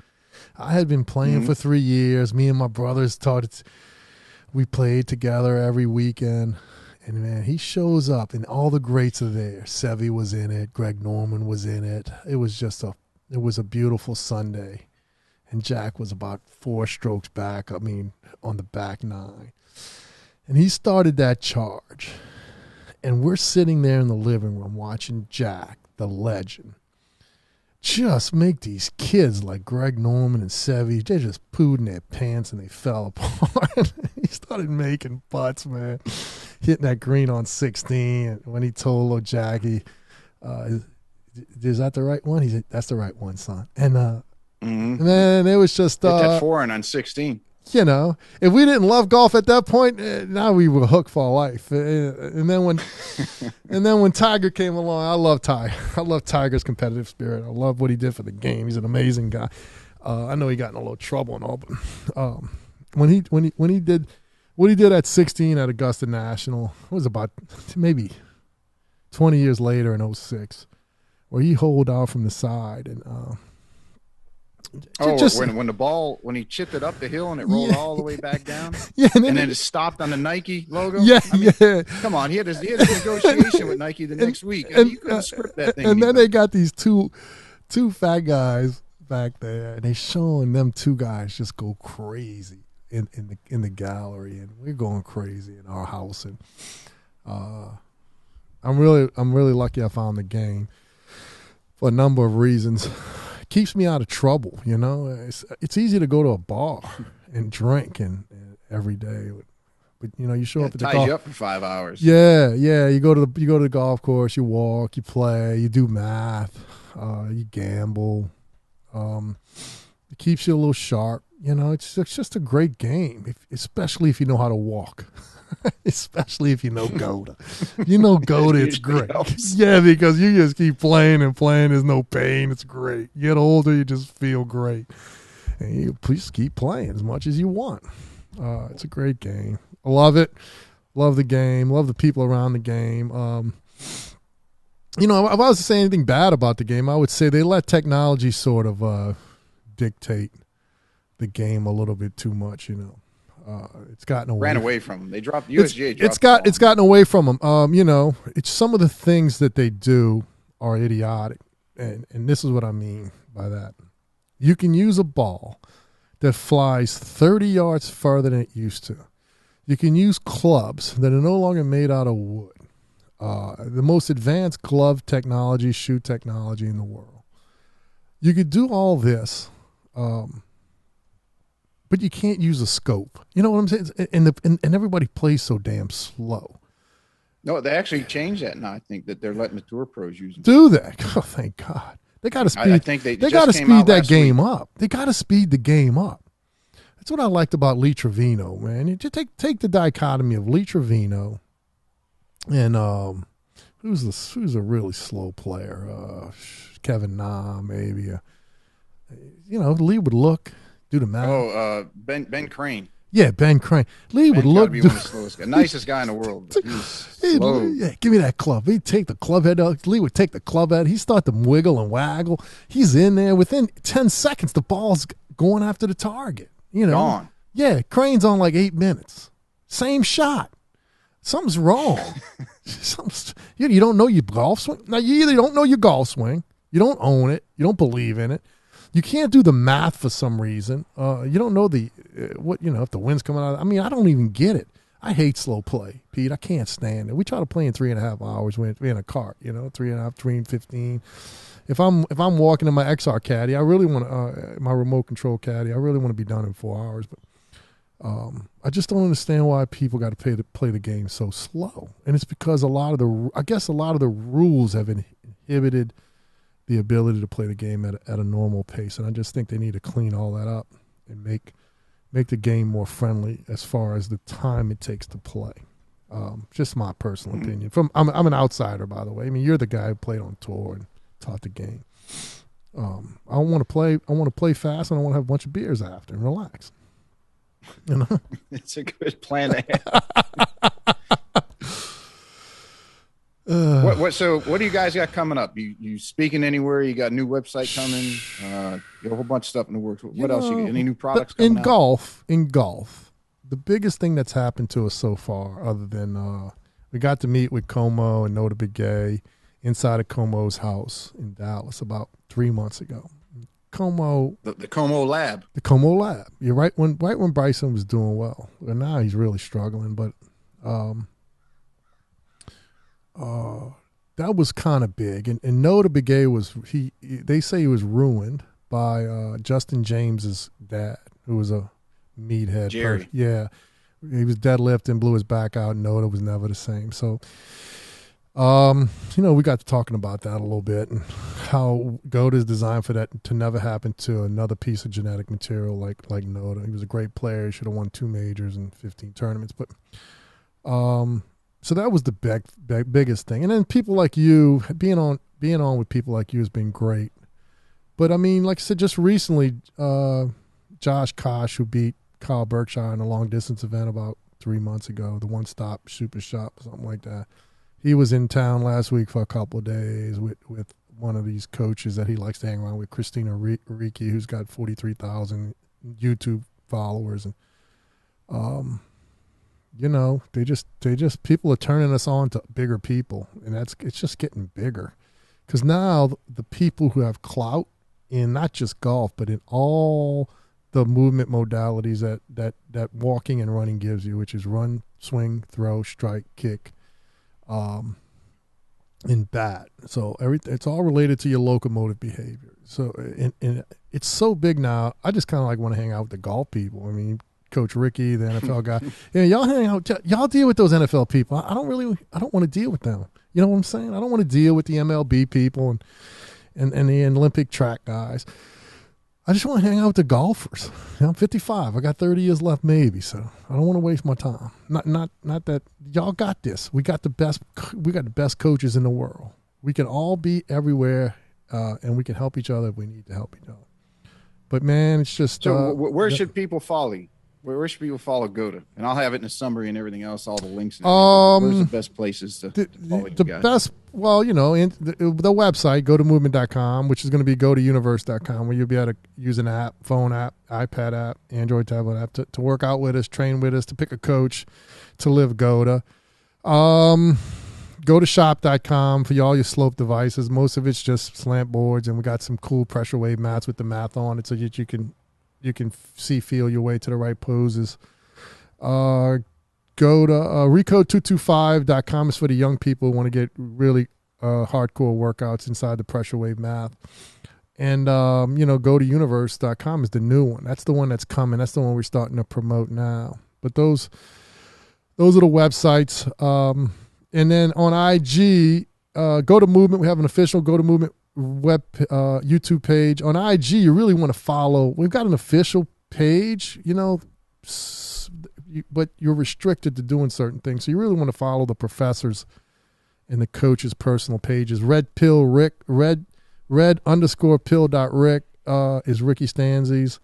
I had been playing for 3 years. Me and my brothers we played together every weekend. And man, he shows up, and all the greats are there. Seve was in it. Greg Norman was in it. It was a beautiful Sunday. And Jack was about 4 strokes back. On the back 9. And he started that charge. And we're sitting there in the living room watching Jack, the legend, just make these kids like Greg Norman and Seve, they just pooed in their pants and they fell apart. He started making putts, man, hitting that green on 16. And when he told little Jackie, is that the right one? He said, that's the right one, son. And man, it was just hit that 4 on 16. If we didn't love golf at that point, now we were hooked for life. And then when Tiger came along, I love Tiger. I love Tiger's competitive spirit. I love what he did for the game. He's an amazing guy. I know he got in a little trouble and all, but when he did what he did at 16 at Augusta National, it was about maybe 20 years later in 06, where he holed out from the side When he chipped it up the hill and it rolled all the way back down. Yeah, and then it stopped on the Nike logo. Yeah, come on, he had his negotiation with Nike the next week. You couldn't script that thing. And then they got these two fat guys back there, and they showing them two guys just go crazy in the gallery, and we're going crazy in our house. And I'm really lucky I found the game for a number of reasons. It keeps me out of trouble, you know. It's easy to go to a bar and drink and every day, but you know, you show up at the golf. Ties you up for 5 hours. Yeah. You go to the golf course, you walk, you play, you do math, you gamble. It keeps you a little sharp. You know, it's just a great game, especially if you know how to walk. Especially if you know GOATA. You know GOATA, it's great. Yeah, because you just keep playing and playing. There's no pain. It's great. You get older, you just feel great. And you please keep playing as much as you want. It's a great game. I love it. Love the game. Love the people around the game. You know, if I was to say anything bad about the game, I would say they let technology sort of dictate the game a little bit too much, you know. It's gotten away. Ran away from them. They dropped USGA. It's gotten away from them. You know, it's some of the things that they do are idiotic, and this is what I mean by that. You can use a ball that flies 30 yards further than it used to. You can use clubs that are no longer made out of wood. The most advanced glove technology, shoe technology in the world. You could do all this. But you can't use a scope. You know what I'm saying? And everybody plays so damn slow. No, they actually changed that now. I think that they're letting the tour pros use them. Do that? Oh, thank God. They got to speed. I think they got to speed that game up. They got to speed the game up. That's what I liked about Lee Trevino, man. You just take the dichotomy of Lee Trevino and who's a really slow player? Kevin Na, maybe. You know, Lee would look. Do the math. Ben Crane. Yeah, Ben Crane. Lee would look. Be one of the slowest guys. Nicest guy in the world. He's slow. Yeah, give me that club. He'd take the club head out. Lee would take the club head. He'd start to wiggle and waggle. He's in there. Within 10 seconds, the ball's going after the target. You know. Gone. Yeah, Crane's on like 8 minutes. Same shot. Something's wrong. You don't know your golf swing. Now, you either don't know your golf swing, you don't own it, you don't believe in it. You can't do the math for some reason. You don't know if the wind's coming out. I mean, I don't even get it. I hate slow play, Pete. I can't stand it. We try to play in 3.5 hours. We're in a cart, 3.5, 3:15. If I'm walking in my XR caddy, I really want my remote control caddy. I really want to be done in 4 hours. But I just don't understand why people got to play the game so slow. And it's because a lot of the rules have inhibited the ability to play the game at a normal pace. And I just think they need to clean all that up and make the game more friendly as far as the time it takes to play. Just my personal opinion. I'm an outsider, by the way. I mean, you're the guy who played on tour and taught the game. I want to play fast, and I want to have a bunch of beers after and relax. You know, it's a good plan to have. So what do you guys got coming up? You speaking anywhere? You got a new website coming? You got a whole bunch of stuff in the works. What else? You got any new products coming out? In golf, the biggest thing that's happened to us so far, other than we got to meet with Como and Nota Begay inside of Como's house in Dallas about 3 months ago. Como, the Como Lab. The Como Lab. You're right when Bryson was doing well. And now he's really struggling, but that was kind of big. And Nota Begay they say he was ruined by Justin James's dad, who was a meathead. Jerry. Yeah. He was deadlifting, blew his back out, and Nota was never the same. So we got to talking about that a little bit and how GOATA is designed for that to never happen to another piece of genetic material like Nota. He was a great player. He should have won 2 majors and 15 tournaments. But so that was the biggest thing. And then people like you, being on with people like you has been great. But, I mean, like I said, just recently, Josh Kosh, who beat Kyle Berkshire in a long-distance event about 3 months ago, the one-stop super shop, something like that. He was in town last week for a couple of days with one of these coaches that he likes to hang around with, Christina Ricci, who's got 43,000 YouTube followers, and you know, they just people are turning us on to bigger people, and it's just getting bigger, because now the people who have clout in not just golf but in all the movement modalities that walking and running gives you, which is run, swing, throw, strike, kick, and bat. So it's all related to your locomotive behavior. So and it's so big now. I just kind of like want to hang out with the golf people. I mean, Coach Ricky, the NFL guy. Yeah, y'all hang out. Y'all deal with those NFL people. I don't want to deal with them. You know what I'm saying? I don't want to deal with the MLB people and the Olympic track guys. I just want to hang out with the golfers. You know, I'm 55. I got 30 years left, maybe. So I don't want to waste my time. Not that y'all got this. We got the best. We got the best coaches in the world. We can all be everywhere, and we can help each other if we need to help each other. But man, it's just. So where should people follow you? Where should people follow GOATA? And I'll have it in a summary and everything else, all the links. Where's the best places to follow you guys? Best, well, you know, in the website, GOATAMovement.com, which is going to be GOATAUniverse.com, where you'll be able to use an app, phone app, iPad app, Android tablet app to work out with us, train with us, to pick a coach, to live GOATA. GOATAshop.com for all your slope devices. Most of it's just slant boards, and we got some cool pressure wave mats with the math on it so that you can feel your way to the right poses. Go to recode225.com is for the young people who want to get really hardcore workouts inside the pressure wave math. And, GOATAUniverse.com is the new one. That's the one that's coming. That's the one we're starting to promote now. But those are the websites. And then on IG, GOATA Movement, we have an official GOATA Movement web YouTube page. On IG, you really want to follow. We've got an official page, but you're restricted to doing certain things. So you really want to follow the professors and the coaches' personal pages. Red _pill.rick is Ricky Stanzi's.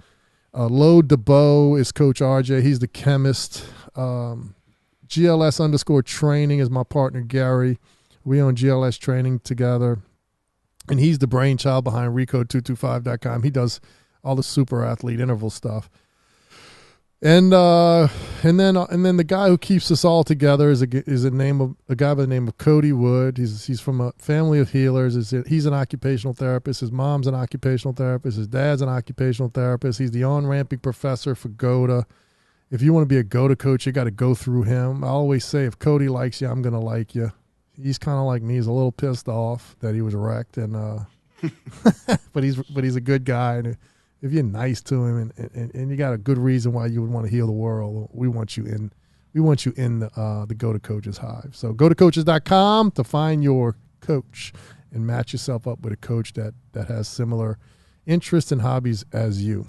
Load the Bow is Coach RJ. He's the chemist. GLS _training is my partner Gary. We own GLS Training together. And he's the brainchild behind recode225.com. He does all the super athlete interval stuff. And then the guy who keeps us all together is a guy by the name of Cody Wood. He's from a family of healers. He's an occupational therapist. His mom's an occupational therapist. His dad's an occupational therapist. He's the on-ramping professor for GOATA. If you want to be a GOATA coach, you got to go through him. I always say, if Cody likes you, I'm going to like you. He's kind of like me. He's a little pissed off that he was wrecked, and but he's a good guy. And if you're nice to him and you got a good reason why you would want to heal the world, we want you in the GOATA Coaches Hive. So GOATAcoaches.com to find your coach and match yourself up with a coach that has similar interests and hobbies as you.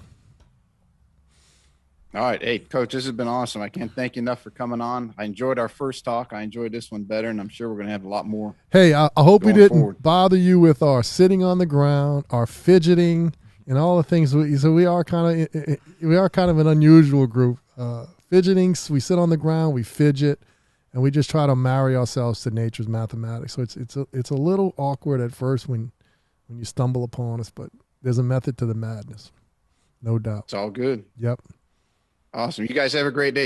All right. Hey, Coach, this has been awesome. I can't thank you enough for coming on. I enjoyed our first talk. I enjoyed this one better, and I'm sure we're going to have a lot more. Hey, I hope we didn't bother you with our sitting on the ground, our fidgeting, and all the things. So we are kind of an unusual group. Fidgeting, we sit on the ground, we fidget, and we just try to marry ourselves to nature's mathematics. So it's a little awkward at first when you stumble upon us, but there's a method to the madness, no doubt. It's all good. Yep. Awesome. You guys have a great day.